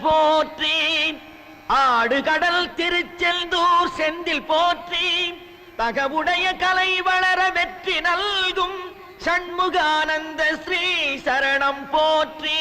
போற்றி, ஆடுகடல் திருச்செந்தூர் செந்தில் போற்றி, தகவுடைய கலை வளர வெற்றி நல்கும் சண்முகானந்த ஸ்ரீ சரணம் போற்றி.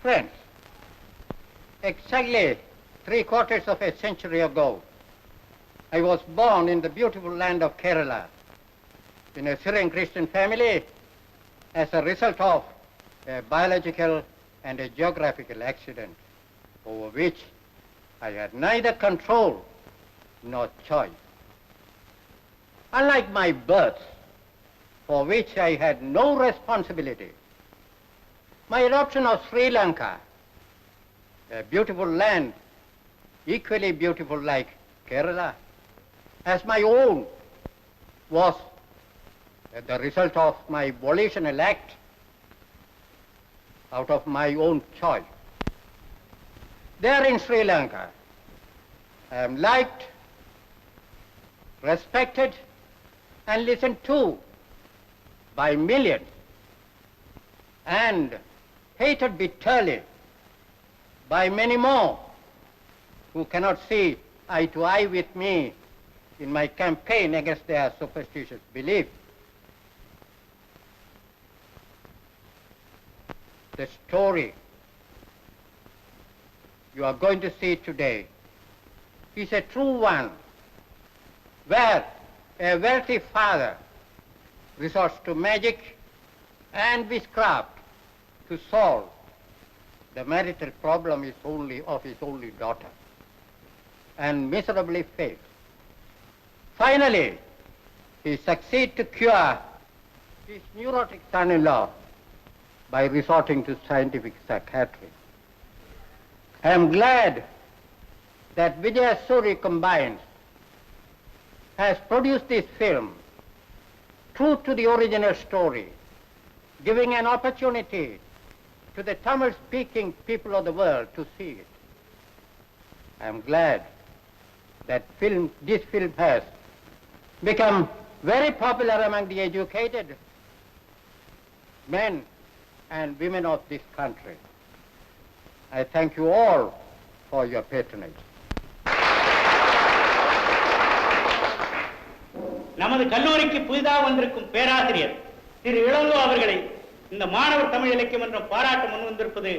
Friends, exactly 3/4 of a century ago, I was born in the beautiful land of Kerala in a Syrian Christian family as a result of a biological and a geographical accident over which I had neither control nor choice. Unlike my birth, for which I had no responsibility, my adoption of Sri Lanka, a beautiful land, equally beautiful like Kerala, as my own, was the result of my volitional act out of my own choice. There in Sri Lanka, I am liked, respected, and listened to by millions, and hated bitterly by many more who cannot see eye to eye with me in my campaign against their superstitious belief. The story you are going to see today is a true one, where a wealthy father resorts to magic and witchcraft to solve the marital problem of his only daughter, and miserably fails. Finally, he succeeds to cure his neurotic son-in-law by resorting to scientific psychiatry. I am glad that Vijaya Suri Combines has produced this film true to the original story, giving an opportunity to the Tamil-speaking people of the world to see it. I am glad that this film has become very popular among the educated men and women of this country. I thank you all for your patronage. நமது கல்லூரிக்கு புதிதாக வந்திருக்கும் பேராசிரியர் திரு இளங்கோ அவர்களை இந்த மாணவர் தமிழ் இலக்கியம் என்ற பாராட்டு முன் வந்திருப்பது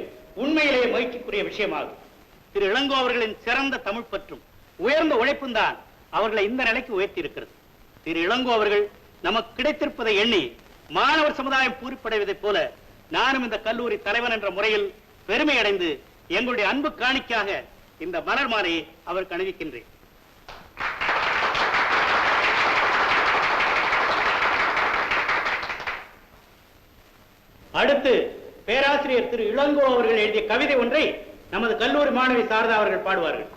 உண்மையிலேயே மகிழ்ச்சிக்குரிய விஷயமாகும். திரு இளங்கோ அவர்களின் சிறந்த தமிழ் பற்றும் உயர்ந்த உழைப்பும் தான் அவர்களை இந்த நிலைக்கு உயர்த்தி இருக்கிறது. திரு இளங்கோ அவர்கள் நமக்கு கிடைத்திருப்பதை எண்ணி மாணவர் சமுதாயம் பூரிப்படைவதைப் போல நானும் இந்த கல்லூரி தலைவன் என்ற முறையில் பெருமை அடைந்து எங்களுடைய அன்பு காணிக்காக இந்த மலர் மாலையை அவருக்கு அணிவிக்கின்றேன். அடுத்து பேராசிரியர் திரு இளங்கோ அவர்கள் எழுதிய கவிதை ஒன்றை நமது கல்லூரி மாணவி சாரதா அவர்கள் பாடுவார்கள்.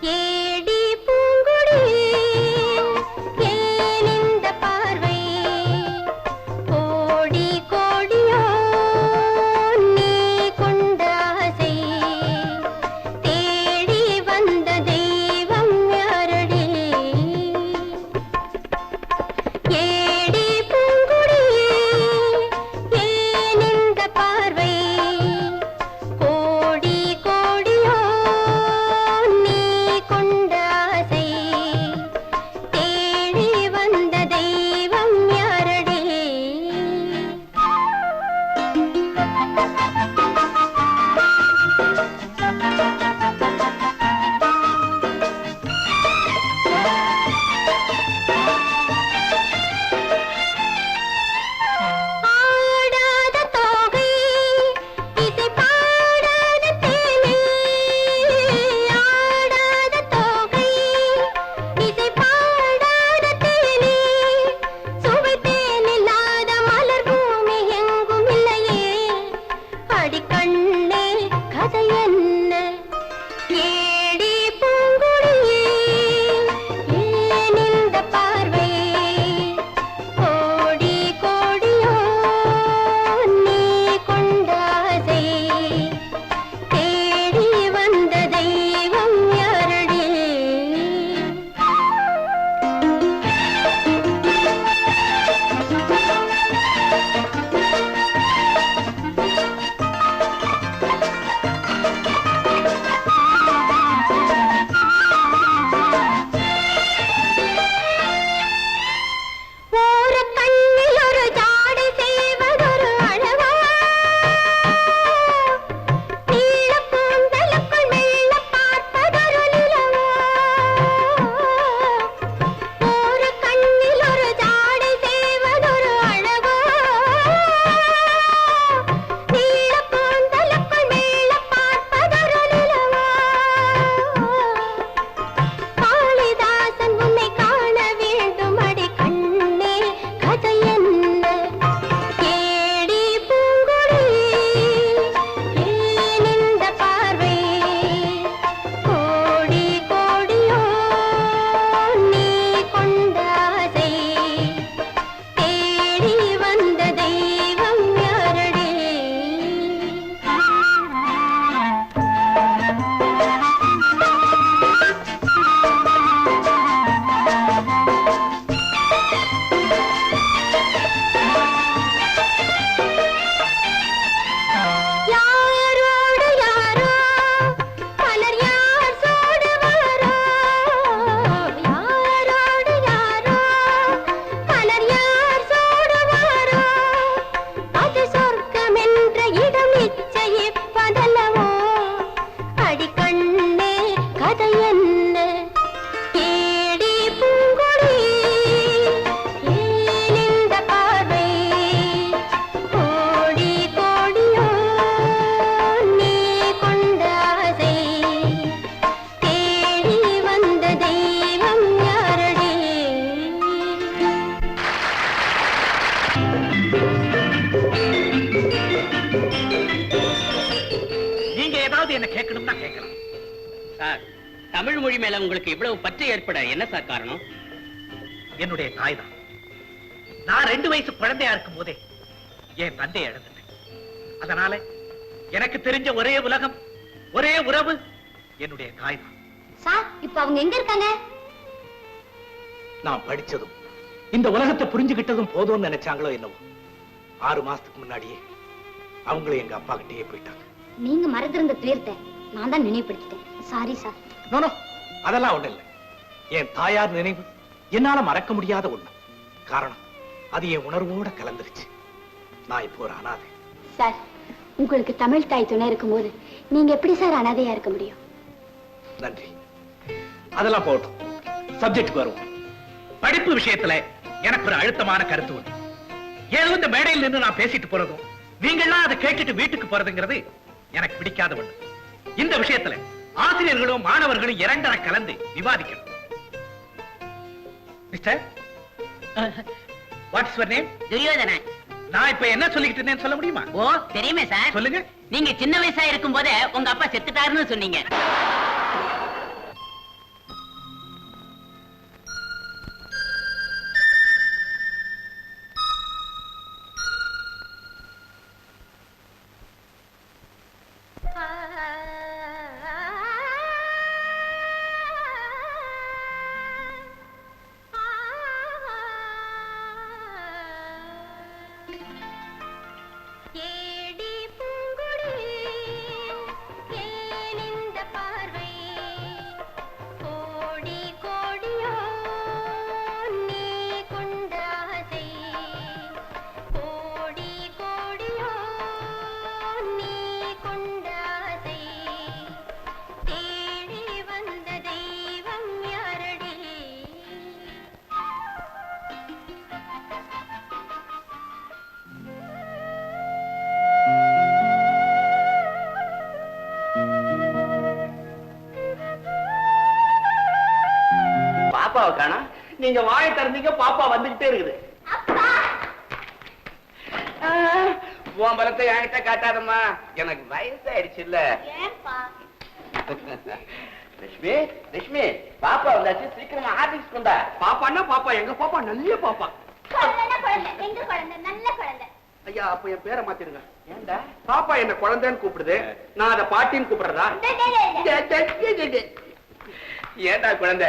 ஏடி பூங்குடி ஏன் இந்த பார்வை கோடி கோடியோ நீ கொண்ட ஆசை தேடி வந்த தெய்வம் யாரடி ஏடி பூங்குடி ஏன் இந்த பார்வை கோடி கோடியோ நீ கொண்ட ஆசை தேடி வந்த தெய்வம் யாரடி ஆடாத தோகை இசை பாடாத தேனே ஆடாத தோகை இசை பாடாத தேனே சுவை தேனில்லாத மலர் பூமி எங்கும் இல்லையே அடி கண்ணே கதை என்ன ஏடி பூங்குடியே ஏன் இந்த பார்வை கோடி கோடியோ நீ கொண்ட ஆசை தேடி வந்த தெய்வம் யாரடி ஓர கண்ணில் ஒரு ஜாடை செய்வதொரு அழகா நீல கூந்தலுக்குள் மெல்ல பார்ப்பதொரு நிலவா ஓர கண்ணில் ஒரு ஜாடை செய்வதொரு அழகா நீல கூந்தலுக்குள் மெல்ல பார்ப்பதொரு நிலவா காளிதாசன் உன்னை காண வேண்டும் அடி கண்ணே கதை என்ன ஏடி பூங்குடி ஏன் இந்த பார்வை கோடி கோடியோ நீ கொண்ட ஆசை தேடி வந்த தெய்வம் யாரடி யாரோடு யாரோ மலர் யார் சூடுவாரோ யாரோடு யாரோ மலர் யார் சூடுவாரோ அது சொர்க்கம் என்ற இடம் நிச்சயிப்பதல்லவோ அடி கண்ணே கதை என்ன ஏடி பூங்குடி ஏன் இந்த பார்வை கோடி கோடியோ நீ கொண்ட ஆசை தேடி வந்த தெய்வம் யாரடி நீங்க ஏதாவது என்ன கேட்கணும்னா கேட்கலாம். சார், தமிழ் மொழி மேல உங்களுக்கு இவ்வளவு பற்று ஏற்பட என்ன சார் காரணம்? என்னுடைய தாய் தான். நான் 2 வயசு குழந்தையா இருக்கும் போதே என் தந்தையை இழந்துட்டேன். அதனால எனக்கு தெரிஞ்ச ஒரே உலகம், ஒரே உறவு என்னுடைய தாய் தான். சார் இப்ப அவங்க எங்க இருக்காங்க? நான் படிச்சதும் இந்த உலகத்தை புரிஞ்சுகிட்டதும் போதும்னு நினைச்சாங்களோ என்னவோ 6 மாசத்துக்கு முன்னாடியே அவங்களும் எங்க அப்பா கிட்டே போயிட்டாங்க. நீங்க மறந்திருந்த துயரத்தை நான் தான் நினைவுபடுத்திட்டேன். Sorry sir. நோ, அதெல்லாம் ஒண்ணு இல்லை. என் தாயார் நினைவு என்னால மறக்க முடியாத ஒண்ணு. காரணம், அது என் உணர்வோட கலந்துருச்சு. நான் இப்போ ஒரு அனாதை. சார், உங்களுக்கு தமிழ் தாய் துணை இருக்கும்போது நீங்க எப்படி சார் அனாதையா இருக்க முடியும்? நன்றி. அதெல்லாம் போட்டும், சப்ஜெக்டுக்கு வருவோம். படிப்பு விஷயத்துல எனக்கு ஒரு அழுத்தமான கருத்து உண்டு. ஏதோ இந்த மேடையில் நின்று நான் பேசிட்டு போறதும் நீங்கள்லாம் அதை கேட்டுட்டு வீட்டுக்கு போறதுங்கிறது எனக்கு பிடிக்காத ஒண்ணு. இந்த விஷயத்துல ஆசிரியர்களும் மாணவர்களும் இரண்டரை கலந்து விவாதிக்கணும். Mister, what's your name? Duryodhanan. நான் இப்ப என்ன சொல்லிக்கிட்டு இருந்தேன்னு சொல்ல முடியுமா? ஓ, தெரியுமே சார். சொல்லுங்க. நீங்க சின்ன வயசா இருக்கும் போதே உங்க அப்பா செத்துட்டாருன்னு சொன்னீங்க. பாப்பாவை காணோம். நீங்க வாயை திறந்தீங்க, பாப்பா வந்துகிட்டே இருக்குது. உன் பலத்தை என்கிட்ட காட்டாதம்மா, எனக்கு வயசாயிடுச்சு இல்ல. லட்சுமி, லட்சுமி, பாப்பா வந்தாச்சு, சீக்கிரமா ஆபீஸ் கொண்டா. பாப்பான்னா பாப்பா, எங்க பாப்பா நல்ல பாப்பா. ஐயா, அப்ப என் பேரை மாத்திருங்க. ஏண்டா பாப்பா என்ன குழந்தைன்னு கூப்பிடுது, நான் அதை பாட்டின்னு கூப்பிடுறதா? ஏண்டா குழந்தை,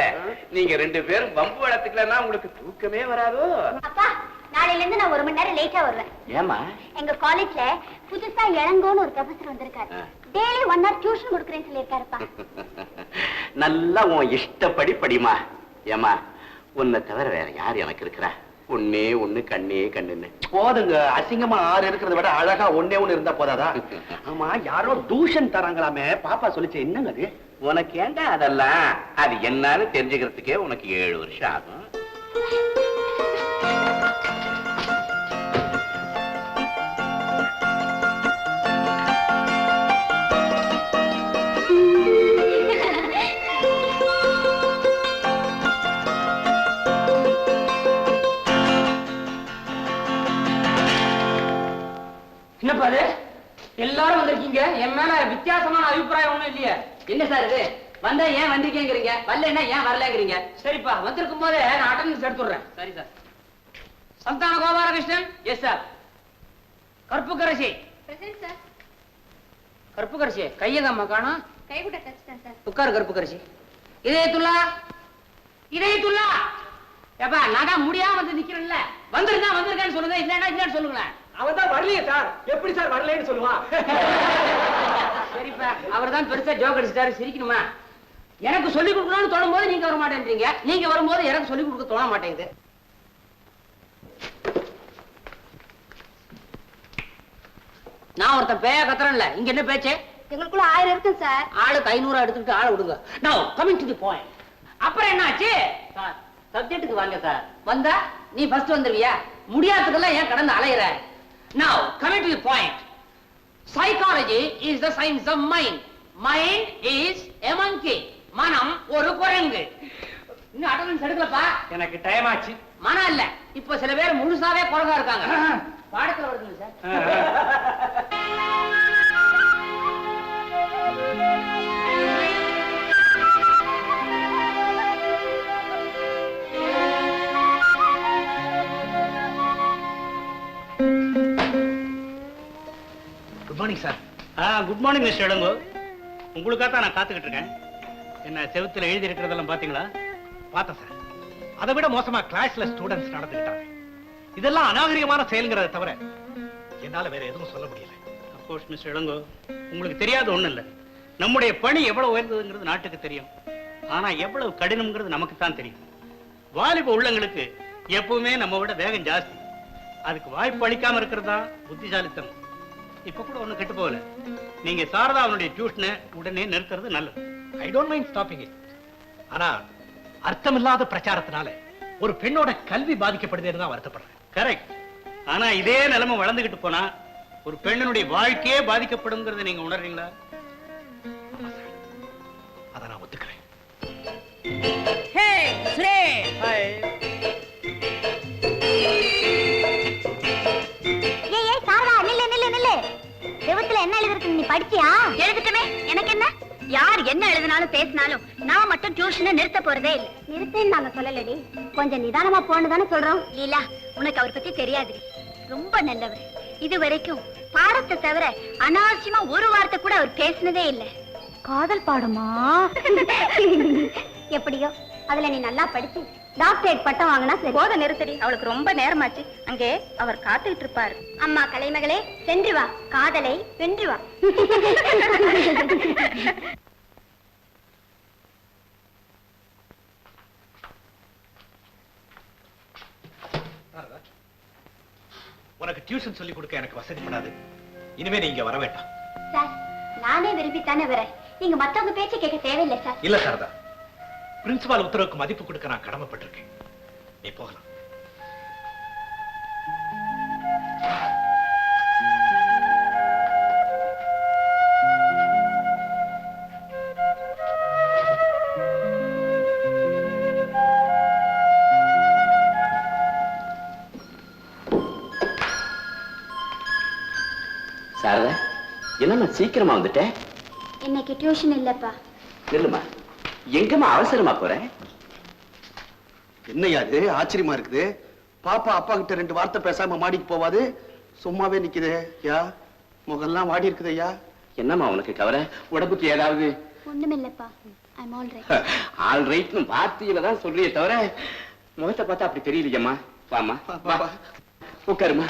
நீங்க 2 பேரும் வம்பு வளர்த்துக்கலன்னா உங்களுக்கு தூக்கமே வராதோ? அப்பா, நாளையில இருந்து நான் 1 மணி நேரம் லேட்டா வருவேன். ஏமா? எங்க காலேஜ்ல புதுசா இளங்கோன்னு ஒரு ப்ரொஃபசர் வந்திருக்காரு. டெய்லி 1 hour டியூஷன் கொடுக்கறேன்னு சொல்லியிருக்காருப்பா. நல்லா உன் இஷ்டப்படி படிமா. ஏமா, உன்னை தவிர வேற யார் எனக்கு இருக்கிறா? ஒன்னே ஒண்ணு, கண்ணே கண்ணுன்னு. போதுங்க, அசிங்கமா 6 இருக்கிறத விட அழகா ஒண்ணே ஒண்ணு இருந்தா போதாதா? ஆமா, யாரோ டியூஷன் தராங்களாமே, பாப்பா சொல்லிச்சு, என்னங்க அது? உனக்கு ஏண்டா அதெல்லாம்? அது என்னன்னு தெரிஞ்சுக்கிறதுக்கே உனக்கு 7 வருஷம் ஆகும். என்னப்பா அது? எல்லாரும் வந்திருக்கீங்க, என் மேல வித்தியாசமான அபிப்பிராயம் ஒண்ணும் இல்லையே. என்ன சார் இது? வந்தா ஏன் வந்திருக்கேங்கிறீங்க, வரலன்னா ஏன் வரலங்கிறீங்க? சரிப்பா, வந்திருக்கும் போதே நான் அட்டெண்டன்ஸ் எடுத்துடுறேன். சரி sir. Santhana Gopalakrishnan. Yes sir. Karpukkarasi. Karpukkarasi, கையதாம்மா காணோம். உட்காரு கற்புக்கரசி. இதயத்துல்லா. இதயத்துல்லா. ஏப்பா, நான் தான் முடியாம வந்து நிக்கிறேன்ல, வந்திருந்தா வந்திருக்கேன்னு சொல்லுங்க, இல்லன்னா இல்லன்னு சொல்லுங்களேன். அவன் தான் வரலையே சார், எப்படி சார் வரலன்னு சொல்லுவான்? சரிப்பா, அவர் தான் பெருசா ஜோக் அடிச்சிட்டாரு, சிரிக்கணுமா? எனக்கு சொல்லிக் கொடுக்கணும்னு தோணும் போது நீங்க வர மாட்டேன்றீங்க, நீங்க வரும்போது எனக்கு சொல்லிக் கொடுக்க தோண மாட்டேங்குது. நான் ஒருத்தன் பேயா கத்துறேன்ல, இங்க என்ன பேச்சு? எங்களுக்குள்ள 1000 இருக்கு சார். ஆளுக்கு 500 எடுத்துக்கிட்டு ஆளை விடுங்க. No, coming to the point. அப்புறம் என்ன ஆச்சு சார்? சப்ஜெக்ட்டுக்கு வாங்க சார். வந்தா நீ ஃபர்ஸ்ட் வந்துருவியா? முடியாததுக்கெல்லாம் ஏன் கடந்து அலையற? Now, coming to the point. Psychology is the science of mind. Mind is a monkey. மனம் ஒரு குரங்கு. இன்னும் அட்டெண்டன்ஸ் எடுக்கலப்பா. எனக்கு டைம் ஆச்சு. மனம் இல்ல, இப்ப சில பேர் முழுசாவே குரங்கா இருக்காங்க. பாடத்துல வருதுங்க sir. Good morning sir. Good morning mister Ilango. உங்களுக்காக தான் நான் காத்துக்கிட்டு இருக்கேன். என்ன செவுத்துல எழுதி இருக்கிறதெல்லாம் பாத்தீங்களா? பார்த்தேன் சார். அதை விட மோசமா கிளாஸ்ல ஸ்டூடெண்ட்ஸ் நடந்துக்கிட்டாங்க. இதெல்லாம் அநாகரிகமான செயல்ங்கிறத தவிர என்னால வேற எதுவும் சொல்ல முடியல. அப்கோர்ஸ் மிஸ்டர் இளங்கோ, உங்களுக்கு தெரியாத ஒண்ணும் இல்ல. நம்முடைய பணி எவ்வளவு உயர்ந்ததுங்கிறது நாட்டுக்கு தெரியும். ஆனா எவ்வளவு கடினம்ங்கிறது நமக்கு தான் தெரியும். வாலிப உள்ளங்களுக்கு எப்பவுமே நம்ம விட வேகம் ஜாஸ்தி. அதுக்கு வாய்ப்பு அளிக்காம இருக்கிறதா புத்திசாலித்தனம். இப்ப கூட ஒண்ணு கெட்டு போகல. நீங்க சாரதா அவனுடைய டியூஷனை உடனே நிறுத்துறது நல்லது. I don't mind stopping it. ஆனா அர்த்தமில்லாத பிரச்சாரத்தினால ஒரு பெண்ணோட கல்வி பாதிக்கப்படுதுன்னு தான் வருத்தப்படுறேன். கரெக்ட். ஆனா இதே நிலைமை வளர்ந்துகிட்டு போனா ஒரு பெண்ணினுடைய வாழ்க்கையே பாதிக்கப்படுங்கிறத நீங்க உணர்றீங்களா? அதை நான் ஒத்துக்கிறேன். என்ன எழுதுறது? நீ படிச்சியா? எழுதிட்டுமே, எனக்கு என்ன? யார் என்ன எழுதினாலும் பேசினாலும் நான் மட்டும் டியூஷனை நிறுத்த போறதே இல்லை. நிறுத்தேன்னு நாங்க சொல்லலடி, கொஞ்சம் நிதானமா போன்னு தானே சொல்றோம். லீலா, உனக்கு அவர் பத்தி தெரியாது. ரொம்ப நல்லவர். இது வரைக்கும் பாடத்தை தவிர அனாவசியமா ஒரு வார்த்தை கூட அவர் பேசினதே இல்லை. காதல் பாடமா? எப்படியோ அதுல நீ நல்லா படிச்சு டாக்டரேட் பட்டம் வாங்கினா சரி. போத நிறுத்தடி, அவளுக்கு ரொம்ப நேரமாச்சு. அங்கே அவர் காத்துக்கிட்டு இருப்பாரு. அம்மா கலைமகளே, சென்று வா, காதலை வென்று வா. உனக்கு டியூஷன் சொல்லி கொடுக்க எனக்கு வசதிப்படாது. இனிமே நீங்க வர வேண்டாம். சார், நானே விரும்பித்தானே வரேன். நீங்க மத்தவங்க பேச்ச கேட்க தேவையில்லை சார். இல்ல சாரதா, பிரின்சிபால் உத்தரவுக்கு மதிப்பு கொடுக்க நான் கடமைப்பட்டிருக்கேன். நீ போகலாம். என்னம்மா சீக்கிரமா வந்துட்டேன்? இன்னைக்கு டியூஷன் இல்லப்பா. நில்லுமா, எங்கம்மா அவசரமா போற? என்னையா இது ஆச்சரியமா இருக்குது? பாப்பா அப்பா கிட்ட 2 வார்த்தை பேசாம மாடிக்கு போவாது, சும்மாவே நிக்குது. யா முகெல்லாம் வாடி இருக்குது ஐயா. என்னம்மா உனக்கு கவலை? உடம்புக்கு ஏதாவது? ஒண்ணுமில்லப்பா. I'm all right. ஆல் ரைட்னு வார்த்தையில தான் சொல்றியே தவிர முகத்தை பார்த்தா அப்படி தெரியலையம்மா. வாமா வா, உட்காருமா.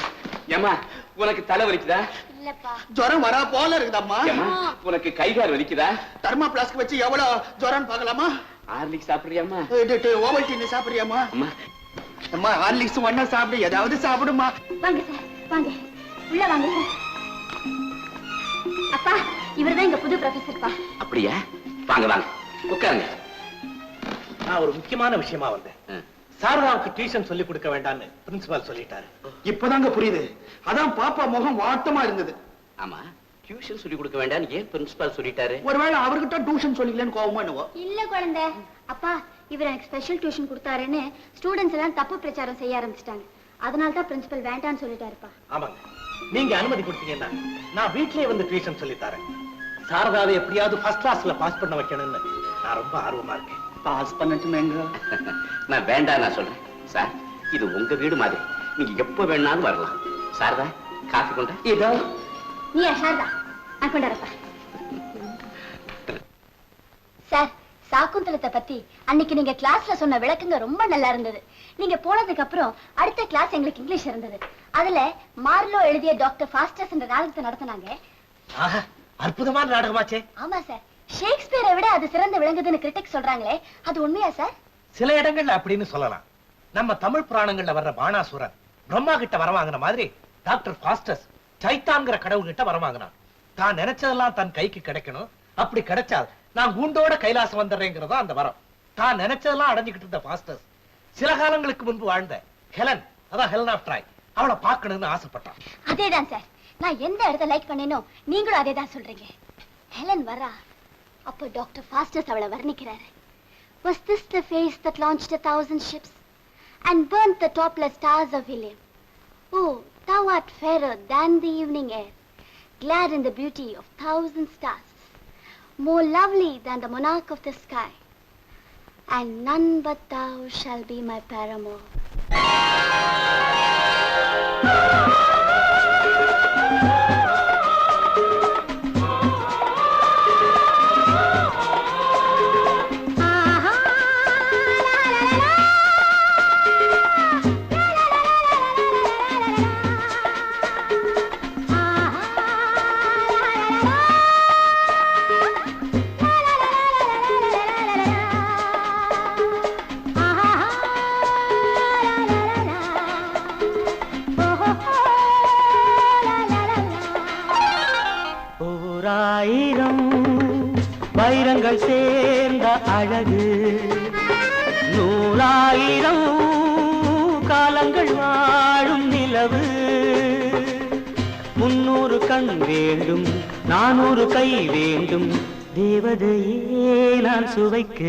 ஏம்மா உனக்கு தலை வலிக்குதா? இல்லப்பா. ஜுரம் வரா போல இருக்குதாம்மா. ஏம்மா உனக்கு கைகால் வலிக்குதா? தர்மா பிளாஸ்க் வச்சு எவ்வளவு ஜுரம்னு பார்க்கலாமா? ஹார்லிக்ஸ் சாப்பிடுறியாம்மா? ஓவல்டின் சாப்பிடுறியாமா? அம்மா அம்மா ஹார்லிக்ஸ் ஒண்ணா சாப்பிடு, ஏதாவது சாப்பிடுமா. வாங்க சார், வாங்க உள்ள வாங்க சார். அப்பா, இவர்தான் எங்க புது ப்ரொஃபசர்ப்பா. அப்படியா? வாங்க வாங்க உட்காருங்க. நான் ஒரு முக்கியமான விஷயமா வந்தேன். சாரதாவுக்கு டியூஷன் சொல்லி கொடுக்க வேண்டாம்னு பிரின்சிபால் சொல்லிட்டாரு. இப்பதாங்க புரியுது. அதான் பாப்பா முகம் வாட்டமா இருந்தது. ஆமா, டியூஷன் சொல்லி கொடுக்க வேண்டாம் ஏன் பிரின்சிபால் சொல்லிட்டாரு? ஒருவேளை அவர்கிட்ட டியூஷன் சொல்லிக்கலன்னு கோவமா என்னவோ. இல்ல குழந்தை, அப்பா இவர் எனக்கு ஸ்பெஷல் டியூஷன் கொடுத்தாருன்னு ஸ்டூடெண்ட்ஸ் எல்லாம் தப்பு பிரச்சாரம் செய்ய ஆரம்பிச்சிட்டாங்க. அதனால தான் பிரின்சிபல் வேண்டான்னு சொல்லிட்டாருப்பா. ஆமாங்க, நீங்க அனுமதி கொடுத்தீங்கன்னா நான் வீட்லயே வந்து டியூஷன் சொல்லி தரேன். சாரதாவை எப்படியாவது ஃபர்ஸ்ட் கிளாஸ்ல பாஸ் பண்ண வைக்கணும்னு நான் ரொம்ப ஆர்வமா இருக்கேன். பாஸ் பண்ணட்டுமேங்க. நான் வேண்டாம் நான் சொல்றேன். சார், இது உங்க வீடு மாதிரி, நீங்க எப்ப வேணாலும் வரலாம். சாரதா, காஃபி கொண்டா? இதோ நீ சாரதா, நான் கொண்டாரப்பா. சார், சாக்குந்தலத்தை பத்தி அன்னைக்கு நீங்க கிளாஸ்ல சொன்ன விளக்கங்க ரொம்ப நல்லா இருந்தது. நீங்க போனதுக்கு அப்புறம் அடுத்த கிளாஸ் எங்களுக்கு இங்கிலீஷ் இருந்தது. அதுல மார்லோ எழுதிய டாக்டர் ஃபாஸ்டஸ் என்ற நாடகத்தை நடத்தினாங்க. ஆஹா, அற்புதமான நாடகமாச்சே. ஆமா சார், ஷேக்ஸ்பியரை விட அது சிறந்து விளங்குதுன்னு கிரிட்டிக்ஸ் சொல்றாங்களே, அது உண்மையா சார்? சில இடங்கள்ல அப்படின்னு சொல்லலாம். நம்ம தமிழ் புராணங்கள்ல வர்ற பாணாசுரன் பிரம்மா கிட்ட வரவாங்கின மாதிரி டாக்டர் ஃபாஸ்டஸ் சைத்தான்கிற கடவுள் கிட்ட வரவாங்கினான். தான் நினைச்சதெல்லாம் தன் கைக்கு கிடைக்கணும், அப்படி கிடைச்சால் நான் கூண்டோட கைலாசம் வந்துடுறேங்கிறதா அந்த வரம். தான் நினைச்சதெல்லாம் அடைஞ்சுக்கிட்டு இருந்த ஃபாஸ்டஸ் சில காலங்களுக்கு முன்பு வாழ்ந்த ஹெலன், அதான் ஹெலன் ஆஃப் ட்ராய், அவளை பார்க்கணும்னு ஆசைப்பட்டான். அதேதான் சார், நான் எந்த இடத்தை லைக் பண்ணேனோ நீங்களும் அதேதான் சொல்றீங்க. ஹெலன் வரா, அப்போ டாக்டர் ஃபாஸ்டஸ் அவளை வர்ணிக்கிறாரு. Was this the face that launched 1,000 ships and burnt the topless stars of Ilium? Oh, thou art fairer than the evening air, glad in the beauty of 1,000 stars, more lovely than the monarch of the sky, and none but thou shall be my paramour. வைரங்கள் சேர்ந்த அழகு, 100,000 காலங்கள் வாழும் நிலவு, 300 கண் வேண்டும், 400 கை வேண்டும், தேவதையே நான் சுவைக்க.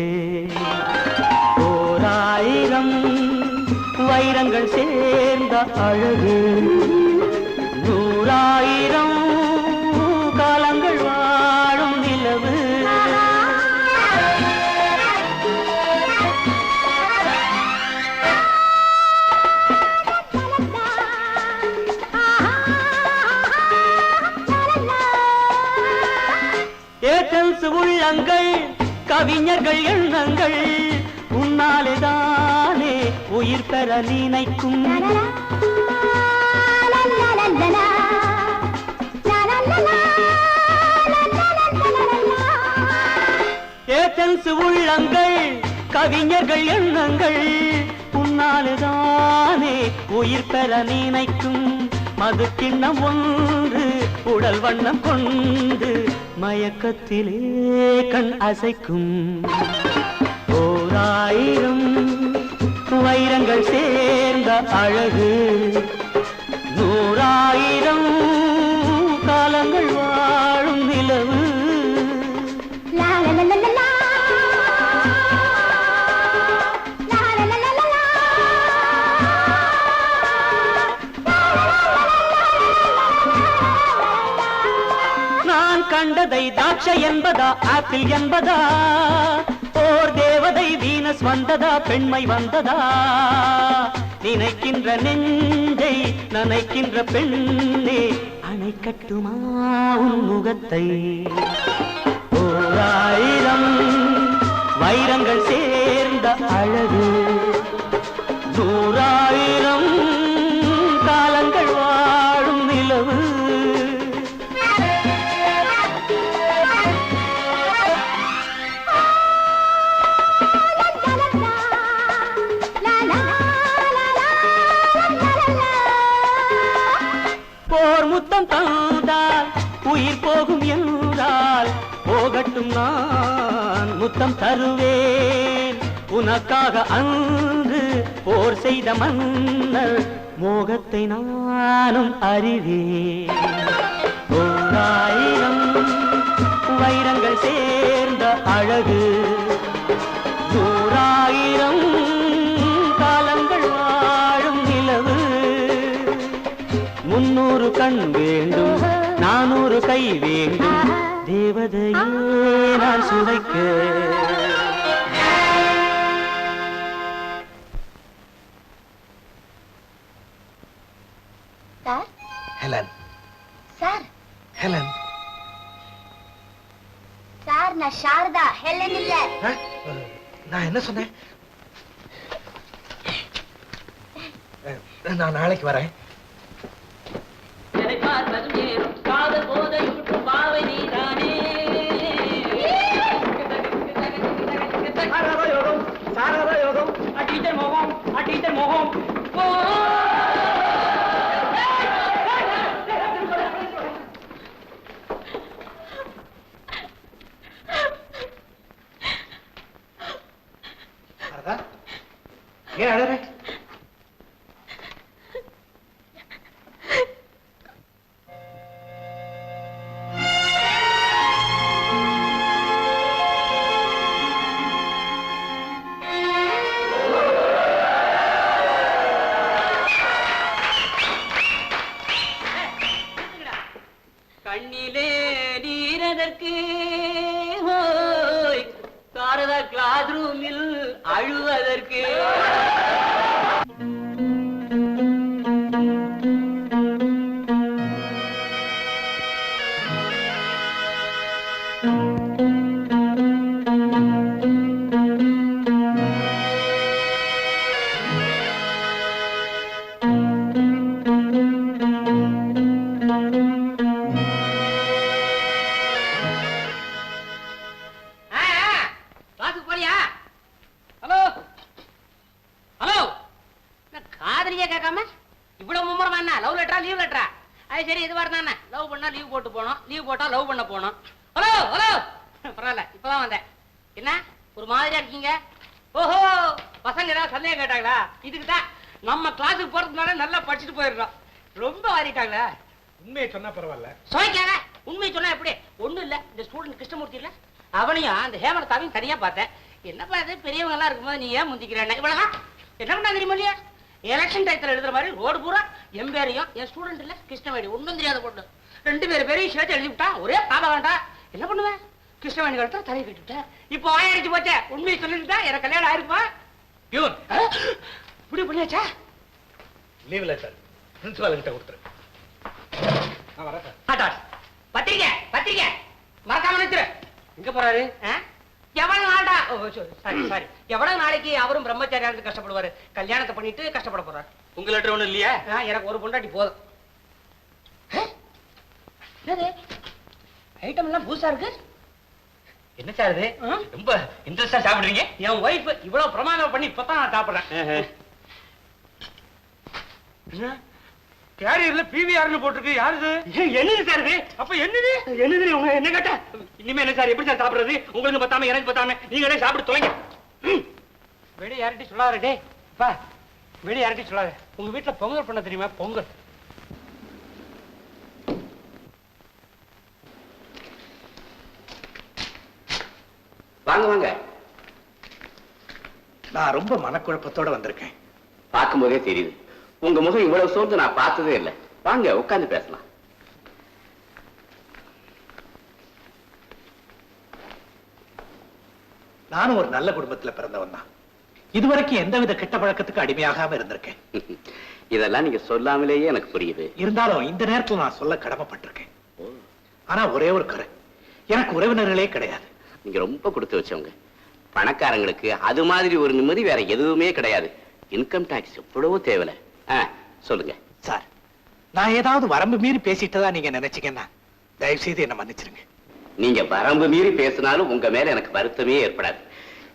1000 வைரங்கள் சேர்ந்த அழகு, 100,000 காலங்கள் வாழும் நிலவு. ஏதென்ஸ் உள்ளங்கள், கவிஞர்கள் எண்ணங்கள், உன்னாலேதானே உயிர் பெற நினைக்கும். ஏதென்ஸ் உள்ளங்கள், கவிஞர்கள் எண்ணங்கள், உன்னாலேதானே உயிர் பெற நினைக்கும். மது கிண்ணம் ஒன்று உடல் வண்ணம் கொண்டு மயக்கத்திலே கண் அசைக்கும். 1000 வைரங்கள் சேர்ந்த அழகு, 100,000 காலங்கள் வாழும் நிலவு. கண்டதை தாட்சை என்பதா ஆப்பிள் என்பதா ஓர் தேவதை வீனஸ் வந்ததா பெண்மை வந்ததா நினைக்கின்ற நெஞ்சை நனைக்கின்ற பெண்ணே அணை கட்டுமா உன் முகத்தை ஓராயிரம் வைரங்கள் சேர்ந்த அழகு 100,000 காலங்கள் வாழும் நிலவு போர் முத்தம் தந்தால் உயிர் போகும் என்றால் போகட்டும் நான் முத்தம் தருவேன் உனக்காக அன்று போர் செய்த மன்னர் மோகத்தை நானும் அறிவேன் 100,000 வைரங்கள் சேர்ந்த அழகு 100,000 காலங்கள் வாழும் நிலவு 300 கண் வேண்டும் 400 கை வேண்டும் தேவதையே நான் சுவைக்க sir Helen sir Helen sir நான் சாரதா ஹெலன் இல்ல நான் என்ன சொன்னேன் நான் நாளைக்கு வரேன் காதல் போதையூட்டும் பாவை நீதானே சாரதா யோகம் டீச்சர் மோகம் டீச்சர் மோகம் சாரதா ஏன் அழற கண்ணிலே நீரதற்கு ஹோய் சாரதா கிளாஸ் ரூமில் அழுவதற்கு கிளாஸுக்கு போறியா ஹலோ ஹலோ காதலியே கேட்காம இவ்வளவு மும்முரமா என்ன லவ் லெட்டரா லீவ் லெட்டரா அது சரி இது வரணும் என்ன லவ் பண்ணா லீவ் போட்டு போனோம் லீவ் போட்டா லவ் பண்ண போனோம் ஹலோ ஹலோ பரவாயில்ல இப்பதான் வந்தேன் என்ன ஒரு மாதிரியா இருக்கீங்க ஓஹோ பசங்க ஏதாவது சந்தேகம் கேட்டாங்களா இதுக்கு தான் நம்ம கிளாஸுக்கு போறதுனால நல்லா படிச்சுட்டு போயிடுறோம் ரொம்ப வாரிட்டாங்களா உண்மையை சொன்னா பரவாயில்ல சொல்லிக்காங்க உண்மையை சொன்னா எப்படி ஒண்ணும் இல்ல இந்த ஸ்டூடெண்ட் கிருஷ்ணமூர்த்தி இல்ல அவனையும் அந்த ஹேமலதாவையும் தனியா பார்த்தேன் என்னப்பா இது பெரியவங்க எல்லாம் இருக்கும்போது நீ ஏன் முந்திக்கிறேன் இவ்வளவுதான் என்ன பண்ணா தெரியுமா இல்லையா எலெக்ஷன் டயத்துல எழுதுற மாதிரி ரோடு பூரா என் பேரையும் என் ஸ்டூடெண்ட் இல்ல கிருஷ்ணவேணி ஒண்ணும் தெரியாத பொண்ணு 2 பேரையும் சேர்த்து எழுதி விட்டா ஒரே பாபா வேண்டாம் என்ன பண்ணுவேன் கிருஷ்ணவேணி கழுத்துல தலையை கட்டிவிட்டேன் இப்போ ஆயிடுச்சு போச்சே உண்மையை சொல்லிட்டு எனக்கு கல்யாணம் ஆயிருப்பா பியூன் இப்படி பண்ணியாச்சா லீவ் லெட்டர் பிரின்சிபால் கிட்ட கொடுத்துரு நான் வரேன் சார் ஆட்டாட் பத்திரிக்கை பத்திரிக்கை மறக்காம நிறுத்துரு எங்க போறாரு எவ்வளவு நாளா சாரி சாரி எவ்வளவு நாளைக்கு அவரும் பிரம்மச்சாரியா இருந்து கஷ்டப்படுவாரு கல்யாணத்தை பண்ணிட்டு கஷ்டப்பட போறாரு உங்க லெட்டர் ஒண்ணும் இல்லையா? எனக்கு ஒரு பொண்டாட்டி போதும் என்னது ஐட்டம் எல்லாம் புதுசா இருக்கு என்ன சார் இது ரொம்ப இன்ட்ரெஸ்டா சாப்பிடுறீங்க? என் ஒய்ஃப் இவ்வளவு பிரமாதம் பண்ணி இப்பதான் நான் சாப்பிடுறேன் கேரியர்ல பிவிஆர்னு போட்டிருக்கு. யாரு இது? என்னது சார் இது? அப்ப என்னது என்னது உங்க என்ன கேட்டா இனிமே என்ன சார் எப்படி சார் சாப்பிடுறது? உங்களுக்கு பத்தாம எனக்கு பத்தாம நீங்களே சாப்பிட்டு தொலைங்க. வெளியே யார்கிட்டயும் சொல்லாத டே பா, வெளியே யார்கிட்டயும் சொல்லாத. உங்க வீட்டுல பொங்கல் பண்ண தெரியுமா? பொங்கல் வாங்க வாங்க. நான் ரொம்ப மனக்குழப்பத்தோட வந்திருக்கேன். பார்க்கும்போதே தெரியுது உங்க முகம் இவ்வளவு சோர்ந்து நான் பார்த்ததே இல்லை. வாங்க உட்கார்ந்து பேசலாம். நானும் ஒரு நல்ல குடும்பத்துல பிறந்தவன் தான். இதுவரைக்கும் எந்தவித கெட்ட பழக்கத்துக்கு அடிமையாகாம இருந்திருக்கேன். இதெல்லாம் நீங்க சொல்லாமலேயே எனக்கு புரியுது. இருந்தாலும் இந்த நேரத்துல நான் சொல்ல கடமைப்பட்டிருக்கேன். ஆனா ஒரே ஒரு குறை, எனக்கு உறவினர்களே கிடையாது. நீங்க ரொம்ப கொடுத்து வச்சவங்க. பணக்காரங்களுக்கு அது மாதிரி ஒரு நிம்மதி வேற எதுவுமே கிடையாது. இன்கம் டாக்ஸ் எவ்வளவோ தேவையில்ல. சொல்லுங்க சார். நான் ஏதாவது வரம்பு மீறி பேசிட்டதா நீங்க நினைச்சீங்கன்னா தயவு செய்து என்ன மன்னிச்சிருங்க. நீங்க வரம்பு மீறி பேசினாலும் உங்க மேல எனக்கு வருத்தமே ஏற்படாது.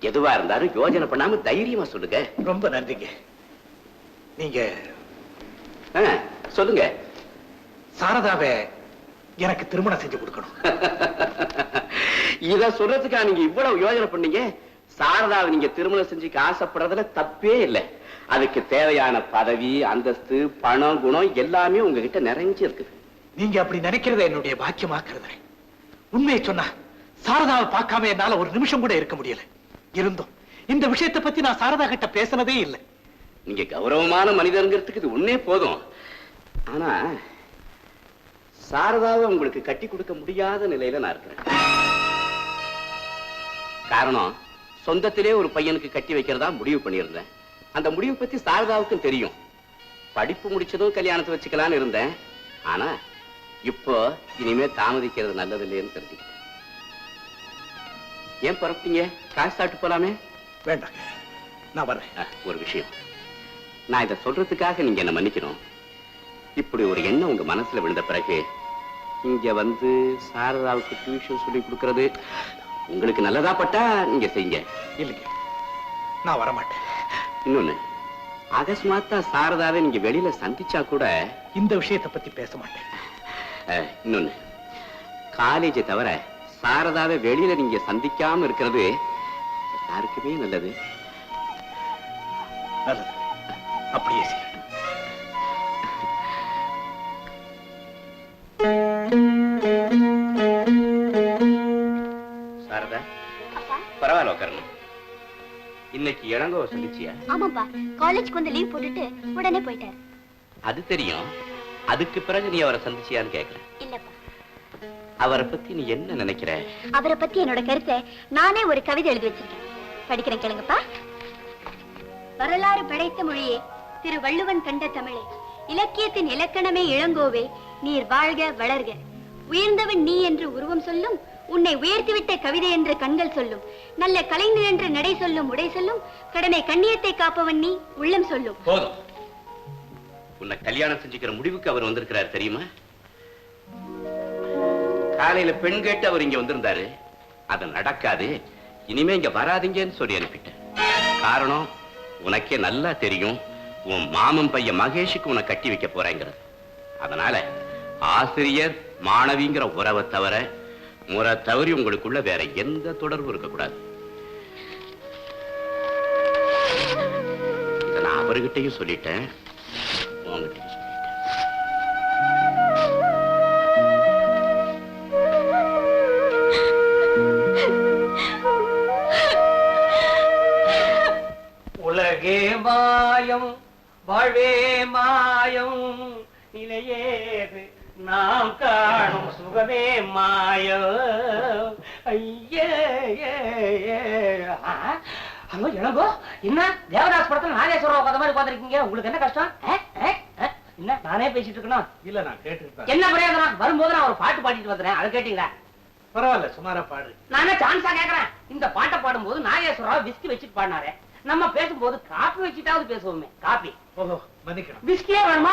எதுவா இருந்தாலும் யோசனை பண்ணாம தைரியமா சொல்லுங்க. ரொம்ப நன்றிங்க. நீங்க சொல்லுங்க. சாரதாவை எனக்கு திருமணம் செஞ்சு கொடுக்கணும். இத சொல்றதுக்கா நீங்க இவ்வளவு யோசனை பண்ணீங்க? சாரதாவை நீங்க திருமணம் செஞ்சுக்க ஆசைப்படுறதுல தப்பே இல்லை. அதுக்கு தேவையான பதவி, அந்தஸ்து, பணம், குணம் எல்லாமே உங்ககிட்ட நிறைஞ்சு இருக்குது. நீங்க அப்படி நினைக்கிறத என்னுடைய பாக்கியமாக்குறது. உண்மையை சொன்னா சாரதாவை பார்க்காம என்னால ஒரு நிமிஷம் கூட இருக்க முடியல. இருந்தும் இந்த விஷயத்தை பத்தி நான் சாரதா கிட்ட பேசினதே இல்லை. நீங்க கௌரவமான மனிதங்கிறதுக்கு இது ஒன்னே போதும். ஆனா சாரதாவை உங்களுக்கு கட்டி கொடுக்க முடியாத நிலையில நான் இருக்கிறேன். காரணம், சொந்தத்திலே ஒரு பையனுக்கு கட்டி வைக்கிறதா முடிவு பண்ணியிருந்தேன். அந்த முடிவு பத்தி சாரதாவுக்கும் தெரியும். படிப்பு முடிச்சதும் கல்யாணத்தை வச்சுக்கலான்னு இருந்தேன். ஆனா இப்போ இனிமே தாமதிக்கிறது நல்லது இல்லைன்னு தெரிஞ்சுக்கிட்டேன். ஏன் புறப்பட்டீங்க? காசு சாப்பிட்டு போலாமே. வேண்டாங்க, நான் வர்றேன். ஒரு விஷயம், நான் இதை சொல்றதுக்காக நீங்க என்ன மன்னிக்கணும். இப்படி ஒரு எண்ணம் உங்க மனசுல விழுந்த பிறகு இங்க வந்து சாரதாவுக்கு டியூஷன் சொல்லி கொடுக்கறது உங்களுக்கு நல்லதா பட்டா நீங்க செய்யுங்க. இல்லைங்க, நான் வரமாட்டேன். இன்னொன்னு, அகஸ்மாத்தா சாரதாவை நீங்க வெளியில சந்திச்சா கூட இந்த விஷயத்தை பத்தி பேச மாட்டேன். இன்னொன்னு, காலேஜை தவிர சாரதாவை வெளியில நீங்க சந்திக்காம இருக்கிறது யாருக்குமே நல்லது. நல்லது, அப்படியே செய்யணும். சாரதா, பரவாயில்ல உட்காரணும். இன்னைக்கு இளங்கோவை சந்திச்சியா? ஆமாப்பா, காலேஜ்க்கு வந்து லீவ் போட்டுட்டு உடனே போயிட்டாரு. அது தெரியும். அதுக்கு பிறகு நீ அவரை சந்திச்சியான்னு கேக்குறேன். இல்லப்பா. அவரை பத்தி நீ என்ன நினைக்கிற? அவரை பத்தி என்னோட கருத்தை நானே ஒரு கவிதை எழுதி வச்சிருக்கேன். படிக்கிறேன், கேளுங்கப்பா. வரலாறு படைத்த மொழியே, திரு வள்ளுவன் கண்ட தமிழே, இலக்கியத்தின் இலக்கணமே இளங்கோவே, நீர் வாழ்க வளர்க. உயர்ந்தவன் நீ என்று உருவம் சொல்லும், உன்னை உயர்த்திவிட்ட கவிதை என்று கண்கள் சொல்லும், நல்ல கலைஞர் என்று நடை சொல்லும் உடை சொல்லும், கடனை கண்ணியத்தை காப்பவன் நீ உள்ளம் சொல்லும். போதும். உன்னை கல்யாணம் செஞ்சுக்கிற முடிவுக்கு அவர் வந்திருக்கிறார் தெரியுமா? காலையில பெண் கேட்டு அவர் இங்க வந்திருந்தாரு. அது நடக்காது, இனிமே இங்க வராதீங்கன்னு சொல்லி அனுப்பிட்டேன். காரணம் உனக்கே நல்லா தெரியும், உன் மாமன் பையன் மகேஷுக்கு உன்னை கட்டி வைக்க போறேங்கிறது. அதனால ஆசிரியர் மாணவிங்கிற உறவை தவிர முறை தவறி உங்களுக்குள்ள வேற எந்த தொடர்பும் இருக்கக்கூடாது. இதை நான் அவர்கிட்டையும் சொல்லிட்டேன், உங்ககிட்டையும் சொல்லிட்டேன். உலகே மாயம், வாழ்வே மாயம், நிலையேது நாம் காணும் சுகமே மாயம். ஐயே, ஹலோ இளங்கோ, என்ன தேவதாஸ் படத்துல நாகேஸ்வரம் உட்காந்த மாதிரி உட்காந்துருக்கீங்க? உங்களுக்கு என்ன கஷ்டம்? என்ன நானே பேசிட்டு இருக்கணும்? இல்ல, நான் கேட்டு என்ன பிரயோஜனம்? வரும்போது நான் ஒரு பாட்டு பாடிட்டு வந்துறேன், அதை கேட்டீங்களா? பரவாயில்ல, சுமாரா பாடு. நானே சான்ஸா கேக்குறேன். இந்த பாட்டை பாடும்போது நாகேஸ்வரராவ் விஸ்கி வச்சுட்டு பாடினாரு. நம்ம பேசும்போது காப்பி வச்சுட்டாவது பேசுவோமே. காப்பி. ஓஹோ, மன்னிக்கணும். விஸ்கியே வேணுமா?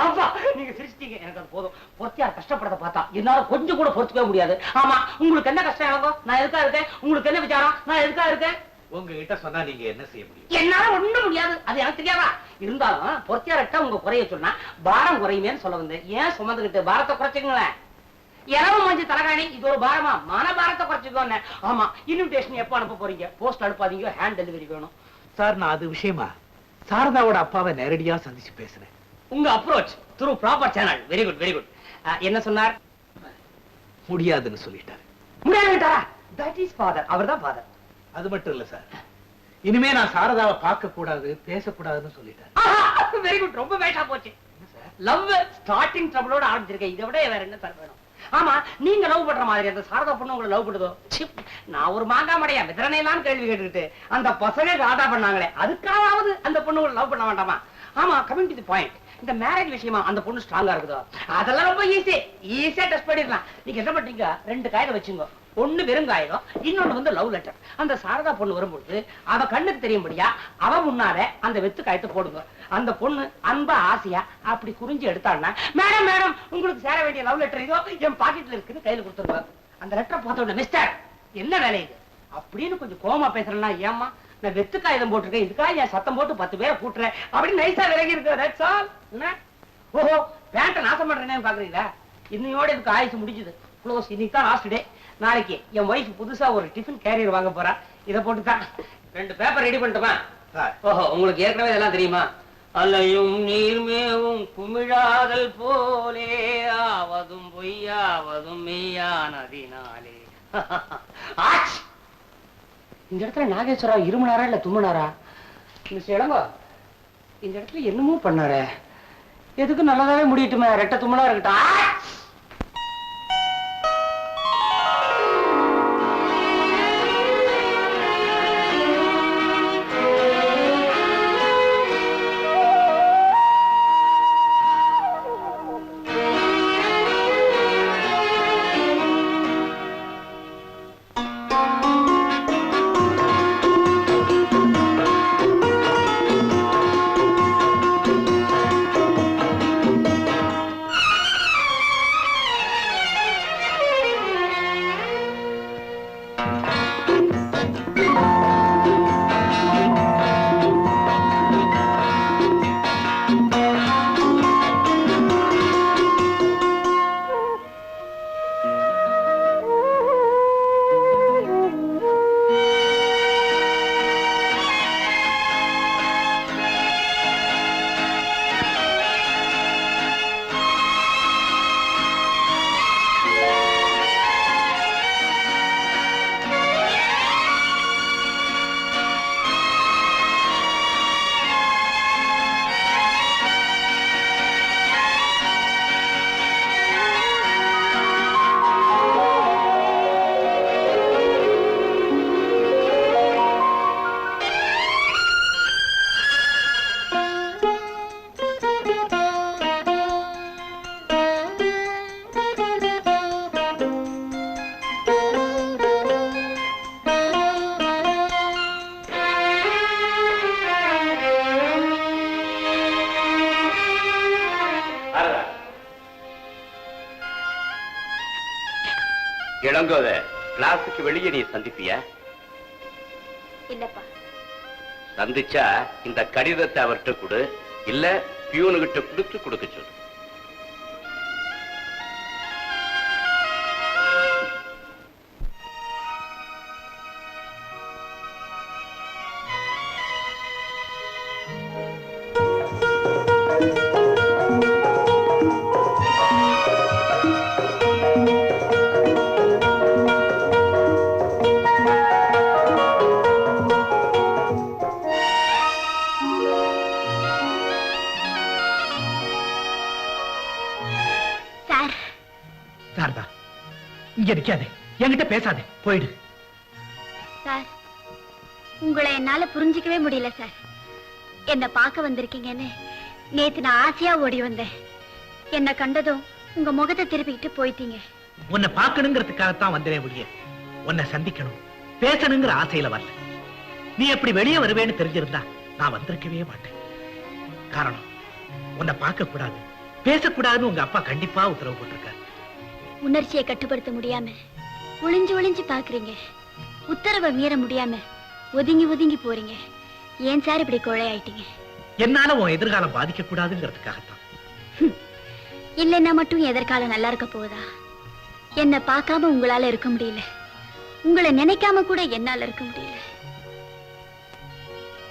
அப்பா, நீங்க சிரிச்சிட்டீங்க. எனக்கு அது போதும். பொறுத்தியார் கஷ்டப்படத பார்த்தா என்னால கொஞ்சம் கூட பொறுத்துக்கவே முடியாது. ஆமா, உங்களுக்கு என்ன கஷ்டம் இளங்கோ? நான் எதுக்கா இருக்கேன்? உங்களுக்கு என்ன விசாரம்? நான் எதுக்கா இருக்கேன்? உங்ககிட்ட சொன்னா நீங்க என்ன செய்ய முடியும்? என்னால ஒண்ணும் முடியாது, அது எனக்கு தெரியாதா? இருந்தாலும் பொறுத்தியார்ட்ட உங்க குறைய சொன்னா பாரம் குறையுமேன்னு சொல்ல வந்தேன். ஏன் சுமந்துகிட்டு பாரத்தை குறைச்சுங்களேன். இரவு மஞ்சள் தலகாணி, இது ஒரு பாரமா? மன பாரத்தை குறைச்சுக்கோன்னு. ஆமா, இன்விடேஷன் எப்ப அனுப்ப போறீங்க? போஸ்ட் அனுப்பாதீங்க, ஹேண்ட் டெலிவரி வேணும். சார், நான் அது விஷயமா சாரதாவோட அப்பாவை நேரடியா சந்திச்சு பேசுறேன். உங்க approach through proper channel. Very good, very good. என்ன சொன்னார்? முடியாதுன்னு சொல்லிட்டாரு. முடியாதுட்டாரா? That is father. அவர்தான் ஃபாதர். அது மட்டும் இல்ல சார், இனிமே நான் சாரதாவை பார்க்க கூடாது, பேசக்கூடாதுன்னு சொல்லிட்டாரு. வெரி குட், ரொம்ப வேஷா போச்சு. லவ் ஸ்டார்டிங் ட்ரபிளோட ஆரம்பிச்சிருக்கேன். இதை விட வேற என்ன சார் வேணும்? ஆமா, நீங்க லவ் பண்ற மாதிரி அந்த சாரதா பொண்ணு உங்களை லவ் பண்ணுதோ? நான் ஒரு மாங்கா மடையா மித்திரனையெல்லாம் கேள்வி கேட்டுக்கிட்டு அந்த பசங்க காட்டா பண்ணாங்களே, அதுக்காவது அந்த பொண்ணு லவ் பண்ண வேண்டாமா? ஆமா, கமிங் டு தி பாயிண்ட். இந்த மேரேஜ் விஷயமா அந்த பொண்ணு ஸ்ட்ராங்கா இருக்குதோ? அதெல்லாம் ரொம்ப ஈஸியா டெஸ்ட் பண்ணிடலாம். நீங்க என்ன பண்றீங்க, 2 காகிதம் வச்சுங்க. ஒண்ணு வெறும் காகிதம், இன்னொன்னு வந்து லவ் லெட்டர். அந்த சாரதா பொண்ணு வரும்போது அவ கண்ணுக்கு தெரியும்படியா அவ முன்னால அந்த வெத்து காயத்தை போடுங்க. அந்த பொண்ணு அன்பா ஆசையா அப்படி குறிஞ்சு எடுத்தாள்னா, மேடம் மேடம் உங்களுக்கு சேர வேண்டிய லவ் லெட்டர் இதோ என் பாக்கெட்ல இருக்குன்னு கையில கொடுத்துருங்க. அந்த லெட்டர் பார்த்த உடனே, மிஸ்டர் என்ன வேலை இது அப்படின்னு கொஞ்சம் கோமா பேசுறேன்னா, ஏமா நான் வெத்து காகிதம் போட்டிருக்கேன், இதுக்காக என் சத்தம் போட்டு 10 பேரை கூட்டுறேன் அப்படின்னு நைஸா விலகி இருக்கு. ஓஹோ, பேண்ட நாசம் பண்றேன்னு பாக்குறீங்களா? இன்னையோட இதுக்கு ஆயுசு முடிஞ்சது, க்ளோஸ். இன்னைக்கு தான் லாஸ்ட் டே. நாளைக்கு என் ஒய்ஃப் புதுசா ஒரு டிஃபன் கேரியர் வாங்க போறா. இதை போட்டுதான் 2 பேப்பர் ரெடி பண்ணிட்டுமா? ஓஹோ, உங்களுக்கு ஏற்கனவே இதெல்லாம் தெரியுமா? அலையும் நீர்மேவும் குமிழாதல் போலே ஆவதும் பொய்யாவதும் மெய்யானதினாலே. இந்த இடத்துல நாகேஸ்வரா இருமுனாரா இல்ல தும்முனாரா? மிஸ்டர் இளங்கோ, இந்த இடத்துல என்னமோ பண்ணாரு. எதுக்கு நல்லதாவே முடியட்டுமே, ரெட்ட தும்மலா இருக்கட்டும். இளங்கோத கிளாஸுக்கு வெளியே நீ சந்திப்பியா? இல்லப்பா. சந்திச்சா இந்த கடிதத்தை அவர்கிட்ட கொடு, இல்ல பியூனுகிட்ட கொடுக்க சொல்லு. சாரதா, இங்க நிக்காதே, என்கிட்ட பேசாதே, போயிடு. சார், உங்களை என்னால புரிஞ்சிக்கவே முடியல சார். என்ன பார்க்க வந்திருக்கீங்கன்னு நேத்து நான் ஆசையா ஓடி வந்தேன். என்ன கண்டதும் உங்க முகத்தை திருப்பிக்கிட்டு போயிட்டீங்க. உன்னை பார்க்கணுங்கிறதுக்காகத்தான் வந்தேன் ஒழிய உன்னை சந்திக்கணும் பேசணுங்கிற ஆசையில வரல. நீ எப்படி வெளியே வருவேன்னு தெரிஞ்சிருந்தா நான் வந்திருக்கவே மாட்டேன். காரணம், உன்னை பார்க்க கூடாது பேசக்கூடாதுன்னு உங்க அப்பா கண்டிப்பா உத்தரவு போட்டிருக்காரு. உணர்ச்சியை கட்டுப்படுத்த முடியாம ஒளிஞ்சு ஒளிஞ்சு பாக்குறீங்க. உத்தரவை மீற முடியாம ஒதுங்கி ஒதுங்கி போறீங்க. ஏன் சார் இப்படி கோழையாயிட்டீங்க? என்னால உன் எதிர்காலம் பாதிக்க கூடாதுங்கிறதுக்காகத்தான். இல்லைன்னா மட்டும் எதிர்காலம் நல்லா இருக்க போதா? என்ன பார்க்காம உங்களால இருக்க முடியல, உங்களை நினைக்காம கூட என்னால இருக்க முடியல.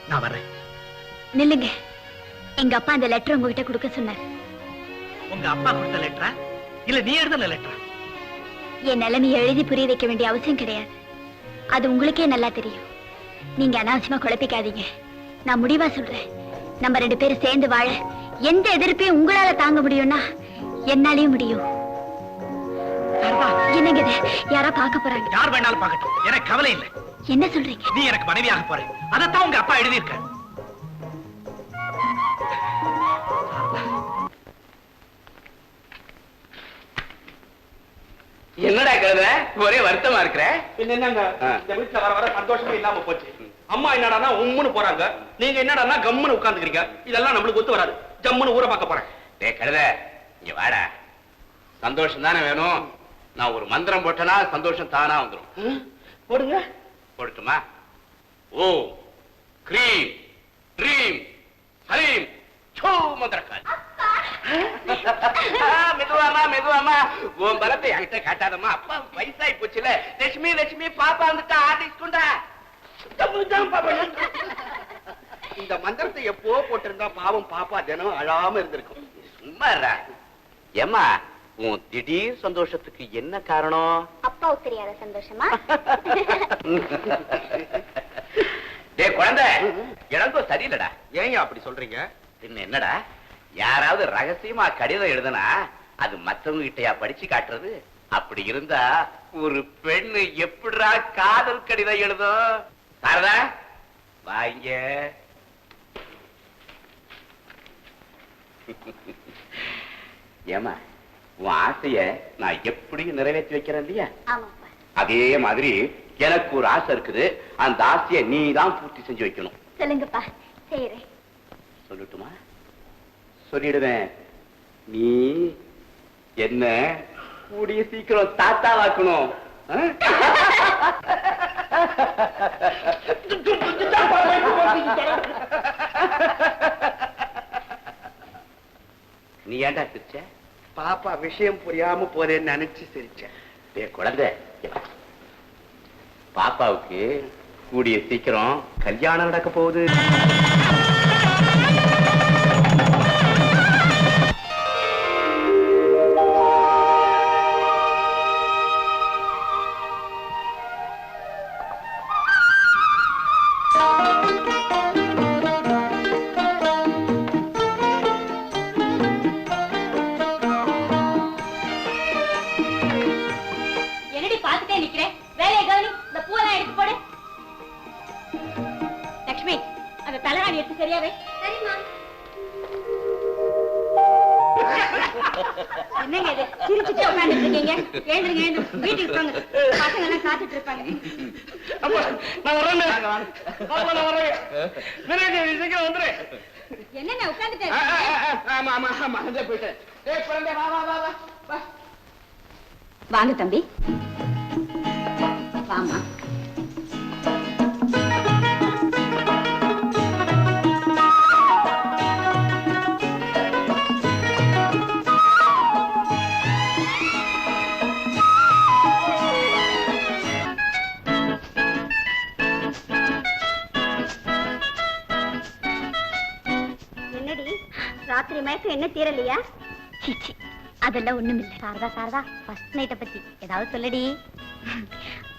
நான் வரேன். நில்லுங்க. எங்க அப்பா அந்த லெட்டர் உங்ககிட்ட கொடுக்க சொன்னார். உங்க அப்பா கொடுத்த லெட்டரா இல்ல நீ எழுதின லெட்டரா? என் நிலைமையை எழுதி புரிய வைக்க வேண்டிய அவசியம் கிடையாது. அது உங்களுக்கே நல்லா தெரியும். நீங்க அனாவசியமா குழப்பிக்காதீங்க. நான் முடிவா சொல்றேன். நம்ம 2 பேரும் சேர்ந்து வாழ எந்த எதிர்ப்பையும் உங்களால தாங்க முடியும்னா என்னாலையும் முடியும். என்னங்க இது? யாரா பார்க்க போறாங்க? யார் வேணாலும் பார்க்கட்டும், எனக்கு கவலை இல்லை. என்ன சொல்றீங்க? நீ எனக்கு மனைவியாக போற, அதைத்தான் உங்க அப்பா எழுதியிருக்க. என்னடா கழுத ஒரே வருத்தமா இருக்கிற? என்னங்க இந்த வீட்டுல வர வர சந்தோஷமே இல்லாம போச்சு. அம்மா என்னடான்னா உம்முன்னு போறாங்க, நீங்க என்னடான்னா கம்முன்னு உட்கார்ந்துக்கிறீங்க. இதெல்லாம் நம்மளுக்கு ஒத்து வராது. ஜம்முன்னு ஊரை பார்க்க போறேன். டேய் கழுத, இங்க வாடா. சந்தோஷம் தானே வேணும். நான் ஒரு மந்திரம் போட்டேனா சந்தோஷம் தானா வந்துடும். போடுங்க. போடட்டுமா? ஓ கிரீம் ட்ரீம் ஹரீம் சோ மந்திரக்காரி. மெதுவாமா மெதுவாமா, உன் பலத்தை என்கிட்ட காட்டாதம்மா. அப்பா வயசாகி போச்சுல. லட்சுமி லட்சுமி பாப்பா வந்துட்டா, ஆர்டிஸ்ட் கொண்டா. இந்த மந்திரத்தை எப்போ போட்டிருந்தா பாவம் பாப்பா தினம் அழாம இருந்திருக்கும். சும்மா இருடா. ஏம்மா, உன் திடீர் சந்தோஷத்துக்கு என்ன காரணம்? அப்பாவுக்கு தெரியாத சந்தோஷமா? டேய் குழந்தை, இளங்கோ சரியில்லடா. ஏன் அப்படி சொல்றீங்க? பின்ன என்னடா, யாராவது ரகசியமா கடிதம் எழுதுனா அது மத்தவங்க கிட்டயா படிச்சு காட்டுறது? அப்படி இருந்தா ஒரு பெண்ணு எப்படிடா காதல் கடிதம் எழுதும்? சாரதா வாங்க. ஏமா, உன் ஆசைய நான் எப்படி நிறைவேற்றி வைக்கிறேன் இல்லையா? ஆமாப்பா. அதே மாதிரி எனக்கு ஒரு ஆசை இருக்குது. அந்த ஆசையை நீ தான் பூர்த்தி செஞ்சு வைக்கணும். சொல்லுங்கப்பா, செய்யறேன். சொல்லட்டுமா? சொல்லிடுவேன். நீ என்ன கூடிய சீக்கிரம் தாத்தாவாக்கணும். நீ ஏன்டா சிரிச்ச? பாப்பா விஷயம் புரியாம போறேன்னு நினைச்சு சிரிச்சேன். குழந்தை, பாப்பாவுக்கு கூடிய சீக்கிரம் கல்யாணம் நடக்க போகுது. என்னடி பாத்துட்டே நிக்கிறேன்? வேலையை கவனி. இந்த பூவெல்லாம் எடுத்து போடு. லட்சுமி, அந்த தலைவாணி எடுத்து சரியாவே. சரிம்மா. என்னங்க இது? சிரிச்சுட்டு உட்காந்துட்டு இருக்கீங்க? எழுந்துருங்க, எழுந்துருங்க. வீட்டுக்கு போங்க. பசங்க எல்லாம் காத்துட்டு இருப்பாங்க. நான் வரேன். நான் வரேன். சீக்கிரம் வந்துரு. என்னங்க உட்காந்துட்டு ஆமா ஆமா ஆமா, அதே போயிட்டேன். ஏய் குழந்தை, வா வா வா வா வா. வாங்க தம்பி. வாமா. என்னடி, ராத்திரி மயக்கம் என்ன தீரலையா? சீச்சி, அதெல்லாம் ஒண்ணும் இல்ல. சாரதா சாரதா, ஃபர்ஸ்ட் நைட்ட பத்தி ஏதாவது சொல்லடி.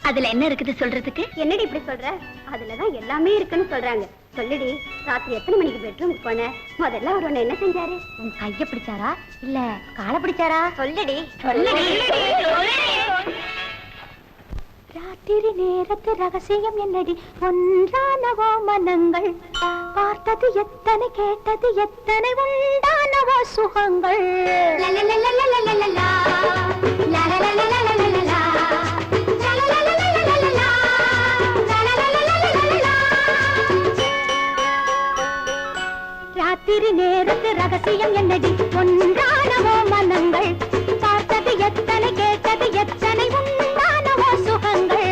அதுல என்ன இருக்குது சொல்றதுக்கு? என்னடி இப்படி சொல்ற? அதுலதான் எல்லாமே இருக்குன்னு சொல்றாங்க. சொல்லுடி, ராத்திரி எத்தனை மணிக்கு பெட்ரூமுக்கு போன? முதல்ல அவர் உன்னை என்ன செஞ்சாரு? உன் கைய பிடிச்சாரா இல்ல காலை பிடிச்சாரா? சொல்லுடி சொல்லுடி. ராத்திரி நேரத்து ரகசியம் என்னடி? ஒன்றானவோ மனங்கள், பார்த்தது எத்தனை கேட்டது எத்தனை உண்டானவோ சுகங்கள். ராத்திரி நேரத்து ரகசியம் என்னடி? ஒன்றானவோ மனங்கள், பார்த்தது எத்தனை கேட்டது எத்தனை உண்டானவோ சுகங்கள்.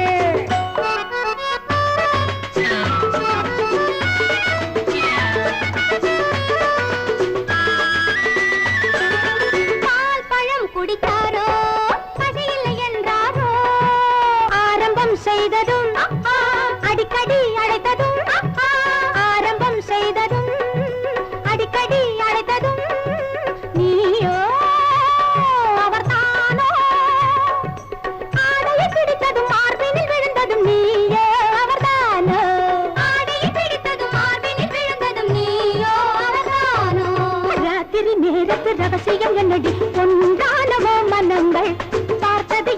பால் பழம் குடித்தாரோ, பகையில்லை என்றாரோ, ஆரம்பம் செய்ததும் அடிக்கடி அழைத்ததும், ஆரம்பம் செய்ததும் அடிக்கடி அழைத்ததும் நீயோ அவர்தானோ, ஆடையை பிடித்ததும் மார்பினில் விழுந்ததும் நீயோ அவர்தானோ, ஆடையை பிடித்ததும் மார்பினில் விழுந்ததும் நீயோ அவர்தானோ. ராத்திரி நேரத்து ரகசியம் என்னடி? ஒன்றானவோ மனங்கள், பார்த்தது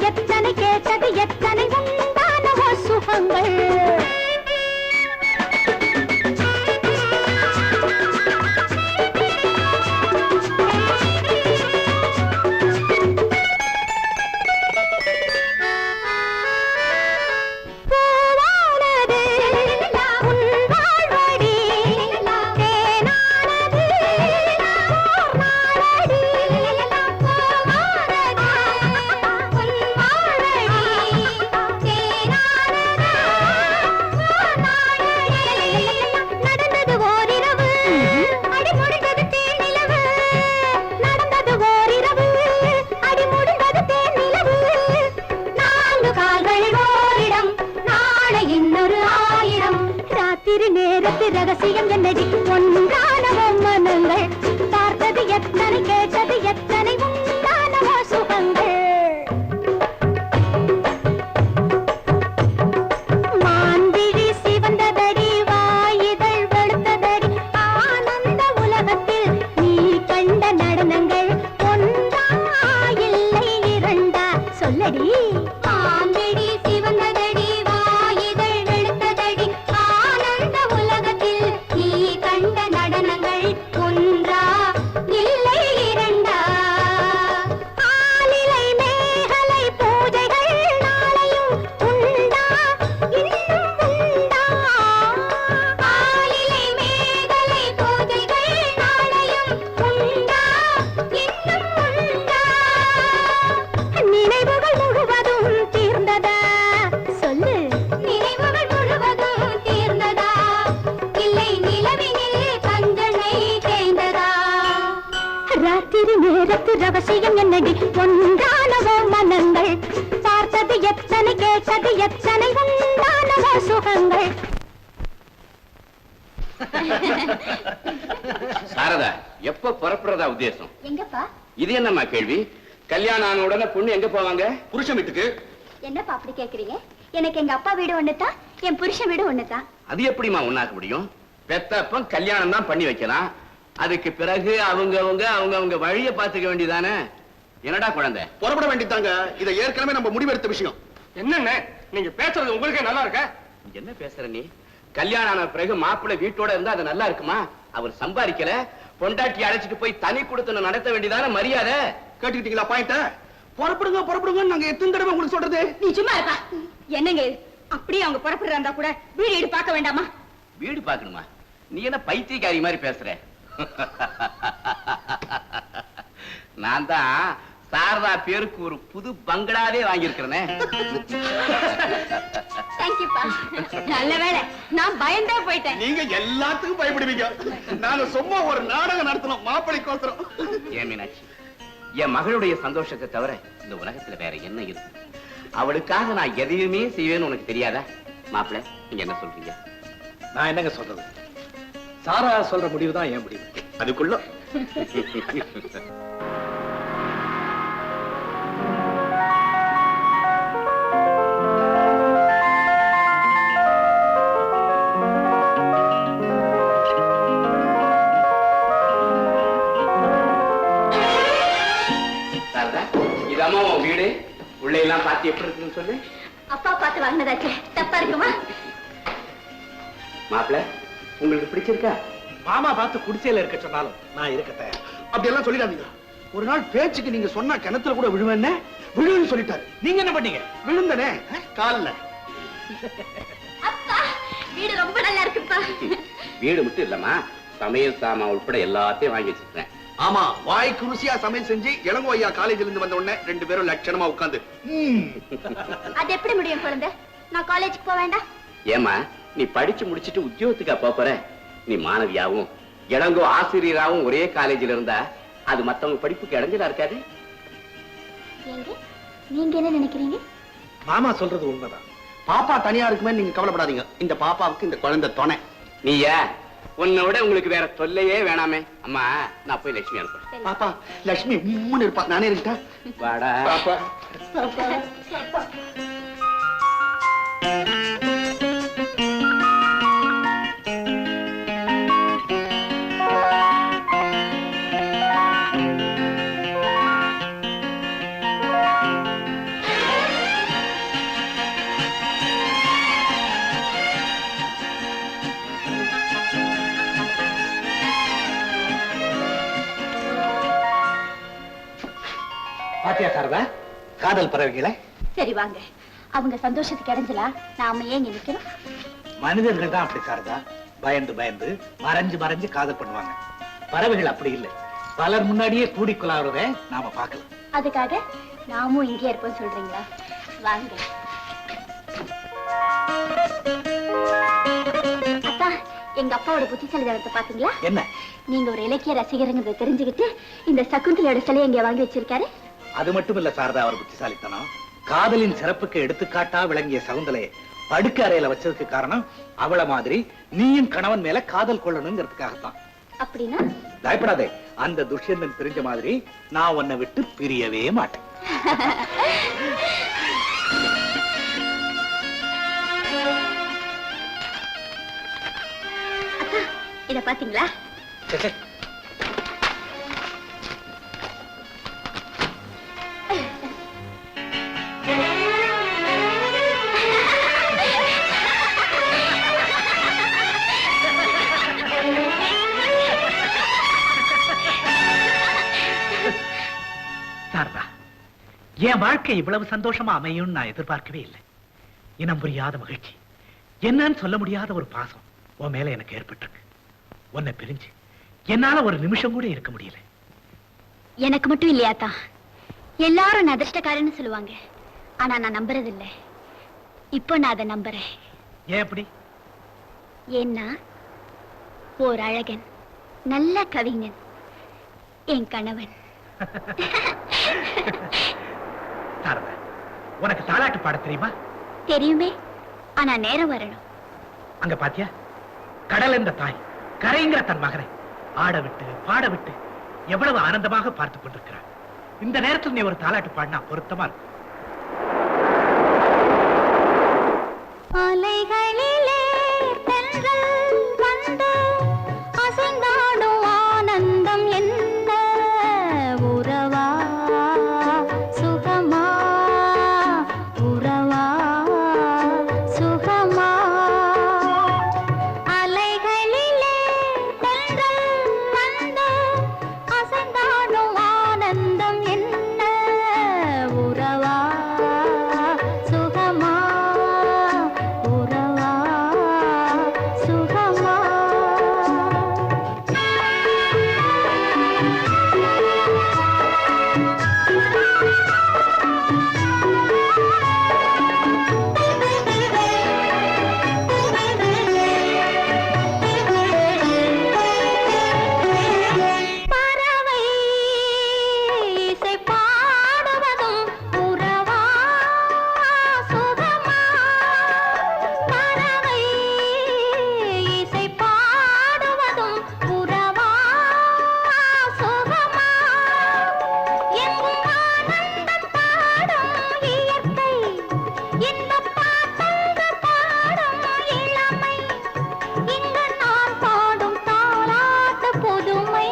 ராத்திரி நேரத்து ரகசியம் என்னடி ஒன்றானவோ மனங்கள் பார்த்தது எத்தனை கேட்டது எத்தனை உண்டானவோ சுகங்கள் மான்விழி சிவந்ததடி வாயிதழ் வெளுத்ததடி ஆனந்த உலகத்தில் நீ கண்ட நடனங்கள் ஒன்றா இல்லை இரண்டா சொல்லடி மான்விழி சிவந்ததடி வாயிதழ் வெளுத்ததடி ஆனந்த உலகத்தில் நீ கண்ட நடனங்கள் ஒன்றா இல்லை இரண்டா ஆலிலை மேகலை பூஜைகள் நாளையும் உண்டா இன்னும் உண்டா ஆலிலை மேகலை பூஜைகள் நாளையும் உண்டா இன்னும் உண்டா நினைவுகள் முழுவதும் தீர்ந்ததா சொல்லு நினைவுகள் முழுவதும் தீர்ந்ததா இல்லை நிலவினில் கஞ்சனை தேய்ந்ததா ராத்திரி நேரத்து ரகசியம் என்னடி ஒன்றானவோ மனங்கள் பார்த்தது எத்தனை கேட்டது எத்தனை உண்டானவோ சுகங்கள் சாரதா எப்ப புறப்படுறதா உத்தேசம்? எங்கப்பா இது என்னம்மா கேள்வி? கல்யாணம் ஆன உடனே பொண்ணு எங்க போவாங்க? புருஷன் வீட்டுக்கு. என்னப்பா அப்படி கேக்குறீங்க? எனக்கு எங்க அப்பா வீடு ஒண்ணுதான், என் புருஷன் வீடு ஒண்ணுதான். அது எப்படிமா ஒண்ணாக்க முடியும்? பெத்தப்ப கல்யாணம் தான் பண்ணி வைக்கலாம். அதுக்கு பிறகு அவங்க வழிய பாத்துக்க வேண்டியதானே. என்னடா குழந்தை? புறப்பட வேண்டியதாங்க. இதை ஏற்கனவே நம்ம முடிவெடுத்த விஷயம். என்னன்னு நீங்க பேசுறது உங்களுக்கே நல்லா இருக்க? என்ன பேசுற நீ? கல்யாணம் ஆன பிறகு மாப்பிள்ளை வீட்டோட இருந்தா அது நல்லா இருக்குமா? அவர் சம்பாதிக்கல, பொண்டாட்டி அழைச்சிட்டு போய் தனி கொடுத்து நடத்த வேண்டியதான மரியாதை. கேட்டுக்கிட்டீங்களா பாயிண்ட? புறப்படுங்க நாங்க எத்தனை தடவை உங்களுக்கு சொல்றது? நீ சும்மா இருப்பா. என்னங்க இது? அப்படியே அவங்க புறப்படுறா இருந்தா கூட வீடு வீடு பார்க்க வேண்டாமா? வீடு பாக்கணுமா? நீ என்ன பைத்தியக்காரி மாதிரி பேசுற? நான் தான் சாரதா பேருக்கு ஒரு புது பங்களாவே வாங்கியிருக்கிறேனே. தேங்க்யூப்பா. நல்ல வேளை, நான் பயந்தே போயிட்டேன். நீங்க எல்லாத்துக்கும் பயப்படுவீங்க. நாங்க சும்மா ஒரு நாடகம் நடத்தணும் மாப்பிள்ளைக்கோசரம். ஏன் மீனாட்சி, என் மகளுடைய சந்தோஷத்தை தவிர இந்த உலகத்துல வேற என்ன இருக்கு? அவளுக்காக நான் எதையுமே செய்வேன்னு உனக்கு தெரியாதா? மாப்பிள்ளை, நீங்க என்ன சொல்றீங்க? நான் என்னங்க சொல்றது? சாரா சொல்ற முடிவுதான் என் முடிவு. அதுக்குள்ள சாரதா, இதாம்மா உன் வீடு. உள்ள எல்லாம் பார்த்து எப்படி இருக்குன்னு சொல்லு. அப்பா பார்த்து வாங்கினதாச்சு தப்பா இருக்குமா? மாப்பிள்ளை, உங்களுக்கு பிடிச்சிருக்கா? மாமா பார்த்து குடிசையில இருக்க சொன்னாலும் நான் இருக்க தயார். அப்படி எல்லாம் சொல்லிடாதீங்க. ஒரு நாள் பேச்சுக்கு நீங்க சொன்னா கிணத்துல கூட விழுவேன்னு விழுன்னு சொல்லிட்டாரு. நீங்க என்ன பண்ணீங்க? விழுந்தனே கால்ல. அப்பா வீடு ரொம்ப நல்லா இருக்குப்பா. வீடு மட்டும் இல்லம்மா, சமையல் சாமான் உட்பட எல்லாத்தையும் வாங்கி வச்சிருக்கேன். ஆமா, வாய்க்கு ருசியா சமையல் செஞ்சு இளங்கோ ஐயா காலேஜ்ல இருந்து வந்த உடனே 2 பேரும் லட்சணமா உட்கார்ந்து. அது எப்படி முடியும் குழந்தை? நான் காலேஜுக்கு போக வேண்டாம்? ஏமா, நீ படிச்சு முடிச்சிட்டு உத்தியோகத்துக்கா போற? நீ மாணவியாவும் இளங்கோ ஆசிரியராகவும் ஒரே காலேஜில் இருந்தா அது மத்தவங்க படிப்புக்கு இடைஞ்சலா இருக்காது? ஏங்க நீங்க என்ன நினைக்கிறீங்க? மாமா சொல்றது உண்மைதான். பாப்பா தனியா இருக்குமே நீங்க கவலைப்படாதீங்க. இந்த பாப்பாவுக்கு இந்த குழந்தை துணை. நீயா? உன்னை விட உங்களுக்கு வேற தொல்லையே வேணாமே. அம்மா, நான் போய் லட்சுமி அனுப்புறேன். பாப்பா லட்சுமி உம்முன்னு இருப்பா. நானே இருக்கா? வாடா. பாப்பா பாத்தியா சாரதா, காதல் பறவைகளை? சரி வாங்க, அவங்க சந்தோஷத்துக்கு இடைஞ்சலா நாம ஏன் இங்க நிக்கணும்? மனிதர்கள் தான் அப்படி சாரதா, பயந்து பயந்து மறைஞ்சு காதல் பண்ணுவாங்க. பறவைகள் அப்படி இல்லை, பலர் முன்னாடியே கூடி கொள்ளாறத நாம பார்க்கலாம். அதுக்காக நாமும் இங்கே இருப்போம் சொல்றீங்களா? வாங்க. அத்தா, எங்க அப்பாவோட புத்திசாலித்தனத்தை பாத்தீங்களா? என்ன? நீங்க ஒரு இலக்கிய ரசிகருங்கிறத தெரிஞ்சுக்கிட்டு இந்த சகுந்தலையோட சிலையை இங்க வாங்கி வச்சிருக்காரு. அது மட்டும் இல்ல சாரதா, அவர் புத்திசாலித்தனம். காதலின் சிறப்புக்கு எடுத்துக்காட்டா விளங்கிய சகுந்தலையை படுக்க அறையில வச்சதுக்கு காரணம் அவளை மாதிரி நீயும் கணவன் மேல காதல் கொள்ளணுங்கிறதுக்காகத்தான். அப்படின்னா பயப்படாதே, அந்த துஷ்யந்தன் பிரிஞ்ச மாதிரி நான் உன்னை விட்டு பிரியவே மாட்டேன். இத பாத்தீங்களா? சாரதா, என் வாழ்க்கை இவ்வளவு சந்தோஷமா அமையும் நான் எதிர்பார்க்கவே இல்லை. இனம் புரியாத மகிழ்ச்சி, என்னன்னு சொல்ல முடியாத ஒரு பாசம் உன் மேல எனக்கு ஏற்பட்டிருக்கு. உன்னை பிரிஞ்சு என்னால ஒரு நிமிஷம் கூட இருக்க முடியல. எனக்கு மட்டும் இல்லையாத்தா, எல்லாரும் நான் அதிர்ஷ்டக்காரன்னு சொல்லுவாங்க. ஆனா நான் நம்புறது இல்ல. இப்போ நான் அதை நம்புறேன். ஏன் அப்படி? ஏன்னா ஓர் அழகன், நல்ல கவிஞன் என் கணவன். சாரதா, உனக்கு தாலாட்டு பாட தெரியுமா? தெரியுமே, ஆனா நேரம் வரணும். அங்க பாத்தியா, கடல் என்ற தாய் கரைங்கிற தன் மகனை ஆட விட்டு பாட விட்டு எவ்வளவு ஆனந்தமாக பார்த்துக் கொண்டிருக்கிறார். இந்த நேரத்தில் நீ ஒரு தாலாட்டு பாடினா பொருத்தமா இருக்கும். அலைகளிலே தென்றல் வந்து அசைந்தாடும் ஆனந்தம் என்ன உறவா சுகமா, உறவா சுகமா. அலைகளிலே தென்றல் வந்து அசைந்தாடும் ஆனந்தம் என்ன உறவா சுகமா, உறவா சுகமா. பறவை இசை பாடுவதும் உறவா சுகமா. பறவை இசை பாடுவதும் உறவா சுகமா. எங்கும் ஆனந்தம் பாடும் இயற்கை, இன்பப் பாட்டங்கு பாடும் இளமை. இங்கு நான் பாடும் தாலாட்டு புதுமை.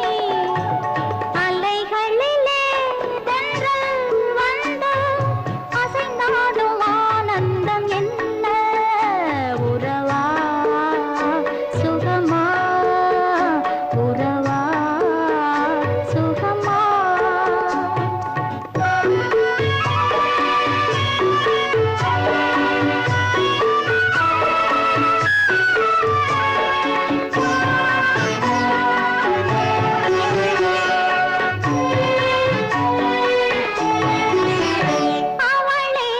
அலைகளிலே தென்றல் வந்து அசைந்தாடும் ஆனந்தம் என்ன உறவா சுகமா, உறவா சுகமா. அவளே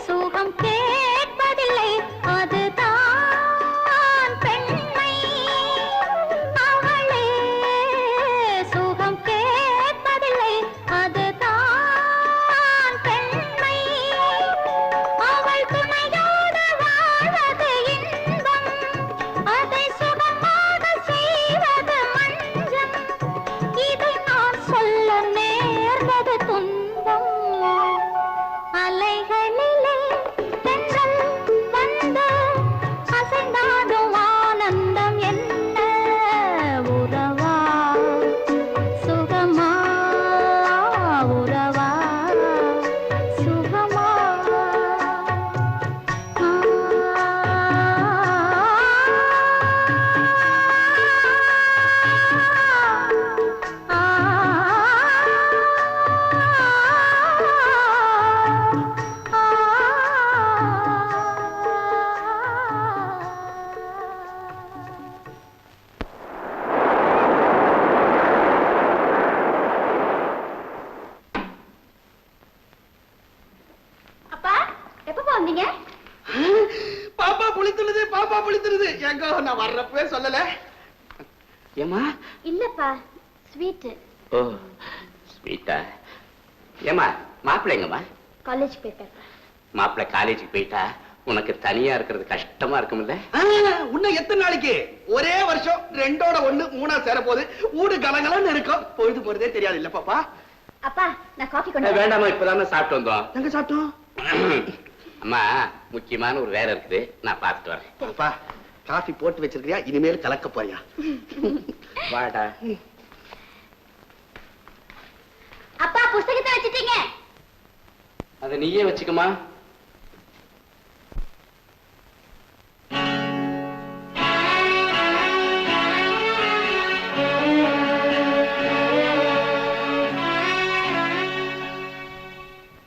சுகம் கேட்பதில்லை, அதுதான் பெண்மை. அவளே சுகம் கேட்பதில்லை, அதுதான் பெண்மை. அவள் துணையோடு வாழ்வது இன்பம், அதை சுகமாக செய்வது மஞ்சம். இதை நான் சொல்ல நேர்ந்தது துன்பம். அலைகளிலே தென்றல் வந்து அசைந்தாடும் ஆனந்தம் என்ன உறவா சுகமா, உறவா சுகமா. அப்பா, எப்ப வந்தீங்க? பாப்பா புளித்துருது, பாப்பா புளித்துருது. எங்க நான் வர்றப்பவே சொல்லல. ஏமா? இல்லப்பா, ஸ்வீட். ஓ, ஸ்வீட்டா? ஏமா, மாப்பிள்ளை எங்கம்மா? காலேஜ் போயிட்டாப்பா. மாப்பிள்ளை காலேஜுக்கு போயிட்டா உனக்கு தனியா இருக்கிறது கஷ்டமா இருக்கும்ல? இன்னும் எத்தனை நாளைக்கு? ஒரே வருஷம் 2ஓட 1 3ஆ சேர போது ஊடு கலகலன்னு இருக்கும். பொழுது போறதே தெரியாது இல்ல பாப்பா? அப்பா நான் காஃபி கொண்டு வரேன். வேண்டாமா, இப்பதான் சாப்பிட்டு வந்தோம். எங்க சாப்பிட்டோம்? அம்மா, முக்கியமான ஒரு வேலை இருக்குது, நான் பார்த்துட்டு வரேன். பாப்பா, காஃபி போட்டு வச்சிருக்கியா? இனிமேல் கலக்க போறியா? வாடா. அப்பா புஸ்தகத்தை வச்சிட்டீங்க. அதை நீயே வச்சுக்கமா.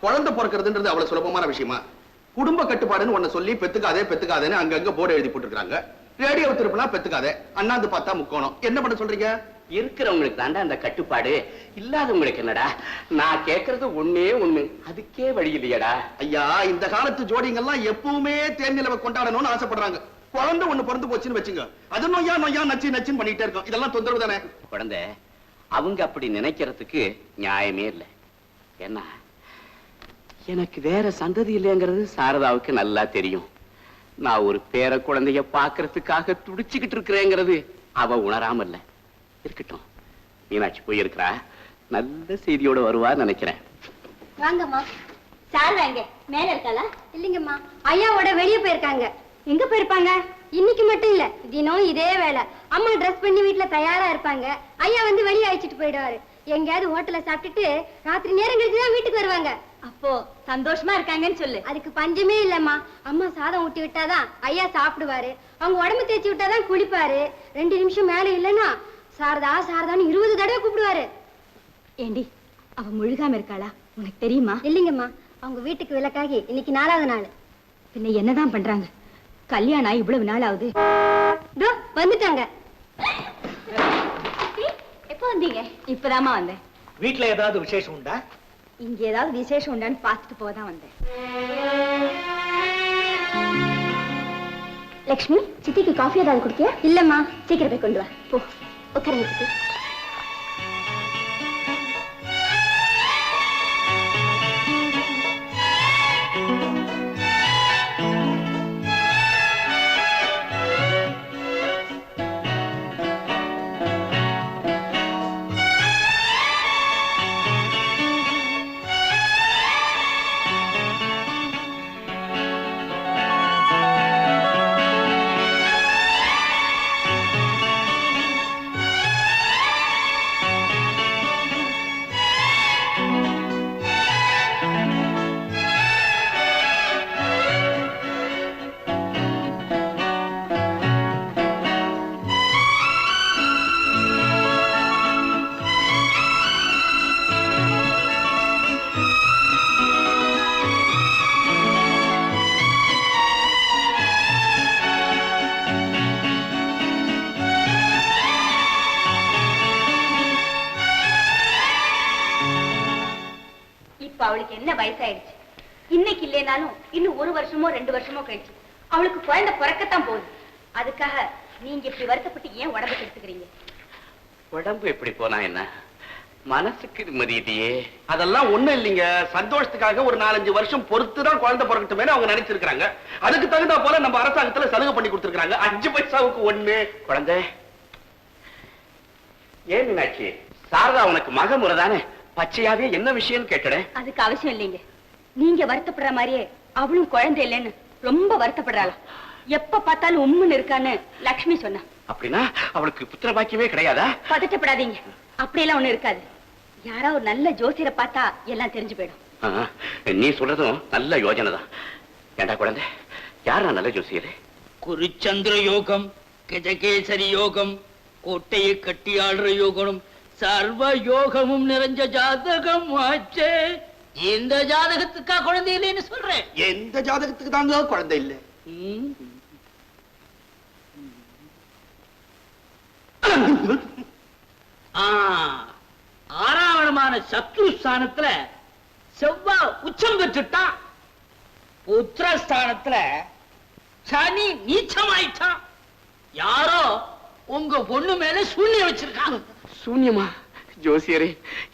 குழந்தை பிறக்கிறதுன்றது அவ்வளவு சுலபமான விஷயமா? குடும்ப கட்டுப்பாடுன்னு ஒண்ணு சொல்லி பெத்துக்காதேன்னு அங்கங்க போர்டு எழுதி போட்டுருக்காங்க. ரேடியோ திருப்பினா பெத்துக்காதே, அண்ணாந்து பார்த்தா முக்கோணம். என்ன பண்ண சொல்றீங்க? இருக்கிறவங்களுக்கு தாண்டா அந்த கட்டுப்பாடு, இல்லாதவங்களுக்கு என்னடா? நான் கேட்கறது ஒண்ணே ஒண்ணு, அதுக்கே வழி இல்லையடா. ஐயா, இந்த காலத்து ஜோடிங்கெல்லாம் எப்பவுமே தேர்நிலவை கொண்டாடணும்னு ஆசைப்படுறாங்க. குழந்தை ஒண்ணு பிறந்து போச்சுன்னு வச்சுங்க, அது நொய்யா நச்சுன்னு பண்ணிட்டே இருக்கும். இதெல்லாம் தொந்தரவு தானே? குழந்தை அவங்க அப்படி நினைக்கிறதுக்கு நியாயமே இல்லை. என்ன, எனக்கு வேற சந்ததி இல்லைங்கிறது சாரதாவுக்கு நல்லா தெரியும். நான் ஒரு பேர குழந்தைய பாக்குறதுக்காக துடிச்சுக்கிட்டு இருக்கிறேங்கிறது அவ உணராம இல்ல. இருக்கட்டும், மீனாட்சி போயிருக்கிறா, நல்ல செய்தியோட வருவா நினைக்கிறேன். வாங்கம்மா. சாரதா எங்க மேல இருக்காளா? இல்லைங்கம்மா, ஐயாவோட வெளியே போயிருக்காங்க. எங்க போயிருப்பாங்க? இன்னைக்கு மட்டும் இல்ல, தினம் இதே வேலை. அம்மா ட்ரெஸ் பண்ணி வீட்டுல தயாரா இருப்பாங்க. ஐயா வந்து வெளியே அழைச்சிட்டு போயிடுவாரு. எங்கேயாவது ஹோட்டல்ல சாப்பிட்டுட்டு ராத்திரி நேரம் கழிச்சுதான் வீட்டுக்கு வருவாங்க. அப்போ சந்தோஷமா இருக்காங்கன்னு சொல்லு. அதுக்கு பஞ்சமே இல்லம்மா. அம்மா சாதம் ஊட்டி விட்டாதான் ஐயா சாப்பிடுவாரு. அவங்க உடம்பு தேய்ச்சி விட்டாதான் குளிப்பாரு. 2 நிமிஷம் மேல இல்லைன்னா சாரதான்னு 20 தடவை கூப்பிடுவாரு. ஏண்டி, அவ முழுகாம இருக்காளா? உனக்கு தெரியுமா? இல்லைங்கம்மா, அவங்க வீட்டுக்கு விளக்காகி இன்னைக்கு 4வது நாள். பின்ன என்னதான் பண்றாங்க? கல்யாணம் இவ்வளவு நாள் ஆகுது. வந்துட்டாங்க. எப்போ வந்தீங்க? இப்பதாமா வந்தேன். வீட்டுல ஏதாவது விசேஷம் உண்டா? இங்க ஏதாவது விசேஷம் உண்டான்னு பார்த்துட்டு போதான் வந்தேன். லக்ஷ்மி, சித்திக்கு காஃபி ஏதாவது குடிக்கியா? இல்லம்மா, சீக்கிரம் போய் கொண்டு வா. போ, உட்காருங்க சித்தி. அவளுக்கு என்ன வயசாயிடுச்சு? இன்னைக்கு இல்லைனாலும் இன்னும் 1 வருஷமோ 2 வருஷமோ கழிச்சு அவளுக்கு குழந்தை பிறக்கத்தான் போகுது. அதுக்காக நீங்க இப்படி வருத்தப்பட்டு ஏன் உடம்பு கெடுத்துக்கிறீங்க? உடம்பு எப்படி போனா என்ன, மனசுக்கு நிம்மதி இல்லையே. அதெல்லாம் ஒண்ணும் இல்லைங்க. சந்தோஷத்துக்காக ஒரு 4-5 வருஷம் பொறுத்துதான் குழந்தை பிறக்கட்டுமே அவங்க நினைச்சிருக்காங்க. அதுக்கு தகுந்தா போல நம்ம அரசாங்கத்துல சலுகை பண்ணி கொடுத்திருக்காங்க. 5 பைசாவுக்கு 1. குழந்தை ஏன் மீனாட்சி, சாரதா உனக்கு மக முறை தானே, பச்சையாவே என்ன விஷயம் கேட்டட? அதுக்கு அவசியம் இல்லைங்க. நீங்க வருத்தப்படுற மாதிரியே அவளும் குழந்தை இல்லைன்னு ரொம்ப வருத்தப்படுறாளாம். எப்ப பார்த்தாலும் உம்முன்னு இருக்கான்னு லக்ஷ்மி சொன்னா. அப்படின்னா அவளுக்கு புத்திர பாக்கியமே கிடையாதா? பதட்டப்படாதீங்க, அப்படியெல்லாம் ஒண்ணு இருக்காது. யாரா ஒரு நல்ல ஜோசியரை பார்த்தா எல்லாம் தெரிஞ்சு போயிடும். நீ சொல்றதும் நல்ல யோஜனை தான். ஏண்டா குழந்தை, யாரா நல்ல ஜோசியரு? குருச்சந்திர யோகம், கஜகேசரி யோகம், கோட்டையை கட்டி ஆடுற யோகம், சர்வ யோகமும் நிறைஞ்ச ஜாதகம் ஆச்சே. இந்த ஜாதகத்துக்கா குழந்தை இல்லைன்னு சொல்றேன்? எந்த ஜாதகத்துக்கு தாங்க குழந்தை இல்லை? ஆறாவணமான சத்ருஸ்தானத்துல செவ்வாய் உச்சம் பெற்றுட்டான். புத்திரஸ்தானத்துல சனி நீச்சமாயிட்டான். யாரோ உங்க பொண்ணு மேல சூன்யம் வச்சிருக்காங்க. சூன்யமா? ஜோசியரே,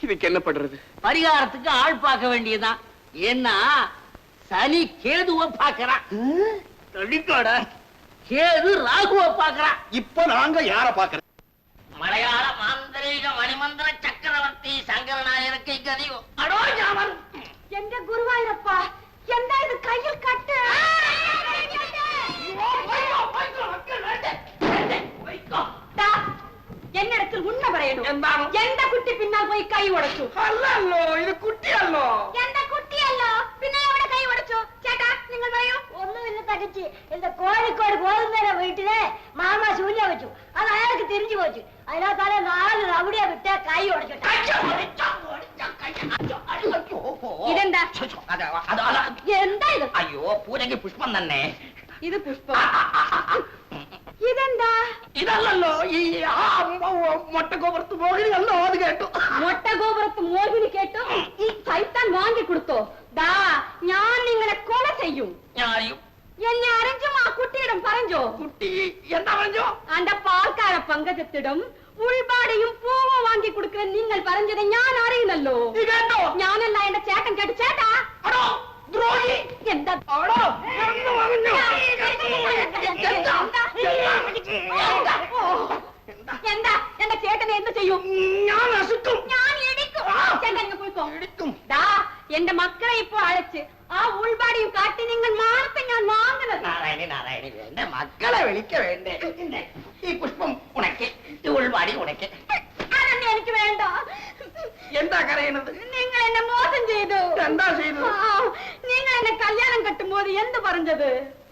இதுக்கு என்ன பண்றது? பரிகாரத்துக்கு ஆள் பார்க்க வேண்டியதுதான். ஏன்னா சனி கேதுவ பாக்குறான். தள்ளிக்கோட கேது ராகுவ பாக்குறான். இப்ப நாங்க யார பாக்குறோம்? மலையாள மாந்திரீக மணிமந்திர சக்கரவர்த்தி சங்கரநாயருக்கு கதியோ அடோ ஞாபகம். எங்க குருவாயூரப்பா, எந்த இது கையில் கட்டு. என்னிடத்தில் உண்மை பறையணும். எந்த குட்டி பின்னால் போய் கை உடைச்சு? அல்லோ இது குட்டி அல்லோ. எந்த குட்டி அல்லோ பின்னால கை உடைச்சு? சேட்டா நீங்கள் பறையும். ஒண்ணும் இல்ல தகச்சி, இந்த கோழிக்கோடு கோதுமையில வீட்டுல மாமா சூர்யா வச்சு அது அயாளுக்கு தெரிஞ்சு போச்சு. அதனால தானே 4 ரவுடியா விட்ட கை உடைச்சுட்டா. இதெண்டா எந்த இது? ஐயோ பூஜைக்கு புஷ்பம் தானே இது புஷ்பம். இதெண்டா இதல்லோ மொட்டை கோபுரத்து மோகினி அல்லோ அது കേട്ടു. മൊട്ട ഗോപുരത്ത് മോഹിനി കേട്ടു ഈ സൈത്താൻ വാങ്ങി കൊടുത്തോ? ദാ ഞാൻ നിങ്ങളെ കൊല ചെയ്യും. ഞാനും എന്നെ അറിഞ്ഞും ആ കുട്ടിയിടം പറഞ്ഞോ? കുട്ടി എന്താ പറഞ്ഞോ? അന്റെ പാൽക്കാര പങ്കജത്തിടും ഉൾപാടിയും പൂവും വാങ്ങി കൊടുക്കുന്ന നിങ്ങൾ പറഞ്ഞത് ഞാൻ അറിയുന്നല്ലോ. കേട്ടോ ഞാനല്ല എന്റെ ചേട്ടൻ കേട്ടു. ചേട്ടാ അടോ ദ്രോഹി എന്താ അടോ എന്ന് പറഞ്ഞു. എന്താ എന്റെ ചേട്ടനെ എന്ത് ചെയ്യും? ഞാൻ നശിക്കും. ഞാൻ ഇടിക്കും. ചേട്ടൻ ഇങ്ങ് പോയിക്കോ. ഇടിക്കും. ദാ എന്റെ മക്കളെ ഇപ്പൊ അழைച്ച് ആ ഉൾപാടിയും കാട്ടി നിങ്ങൾ മാനത്തെ ഞാൻ വാങ്ങുന്നത്. നാരായണി നാരായണി വേണ്ട മക്കളെ വിളിക്ക വേണ്ടേ. ഈ പുഷ്പം ഉണക്കെ ഈ ഉൾവാടി ഉണക്കെ. അതൊന്നും എനിക്ക് വേണ്ട. എന്താ കരയണത്? നിങ്ങൾ എന്നെ മോശം ചെയ്തു. എന്താ ചെയ്തു? നിങ്ങൾ എന്നെ കല്യാണം കെട്ടുമ്പോൾ എന്ത് പറഞ്ഞത്?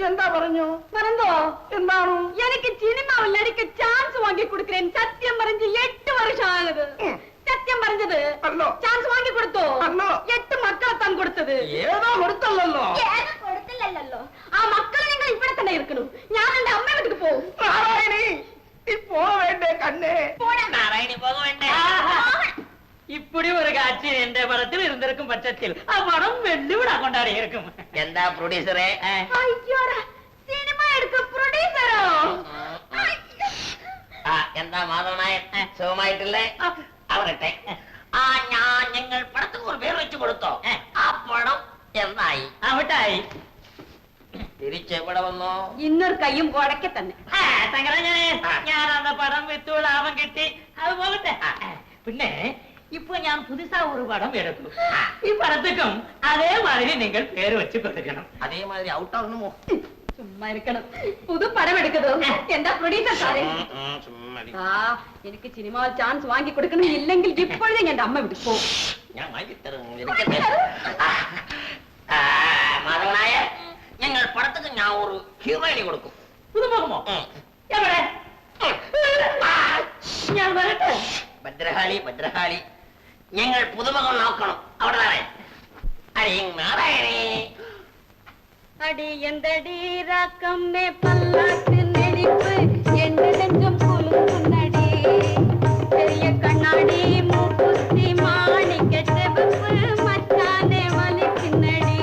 എന്താ പറഞ്ഞു? പറഞ്ഞോ? എന്താണ്? എനിക്ക് സിനിമാവിൽ നടിക്ക ചാൻസ് വാങ്ങി കൊടുக்கிறேன். സത്യം പറഞ്ഞ് 8 വർഷം ആയത്. സത്യം പറഞ്ഞത് അല്ലോ. ചാൻസ് വാങ്ങി കൊടുത്തോ? അല്ലോ. 8 മക്കളെ താൻ കൊടുത്തത്. ഏതോ കൊടുത്തല്ലോ. കൊടുത്തില്ലല്ലോ. ആ മക്കളെ നിങ്ങൾ ഇവിടെ തന്നെ ഇരിക്കണം. ഞാൻ എന്റെ അമ്മ വീട്ടിക്ക് പോകും. നാരായണി ഇപ്പോ വേണ്ടേ കണ്ണേ? நாராயணி போக வேண்டாம். இப்படி ஒரு காட்சி என்ற படத்தில் இருந்திருக்கும் பட்சத்தில் படம் வெள்ளி விழா கொண்டாடி இருக்கும். എന്താ പ്രൊഡ്യൂസറെ? അയ്യോടാ, സിനിമ എടുക്ക പ്രൊഡ്യൂസറോ? എന്താ മാധവനായ സുഖമായിട്ടില്ലേ? അവരട്ടെ ഞങ്ങൾ പടത്തിന് ഒരു പേര് വെച്ചു കൊടുത്തോ? ആ പടം എന്തായി? അവിട്ടായി തിരിച്ചെവിടെ വന്നോ? ഇന്നൊരു കയ്യും കൊടക്കെ തന്നെ. ഞാൻ അന്ന പടം വിത്തു ലാഭം കിട്ടി. അത് പോകട്ടെ. പിന്നെ இப்போ ഞാൻ புதுசா ஒரு படம் எடுக்கும். ഈ പടத்துக்கும் അതേ മാതിരി നിങ്ങൾ പേര് വെച്ച് കൊടുക്കണം. അതേമാതിരി ഔട്ടാവുന്നു. ചുമ്മാ ഇരിക്കണം. പുതു പടം എടുക്കതോ? എന്താ പ്രൊഡ്യൂസർ സാറേ? എനിക്ക് സിനിമ ചാൻസ് വാങ്ങി കൊടുക്കണം. ഇല്ലെങ്കിൽ ഇപ്പോഴേ എന്റെ അമ്മ വിളിപ്പോ. ഞാൻ വാങ്ങിത്തരും. മാധവനായ ഞങ്ങൾ പടத்துக்கு ഞാൻ ഒരു ഹീറോയിനി കൊടുക്കും. പുതുമുഖമോ? എവിടെ? ഞാൻ വരട്ടെ. ഭദ്രകാളി ഭദ്രകാളി ഞങ്ങൾ പുതുമുഖം നോക്കണം. അവിടെ നാരായണി அடி எந்தடி ராக்கம்மே பல்லாக்கு நெளிப்பு எண்டு நெஞ்சம் குலுங்குனடி பெரிய கண்ணாடி மூக்குத்தி மாணிக்க செவப்பு மச்சானே வலிக்குனடி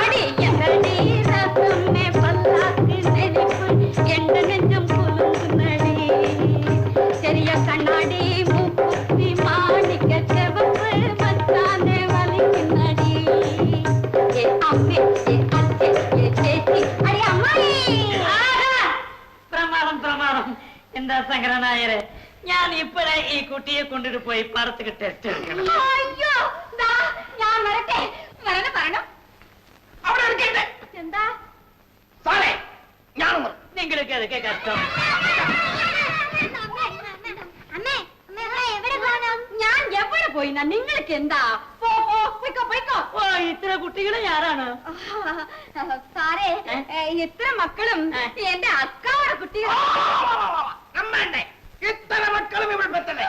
அடி எந்தடி ராக்கம்மே பல்லாக்கு நெளிப்பு எண்டு நெஞ்சம் குலுங்குனடி பெரிய கண்ணாடி மூக்குத்தி மாணிக்க செவப்பு மச்சானே வலிக்குனடி ஏ அம்மே പ്രമാണം പ്രമാണം. എന്താ ശങ്കരനായരെ, ഞാൻ ഇപ്പഴേ ഈ കുട്ടിയെ കൊണ്ടിട്ട് പോയി പടത്തുക്ക് ടെസ്റ്റ് എടുക്കണം. അയ്യോ, ദാ ഞാൻ വരട്ടെ. വരണം. അവിടെ എടുക്കരുത്. എന്താ സാറേ ഞാനും നിങ്ങൾക്ക് അതൊക്കെ കഷ്ടം. ഞാൻ എവിടെ പോയി? നിങ്ങൾക്ക് എന്താ? പോയിക്കോ. ഓ, ഇത്ര കുട്ടികളെ ആരാണ്? സാറേ, ഇത്ര മക്കളും എന്റെ അക്കാടെ കുട്ടികൾ. അമ്മണ്ടേ ഇത്ര മക്കളും ഇവിടെ പെട്ടല്ലേ?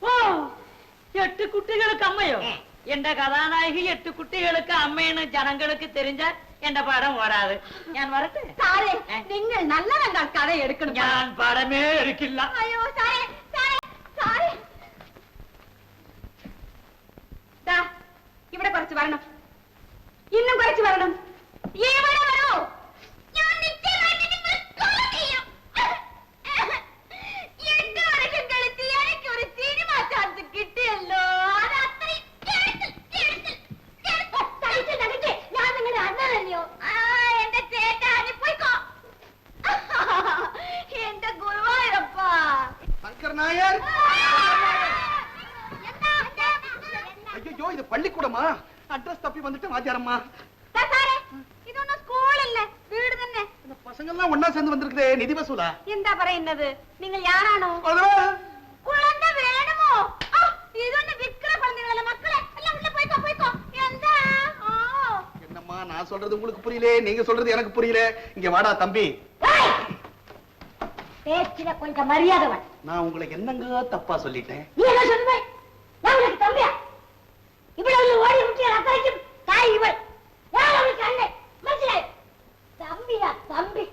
ഓ, 8 കുട്ടികൾക്ക് അമ്മയോ? എന്റെ കഥാനായകി 8 കുട്ടികൾക്ക് അമ്മയെന്ന് ജനങ്ങൾക്ക് തെരിഞ്ഞാൽ എന്റെ പടം ഓടാതെ. ഞാൻ വരട്ടെ. സാറേ, നിങ്ങൾ നല്ല കഥ എടുക്കണം. ഞാൻ പടമേ എടുക്കില്ല. അയ്യോ സാറേ. ഇവിടെ കുറച്ച് വരണം. ഇന്നും കുറച്ച് വരണം. ഇവിടെ വരൂ. ഞാൻ നിത്യമായിട്ട് നിങ്ങളെ കൊല ചെയ്യും. 8 വർഷം കളിച്ച് എനിക്ക് ഒരു സിനിമ ചാൻസ് കിട്ടിയല്ലോ. അത് അത്രയും ഞാൻ சங்கர் நாயர். ஐயோ, இது பள்ளிக்கூடமா? அட்ரஸ் தப்பி வந்துட்டு வாத்தியாரம்மா. இது ஒன்னும் ஸ்கூல் இல்ல, வீடு தானே. இந்த பசங்க எல்லாம் ஒண்ணா சேர்ந்து வந்திருக்குதே, நிதி வசூலா? இந்த பறை என்னது? நீங்கள் யாரானோ? குழந்தை வேணுமோ? இது ஒண்ணு விக்கிற குழந்தைகள மக்களே, எல்லாம் உள்ள போய்க்கோ போய்க்கோ. எந்த என்னம்மா நான் சொல்றது உங்களுக்கு புரியல, நீங்க சொல்றது எனக்கு புரியல. இங்க வாடா தம்பி. பேச்சில கொஞ்சம் மரியாதை வேணும். நான் உங்களை என்னங்க தப்பா சொல்லிட்டேன்? நீ என்ன சொல்லுவே? நான் உனக்கு தம்பியா? இவ்வளவு ஓடி முட்டிய அக்கறைக்கும் தாய் இவள். யார் அவளுக்கு அண்ணன்? மஞ்சள் தம்பியா தம்பி.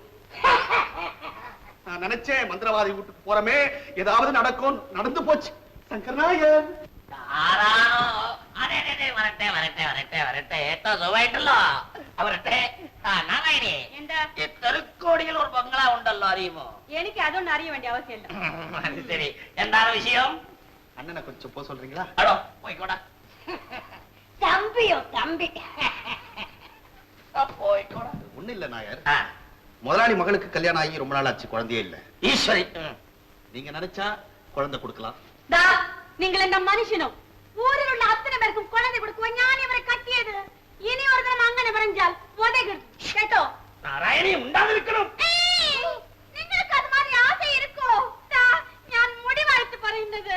நான் நினைச்சேன் மந்திரவாதி வீட்டுக்கு போறமே ஏதாவது நடக்கும், நடந்து போச்சு. சங்கர் நாயர் தெருக்கோடியில் ஒரு பங்களா உண்டல்லோ, அறியுமோ? எனக்கு அது ஒண்ணு அறிய வேண்டிய அவசியம் இல்ல. அது சரி, என்ன விஷயம்? அண்ணனை கொஞ்சம் போக சொல்றீங்களா? அடோ போய்க்கோடா. தம்பியோ தம்பி. போய்க்கோடா. ஒண்ணு இல்ல நாயர், முதலாளி மகளுக்கு கல்யாணம் ஆகி ரொம்ப நாள் ஆச்சு, குழந்தையே இல்ல. ஈஸ்வரி, நீங்க நினைச்சா குழந்தை கொடுக்கலாம். நீங்கள் இந்த மனுஷனும் ஊரில் உள்ள அத்தனை பேருக்கும் குழந்தை கொடுக்குவோம். ஞானி அவரை கட்டியது. இனி ஒரு தினம் அங்கன வரைஞ்சால் உதைகள் கேட்டோ. நாராயணி உண்டாதிருக்கணும். നിങ്ങൾക്ക് അത് മാതിരി ആശ ഇരിക്കോ? ഞാൻ മുടിവാഴ്ത്ത് പറയുന്നത്.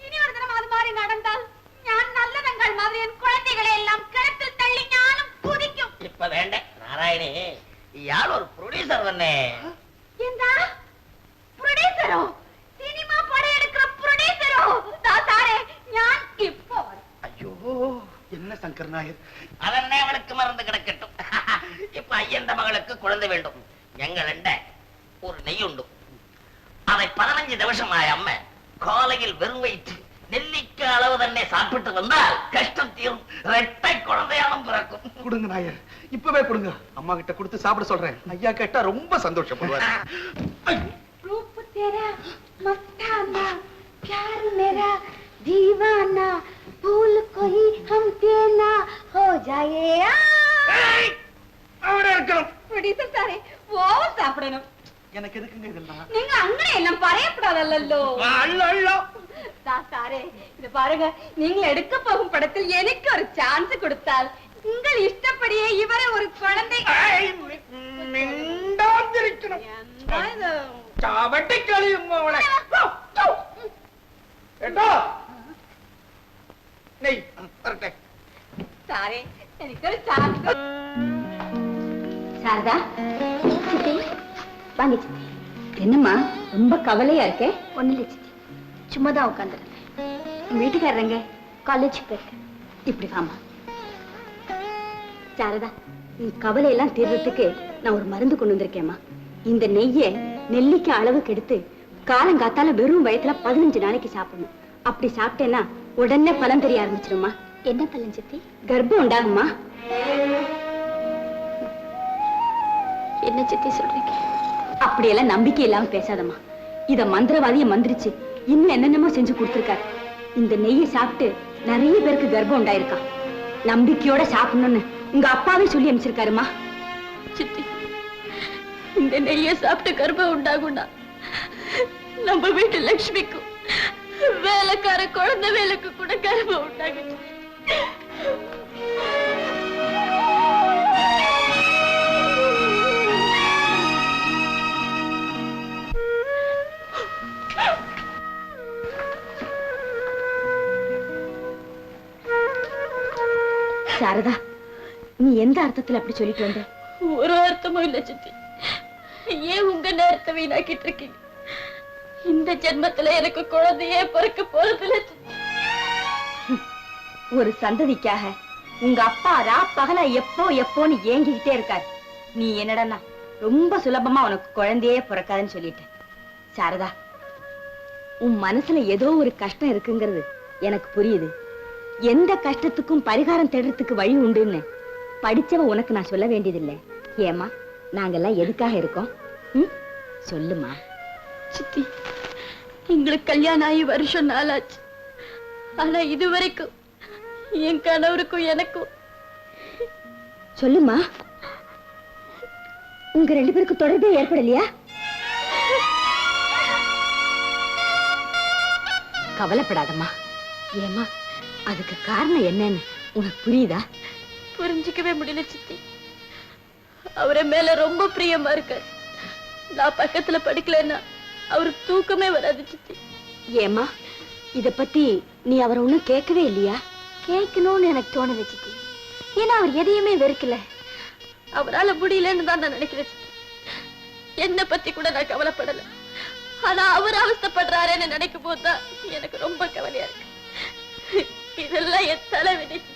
ഇനി ഒരു ദിനം അത് മാറി നടന്നാൽ ഞാൻ നല്ലതങ്കൾ മാതിരി എൻ കുഴந்தைகளை എല്ലാം കിടത്തിൽ തള്ളി ഞാനും കുതിക്കും. இப்ப வேண்ட நாராயணி, இயாள் ஒரு ப்ரொடியூசர் தானே? എന്താ പ്രൊഡ്യൂസറോ? സിനിമ പടം എടുക്കുന്ന പ്രൊഡ്യൂസറോ? സാറേ ഞാൻ ഇപ്പോ. ஐயோ என்ன சங்கர் நாயர், அதனே அவளுக்கு மறந்து கிடக்கட்டும். இப்ப ஐயந்த மகளுக்கு குழந்தை வேண்டும். எங்களண்ட ஒரு நெய் உண்டு. அதை 15 நிமிஷமாய் அம்மா காலையில் வெறும் வயிற்று நெல்லிக்காய் அளவு தன்னை சாப்பிட்டு வந்தால் கஷ்டம் தீரும். இரட்டை குழந்தையாலும் பிறக்கும். கொடுங்க நாயர், இப்பவே கொடுங்க. அம்மா கிட்ட கொடுத்து சாப்பிட சொல்றேன். ஐயா கேட்டா ரொம்ப சந்தோஷப்படுவார். रूप तेरा मस्ताना, प्यार मेरा दीवाना, भूल कोई हम देना हो जाए. அவரே இருக்கணும். ப்ரொடியூசர் சாரே, ஓவர் சாப்பிடணும். எனக்கு எதுக்குங்க இதெல்லாம்? நீங்க அங்கனே எல்லாம் பறையப்படாதல்லோ. அல்ல அல்ல. சாரே, இது பாருங்க, நீங்க எடுக்க போகும் படத்தில் எனக்கு ஒரு சான்ஸ் கொடுத்தால் உங்கள் இஷ்டப்படியே இவரை ஒரு குழந்தை மிண்டாந்திருக்கணும். சாவட்டி கழியும் அவளை. ஏட்டா நெய் வரட்டே. சாரே, எனக்கு ஒரு சான்ஸ். சாரதா, சித்தி வாங்க. சித்தி என்னம்மா ரொம்ப கவலையா இருக்கே? ஒண்ணு இல்ல சித்தி, சும்மா தான் உட்காந்துருக்கேன். வீட்டுக்காரங்க காலேஜுக்கு போயிருக்கேன். இப்படி வாமா. சாரதா, நீ கவலையெல்லாம் தீர்றதுக்கு நான் ஒரு மருந்து கொண்டு வந்திருக்கேம்மா. இந்த நெய்யை நெல்லிக்காய் அளவுக்கு எடுத்து காலங்காத்தால வெறும் வயத்துல 15 நாளைக்கு சாப்பிடணும். அப்படி சாப்பிட்டேன்னா உடனே பலன் தெரிய ஆரம்பிச்சிருமா. என்ன பலன் சித்தி? கர்ப்பம் உண்டாகுமா. என்ன சித்தி சொல்றீங்க? அப்படியெல்லாம் நம்பிக்கை இல்லாம பேசாதம்மா. இத மந்திரவாதிய மந்திரிச்சு இன்னும் என்னென்னமோ செஞ்சு கொடுத்திருக்காரு. இந்த நெய்யை சாப்பிட்டு நிறைய பேருக்கு கர்ப்பம் உண்டாயிருக்கா. நம்பிக்கையோட சாப்பிடணும்னு உங்க அப்பாவே சொல்லி அனுப்பிச்சிருக்காருமா. சித்தி, இந்த நெய்யை சாப்பிட்டு கர்ப்பம் உண்டாகும்னா நம்ம வீட்டு லட்சுமிக்கும் வேலைக்கார குழந்தை வேலைக்கு கூட கர்ப்பம் உண்டாகும். சாரதா, நீ எந்த அர்த்தத்துல அப்படி சொல்லிட்டு வந்த? ஒரு அர்த்தமும் இல்ல சித்தி. ஏன் உங்க நேரத்தை வீணாக்கிட்டு இருக்கீங்க? இந்த ஜென்மத்துல எனக்கு குழந்தையே பிறக்க போறதில்ல. ஒரு சந்ததிக்காக உங்க அப்பா பகலா எப்போன்னு ஏங்கிக்கிட்டே இருக்காரு. நீ என்னடா ரொம்ப சுலபமா உனக்கு குழந்தையே பிறக்காதுன்னு சொல்லிட்ட. சாரதா, உன் மனசுல ஏதோ ஒரு கஷ்டம் இருக்குங்கிறது எனக்கு புரியுது. எந்த கஷ்டத்துக்கும் பரிகாரம் தேடுறதுக்கு வழி உண்டுன்னு படிச்சவ உனக்கு நான் சொல்ல வேண்டியதில்லை. ஏமா, நாங்கெல்லாம் எதுக்காக இருக்கோம்? சொல்லுமா. சித்தி, எங்களுக்கு கல்யாணம் ஆகி வருஷம் நாளாச்சு. ஆனா இதுவரைக்கும் என் கணவருக்கும் எனக்கும். சொல்லுமா, உங்க 2 பேருக்கு தொடர்பே ஏற்படலையா? கவலைப்படாதம்மா. ஏமா அதுக்கு காரணம் என்னன்னு உனக்கு புரியுதா? புரிஞ்சுக்கவே முடியல சித்தி. அவரை மேல ரொம்ப பிரியமா இருக்காரு. நான் பக்கத்துல படிக்கலன்னா அவருக்கு தூக்கமே வராது சித்தி. ஏமா இத பத்தி நீ அவரை ஒண்ணும் கேட்கவே இல்லையா? கேட்கணும்னு எனக்கு தோணுது சித்தி. ஏன்னா அவர் எதையுமே வெறுக்கல. அவரால முடியலன்னு தான் நான் நினைக்கிறேன் சித்தி. என்ன பத்தி கூட நான் கவலைப்படல. ஆனா அவர் அவஸ்தைப்படுறாருன்னு நினைக்கும் போதுதான் எனக்கு ரொம்ப கவலையா இருக்கு. இதெல்லாம் என் தலைவிதி சித்தி.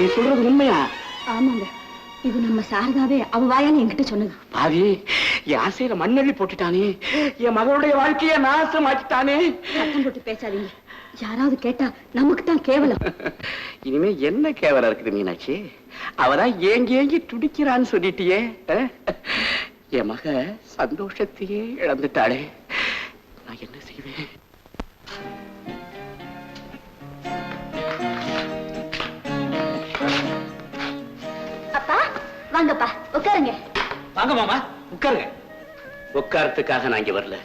நீ சொல்றது உண்மையா? ஆமாங்க, இது நம்ம சாரதாவே அவ வாயால என்கிட்ட சொன்னது. பாவி, என் ஆசையில மண்ணள்ளி போட்டுட்டானே, என் மகளுடைய வாழ்க்கைய நாசமாக்கிட்டானே. சத்தம் போட்டு பேசாதீங்க. யாராவது கேட்டா நமக்கு தான் கேவலம். இனிமே என்ன கேவலம் இருக்குது மீனாட்சி? அவதான் ஏங்கி துடிக்கிறான்னு சொல்லிட்டியே. என் மக சந்தோஷத்தையே இழந்துட்டாளே, நான் என்ன செய்வேன்? அப்பா வாங்கப்பா, உட்காருங்க. வாங்க மாமா, உட்காருங்க. உட்காரத்துக்காக நான் இங்க வரல,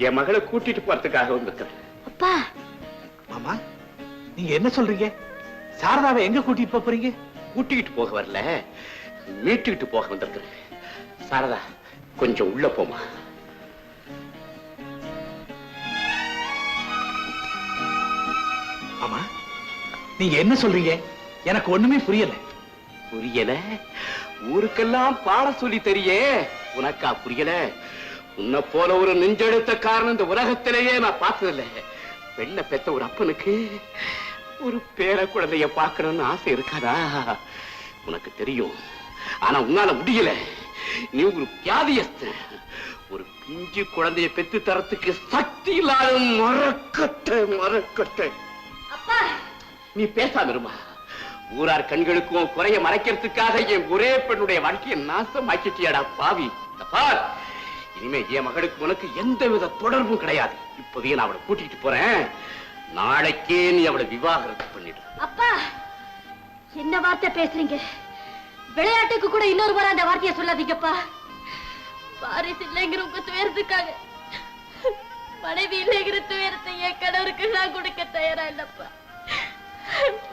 என் மகளை கூட்டிட்டு போறதுக்காக வந்திருக்கிறேன். அப்பா மாமா, நீங்க என்ன சொல்றீங்க? சாரதாவை எங்க கூட்டிட்டு போறீங்க? கூட்டிக்கிட்டு போக வரல, மீட்டுக்கிட்டு போக வந்திருக்கிறேன். சாரதா, கொஞ்சம் உள்ள போமா. மாமா, நீங்க என்ன சொல்றீங்க? எனக்கு ஒண்ணுமே புரியல. புரியல? ஊருக்கெல்லாம் பாட சொல்லி தெரியே, உனக்கா புரியல? உன்னை போல ஒரு நெஞ்செடுத்த காரணம் இந்த உலகத்திலேயே நான் பார்த்ததில்ல. பெண்ணை பெத்த ஒரு அப்பனுக்கு ஒரு பேர குழந்தைய பார்க்கணும்னு ஆசை இருக்காதா? உனக்கு தெரியும், ஆனா உன்னால முடியல. நீ ஒரு வியாதியஸ்த. ஒரு பிஞ்சு குழந்தைய பெத்து தரத்துக்கு சக்தி இல்லாத மரக்கட்டை. நீ பேசாம இருமா. ஊரார் கண்களுக்கும் குறைய மறைக்கிறதுக்காக என் ஒரே பெண்ணுடைய வாழ்க்கையை நாசமாக்கிட்டியாடா பாவி. பார், இனிமே என் மகளுக்கு உனக்கு எந்தவித தொடர்பும் கிடையாது. இப்பவே நான் அவளை கூட்டிட்டு போறேன். நாளைக்கே நீ அவளை விவாகரத்து பண்ணிடு. அப்பா என்ன வார்த்தை பேசுறீங்க? விளையாட்டுக்கு கூட இன்னொரு முறை அந்த வார்த்தையை சொல்லாதீங்கப்பா. வாரிசு இல்லைங்கிற உங்க துயரத்துக்காக மனைவி இல்லைங்கிற துயரத்தை என் கணவருக்கு நான் கொடுக்க தயாரா இல்லப்பா.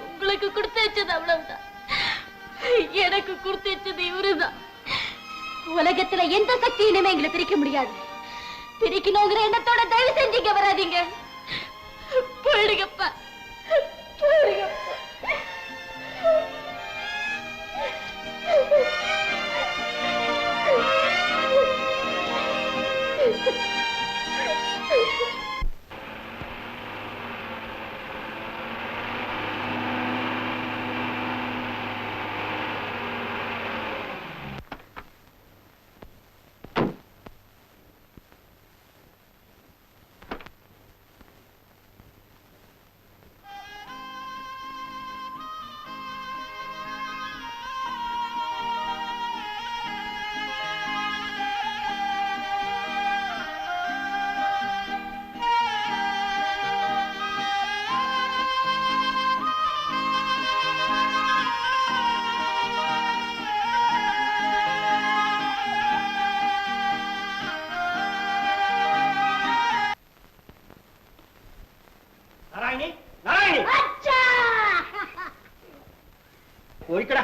உங்களுக்கு கொடுத்து வச்சது அவ்வளவுதான். எனக்கு கொடுத்து வச்சது இவருதான். உலகத்துல எந்த சக்தியிலுமே எங்களை பிரிக்க முடியாது. பிரிக்கணுங்கிற எண்ணத்தோட தயவு செஞ்சீங்க வராதீங்க. போயிடுங்கப்பா, போயிடுங்கப்பா. போய்க்கடா.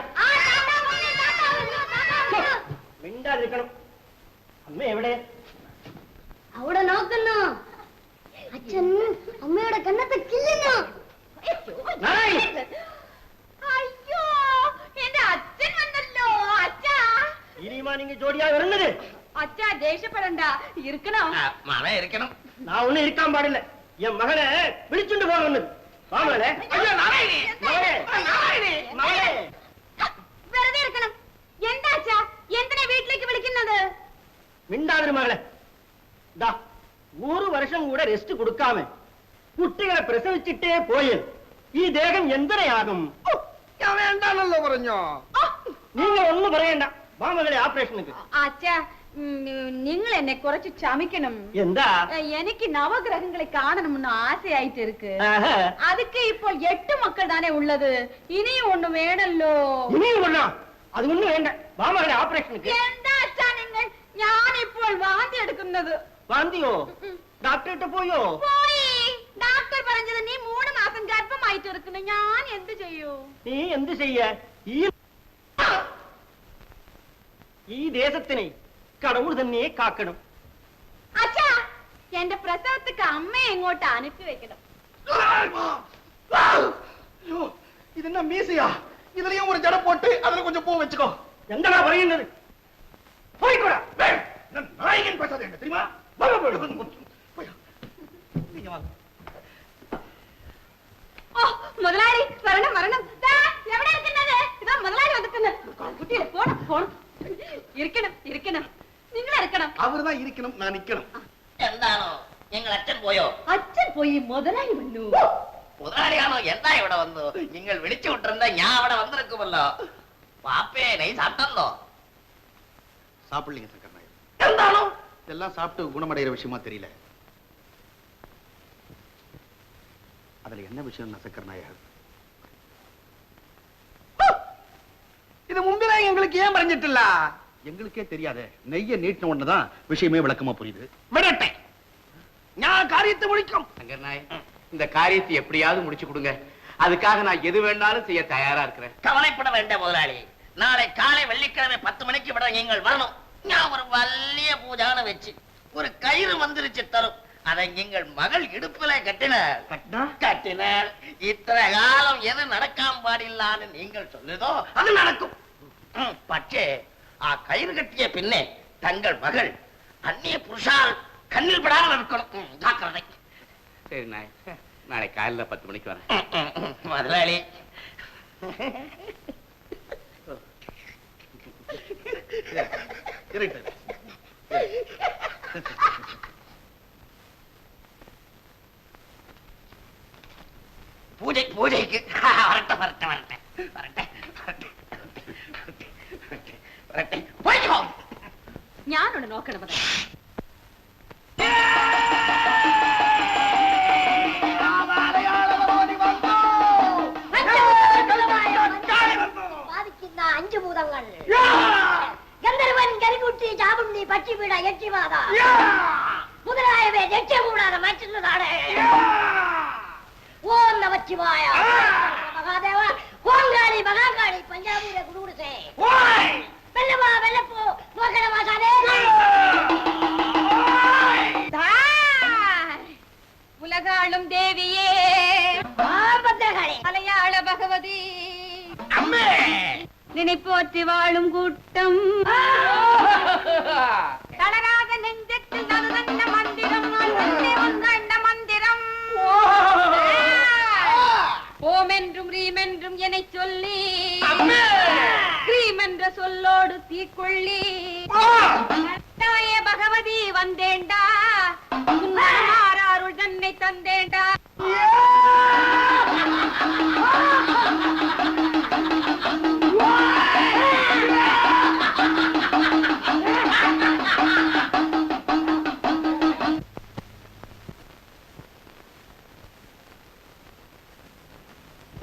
மிண்டாது இருக்கணும். அம்மா எവിടെ? அவட நோக்கணும். அச்சன் அம்மையோட கண்ணத்தை கிள்ளணும். ஐயோ, என்ன அச்சன் வந்தല്ലോ. அச்சா, இனிமா நீங்க ஜோடியா வருന്നത്? அச்சா தேசப்படண்டா இருக்கணும். மழை இருக்கணும். நான் ஒண்ணு இருக்காம பாடில்ல. என் மகனை விழிச்சுண்டு போக வந்தது. வாமலே. വെറുതെ ഇരിക്കണം. എന്താച്ചാ എന്തിനാ വീട്ടിലേക്ക് വിളിക്കുന്നത്? മിണ്ടാതിരു മകളെ. ദാ ഒരു വർഷം കൂടെ റെസ്റ്റ് കൊടുക്കാമ കുട്ടികളെ പ്രസവിച്ചിട്ടേ പോയി ഈ ദേഹം എന്തരയാകും? ഞാൻ വേണ്ടാണല്ലോ പറഞ്ഞോ. നിങ്ങൾ ഒന്നും പറയണ്ട. വാ മകളെ, ആപറേഷനുക്ക്. അച്ഛാ നിങ്ങൾ എന്നെ കുറച്ച് ക്ഷമിക്കണം. എന്താ? എനിക്ക് നവഗ്രഹങ്ങളെ കാണണമെന്ന് ആശയായിട്ട് ഇருக்கு. അതൊക്കെ ഇപ്പോൾ 8 മക്കൾ താനേ ഉള്ളത്. ഇനിയും ഒന്ന് വേണല്ലോ. ഇനിയും വേണോ? അതൊന്നും വേണ്ട. മാമയുടെ ഓപ്പറേഷനുക്ക്. എന്താ അച്ഛാ നിങ്ങൾ? ഞാനിപ്പോൾ വാന്തി എടുക്കുന്നത്. വാന്തിയോ? ഡോക്ടറിട്ട് പോയോ? പോയി. ഡോക്ടർ പറഞ്ഞത് നീ 3 മാസം ഗർഭമായിട്ട് ഇരിക്കുന്നു. ഞാൻ എന്ത് ചെയ്യൂ? നീ എന്ത് ചെയ്യാ? ഈ ദേശത്തിനെ കടവുൾ തന്നെ കാക്കണം. അച്ഛാ, എന്റെ പ്രസവത്തിക്ക് അമ്മയെ എങ്ങോട്ട് അനുപ്പി വെക്കണം. ഇതെന്നാ மீசையா? இதுலயும் ஒரு ஜடை போட்டு அதுல கொஞ்சம் பூ வச்சுக்கோ. എന്താ പറയുന്നത്? போய்க்கோடா. நாயகன் பேசாதே என்ன தெரியுமா? நீங்க வாங்க. ഓ മുതലാളി വരണം വരണം. എവിടെ ഇരിക്കുന്നത്? ഇതാ മുതലാളി വന്നിട്ടുണ്ട്. കുട്ടിയെ പോണം പോണം. ഇരിക്കണം ഇരിക്കണം. നിങ്ങൾ ഇരിക്കണം. அவர்தான் இருக்கணும், நான் நிக்கணும். എന്താണോ നിങ്ങൾ അച്ഛൻ പോയോ? അച്ഛൻ പോയി, മുതലാളി വന്നു. മുതലാളിയാണോ? എന്താ ഇവിടെ വന്നു? നിങ്ങൾ വിളിച്ചു വിട്ടിരുന്ന ഞാൻ അവിടെ വന്നിരിക്കുമല്ലോ. പാപ്പേ നെയ് സാப்பிட்டோ? சாப்பிடலீங்க சங்கர் நாயர். എന്താണോ? இதெல்லாம் சாப்பிட்டு குணமடைகிற விஷயமா தெரியல. அதுல என்ன விஷயம் சங்கர் நாயர்? இது மும்பில எங்களுக்கு ஏன் பறஞ்சிட்டல? எங்களுக்கே தெரியாதே. நெய்ய நீட்டின உடனேதான் விஷயமே விளக்கமா புரியுது. விடட்டே, நான் காரியத்தை முடிக்கும். சங்கர் நாயர், இந்த காரியத்தை எப்படியாவது முடிச்சு கொடுங்க. அதுக்காக நான் எது வேணாலும் செய்ய தயாரா இருக்கிறேன். கவலைப்பட வேண்டாம் முதலாளி. நாளை காலை வெள்ளிக்கிழமை 10 மணிக்கு விட நீங்கள் வரணும். நான் ஒரு வல்லிய பூஜான வச்சு ஒரு கயிறு மந்திரிச்சு தரும். அதை எங்கள் மகள் இடுப்புல கட்டினாள். இத்தனை காலம் எது நடக்காம பாடில்லான்னு நீங்கள் சொல்லுதோ அது நடக்கும். പക്ഷേ ആ കയറ് കെട്ടിയ പിന്നെ തങ്ങൾ മകൾ അന്യ പുരുഷാൽ കണ്ണിൽ പെടാതെ നിൽക്കണം. ജാഗ്രത. சரி நாயர், நாளை காலையில 10 மணிக்கு வரேன். മുതലാളി, പൂജയ്ക്ക് വരട്ടെ വരട്ടെ വരട്ടെ വരട്ടെ വരട്ടെ പോയിക്കോ. ഞാനൊന്ന് നോക്കണം. ബാധിക്കുന്ന 5 ഭൂതങ്ങൾ: ഗന്ധർവൻ, കരികുട്ടി, ചാമുണ്ഡി, പക്ഷിപീഡ, യക്ഷിബാധ മുതലായവയെ രക്ഷകൂടാതെ മാറ്റുന്നതാണ്. ഓം നമഃശിവായ. മഹാദേവ, ഓംകാളി, മഹാകാളി, പഞ്ചാബൂരെ കുടുകുടുസേ. വെല്ലവാ വെല്ലപ്പോ നോക്കണമാശാനേ. உலகாளும் தேவியே, மலையாள பகவதி, நினைப்போற்றி வாழும் கூட்டம், தளராத நெஞ்சத்தில் நறுதன்ன மந்திரம், வந்த மந்திரம். ஓம் என்றும் ரீம் என்றும் என்னை சொல்லி, கிரீம் என்ற சொல்லோடு தீக்கொள்ளி, தாயே பகவதி வந்தேண்டா, அருள் தன்னை தந்தேண்டா.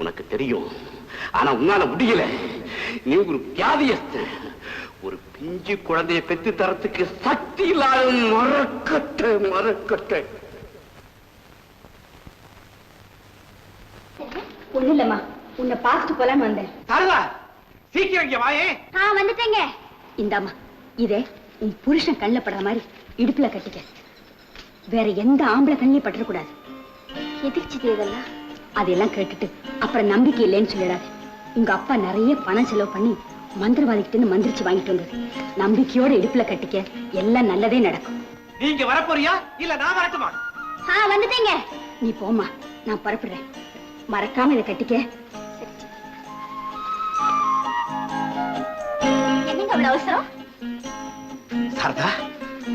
உனக்கு தெரியும், ஆனா உன்னால முடியல. நீ ஒரு வியாதியஸ்தன். ஒரு பிஞ்சு குழந்தையை பெத்து தரத்துக்கு சக்தி இல்லாத மரக்கட்டை. ஒண்ணு இல்லம்மா, உன்னை பார்த்துட்டு போலான்னு வந்தேன். சாரதா, சீக்கிரம் இங்க வாயே. வந்துட்டேங்க. இந்தாம்மா, இதே உன் புருஷன் கண்ணில் படுற மாதிரி இடுப்புல கட்டிக்க. வேற எந்த ஆம்பளை கண்ணிலையும் பற்றக்கூடாது. எதிர்ச்சி இதெல்லாம் அதெல்லாம் கேட்டுட்டு அப்புறம் நம்பிக்கை இல்லைன்னு சொல்லிடாது. உங்க அப்பா நிறைய பணம் செலவு பண்ணி மந்திரவாதிக்கிட்டு மந்திரிச்சு வாங்கிட்டு வந்தது. நம்பிக்கையோட இடுப்புல கட்டிக்க, எல்லாம் நல்லதே நடக்கும். நீங்க வரப்போறியா இல்ல நான் வரட்டுமா? வந்துட்டேங்க. நீ போமா, நான் புறப்படுறேன். மறக்காம இதை கட்டிக்க. என்னங்க அவ்வளவு அவசரம்? சாரதா,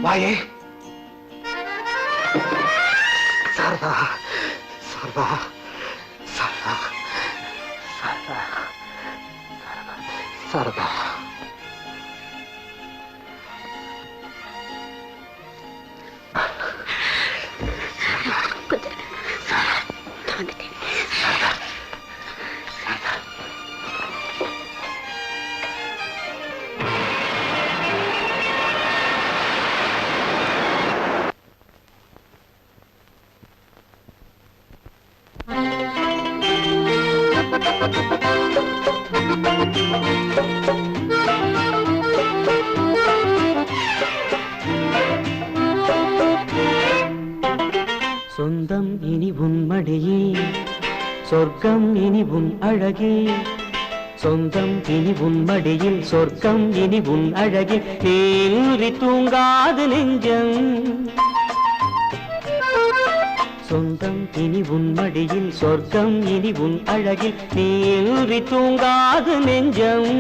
வாயே. சாரதா, சாரதா, சாரதா, சாரதா, சாரதா. சொந்தம் இனி உன் மடியே, சொர்க்கம் இனி உன் அழகே. சொந்தம் இனி உன் மடியில், சொர்க்கம் இனி உன் அழகில், ஏறி தூங்காது நெஞ்சம். சொந்தம் இனி உன் மடியில், சொர்க்கம் இனி உன் அழகில், ஏறி தூங்காது நெஞ்சம்.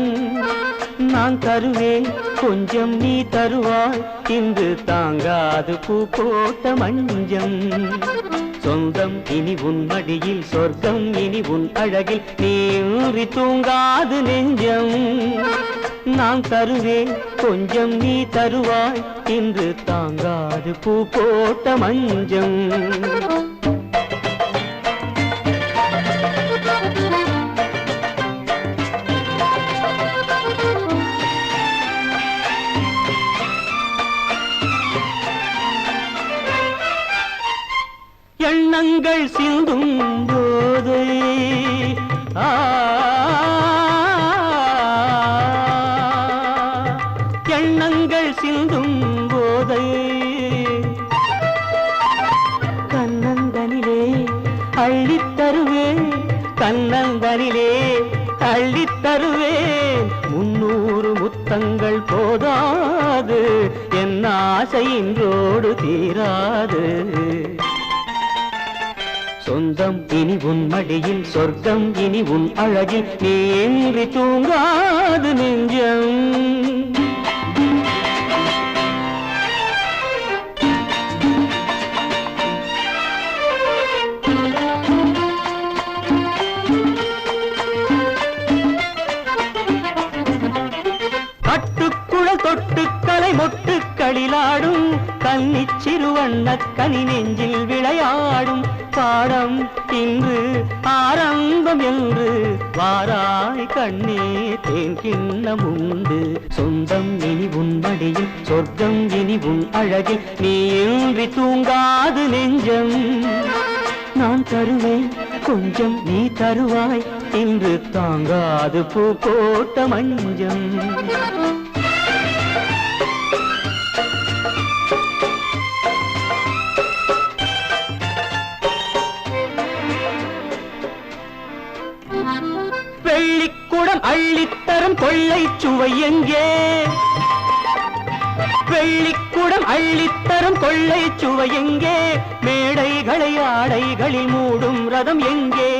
நான் தருவேன் கொஞ்சம், நீ தருவாய் இன்று தாங்காது பூ போட்ட மஞ்சம். சொந்தம் இனி உன் மடியில், சொர்க்கம் இனி உன் அழகில், நீறி தூங்காது நெஞ்சம். நான் தருவேன் கொஞ்சம், நீ தருவாய் இன்று தாங்காது பூ போட்ட மஞ்சம். எண்ணங்கள் சிந்தும் போது எண்ணங்கள் சிந்தும் போது கண்ணந்தனிலே அள்ளித்தருவேன், கண்ணந்தனிலே அள்ளித்தருவேன். 300 முத்தங்கள் போதாது, என் ஆசை இன்றோடு தீராது. சொந்தம் இனி உன் மடியில், சொர்க்கம் இனி உன் அழகில், நீன்றி தூங்காது நெஞ்சம். கட்டுக்குழல் தொட்டுக்கலை மொட்டுக்களிலாடும், கன்னிச் சிறுவண்ணக் கனி நெஞ்சில் விளையாடும். பாடம் இன்று ஆரம்பம் என்று வாராய் கண்ணே, தேன் கிண்ணம் உண்டு. சொந்தம் இனி உன் மடியில், சொர்க்கம் இனி உன் அழகில், நீ இன்றி தூங்காது நெஞ்சம். நான் தருவேன் கொஞ்சம், நீ தருவாய் இன்று தாங்காது பூ போட்ட மஞ்சம். வெள்ளிக்குடம் அள்ளித்தரும் கொள்ளை சுவை எங்கே? வெள்ளிக்குடம் அள்ளித்தரும் கொள்ளை சுவை எங்கே? மேடைகளை ஆடைகளில் மூடும் ரதம் எங்கே?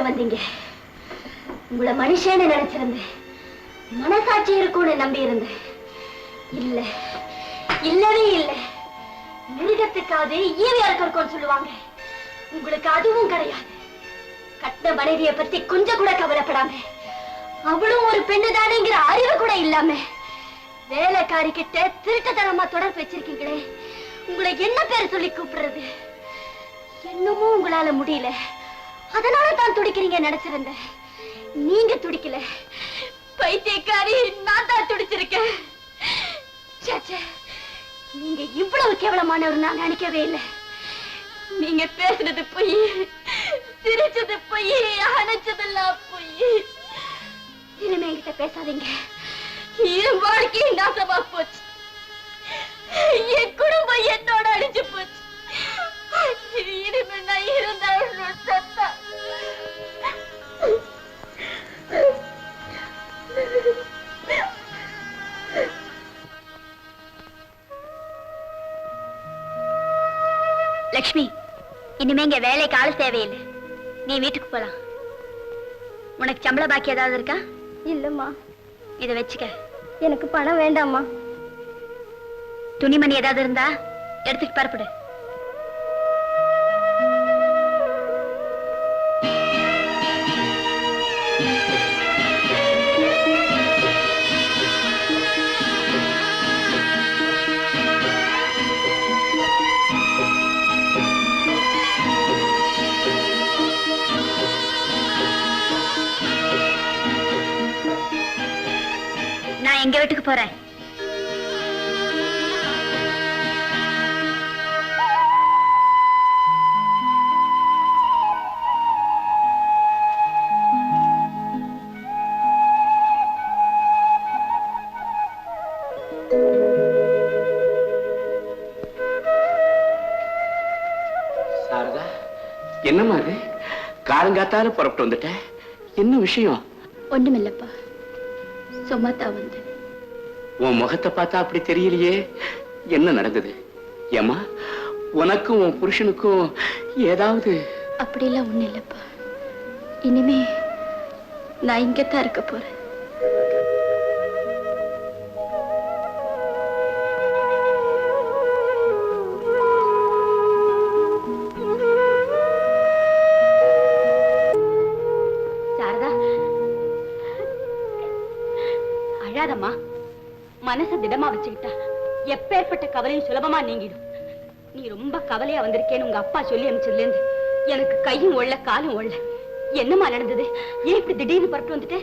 வந்தீங்க. உங்களை மனுஷன்னு நினைச்சிருந்தேன், மனசாட்சி இருக்கும்னு நம்பி இருந்தேன். இல்ல, இல்லவே இல்லை. மிருகத்துக்காவது ஈவியா இருக்கும்னு சொல்லுவாங்க. உங்களுக்கு அதுவும் கிடையாது. கட்ட மனைவியை பத்தி கொஞ்சம் கூட கவலைப்படாம, அவளும் ஒரு பெண்ணு தானேங்கிற அறிவு கூட இல்லாம வேலைக்காரி கிட்ட திருட்டுத்தனமா தொடர்பு வச்சிருக்கீங்களே. உங்களை என்ன பேர் சொல்லி கூப்பிடுறது? என்னமோ உங்களால முடியல, அதனால தான் துடிக்கிறீங்க நினைச்சிருந்தேன். நீங்க துடிக்கல, பைத்தியக்காரி நான் தான் துடிச்சிருக்கேன். நீங்க இவ்வளவு கேவலமானவர் நான் நினைக்கவே இல்லை. நீங்க பேசுனது பொய், சிரிச்சது பொய், அணைச்சதெல்லாம் பொய். இனிமே என்கிட்ட பேசாதீங்க. என் வாழ்க்கை நாசமா போச்சு, என் குடும்பம் என்னோட அழிஞ்சு போச்சு. இனிமே நான் இருந்தாலும் சத்தா. லக்ஷ்மி, இனிமே இங்க வேலைக்கு ஆள் தேவையில்லை. நீ வீட்டுக்கு போலாம். உனக்கு சம்பள பாக்கி ஏதாவது இருக்கா? இல்லம்மா. இத வச்சுக்க. எனக்கு பணம் வேண்டாம்மா. துணிமணி ஏதாவது இருந்தா எடுத்துட்டு பரப்பிடு. நான் எங்க வீட்டுக்கு போறேன். சாரதா, என்னம்மா அது? காலங்காத்தால புறப்பட்டு வந்துட்ட, என்ன விஷயம்? ஒண்ணுமில்லப்பா, சும்மா தான் வந்து. உன் முகத்தை பார்த்தா அப்படி தெரியலையே, என்ன நடந்தது? ஏமா, உனக்கும் உன் புருஷனுக்கும் ஏதாவது? அப்படிலாம் ஒண்ணு இல்லப்பா. இனிமே நான் இங்கத்தான் இருக்க போறேன். சாரதா, அழாதம்மா. மனச திடமா வச்சுக்கிட்டா எப்பேற்பட்ட கவலையும் சுலபமா நீங்கிடும். நீ ரொம்ப கவலையா வந்திருக்கேன்னு உங்க அப்பா சொல்லி அனுப்பிச்சதுல இருந்து எனக்கு கையும் ஒள்ள காலும் ஒள்ள. என்னமா நடந்தது? ஏன் இப்படி திடீர்னு புறப்பட்டு வந்துட்டு?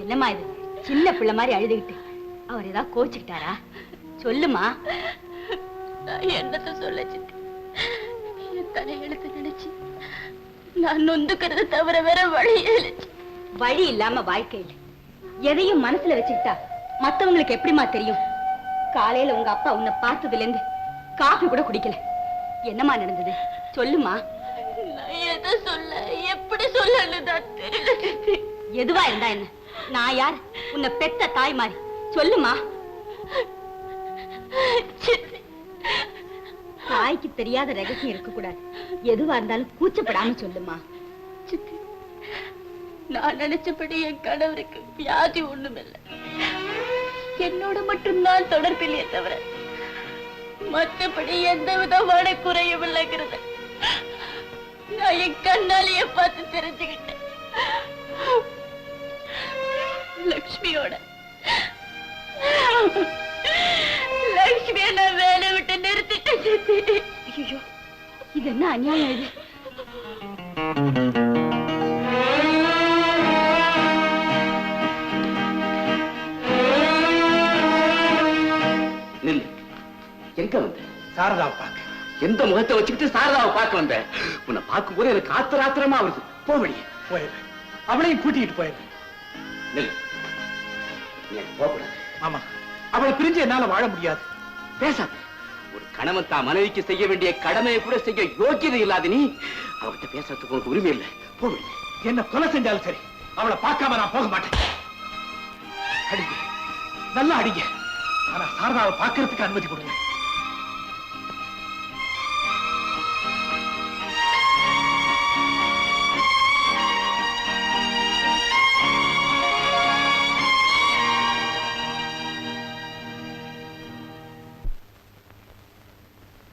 என்னம்மா இது? சின்ன பிள்ளை மாதிரி அழுதுகிட்டு அவர் ஏதாவது கோச்சுக்கிட்டாரா? சொல்லுமா. என்னத்த சொல்ல சித்தி? என் தலை எழுத்து நினைச்சு நான் நொந்துக்கிறது தவிர வேற வழி வழி இல்லாம வாழ்க்கையில் எதையும் மனசுல வச்சுக்கிட்டா மத்தவங்களுக்கு எப்படிமா தெரியும்? காலையில உங்க அப்பா உன்னை பார்த்ததுல இருந்து காபி கூட குடிக்கல. என்னமா நடந்தது? சொல்லுமா. எதை சொல்ல, எப்படி சொல்லதான் தெரியல. எதுவா இருந்தா என்ன? நான் யார்? உன்னை பெத்த தாய் மாதிரி. சொல்லுமா. தாய்க்கு தெரியாத ரகசியம் இருக்க கூடாது. எதுவா இருந்தாலும் கூச்சப்படாம சொல்லுமா. சித்தி, நான் நினைச்சபடி என் கணவருக்கு வியாதி ஒண்ணுமில்லை. என்னோட மட்டும்தான் தொடர்பில்லையே தவிர மற்றபடி எந்த விதமான குறையும் இல்லைங்கிறது நான் என் கண்ணாலேயே பார்த்து தெரிஞ்சுக்கிட்டேன். லக்ஷ்மியோட லக்ஷ்மியை நான் வேலை விட்டு நிறுத்திட்டேன். ஐயோ, இது என்ன அநியாயம் இது? எங்க வந்த? சாரதாவை பார்க்க. எந்த முகத்தை வச்சுக்கிட்டு சாரதாவை பார்க்க வந்த? உன்னை பார்க்கும் போது எனக்கு ஆத்திராத்திரமா வருது. போவடி. போயிடு. அவளையும் கூட்டிட்டு போயிடு. போகக்கூடாது. ஆமா, அவளை பிரிஞ்சு என்னால வாழ முடியாது. பேசாத. ஒரு கணவன் தான் மனைவிக்கு செய்ய வேண்டிய கடமையை கூட செய்ய யோக்கியதை இல்லாத நீ அவகிட்ட பேசுறதுக்கு உனக்கு உரிமை இல்லை. போவடி. என்ன கொலை செஞ்சாலும் சரி, அவளை பார்க்காம நான் போக மாட்டேன். அடிங்க, நல்லா அடிங்க. ஆனா சாரதாவை பார்க்கறதுக்கு அனுமதி கொடுங்க.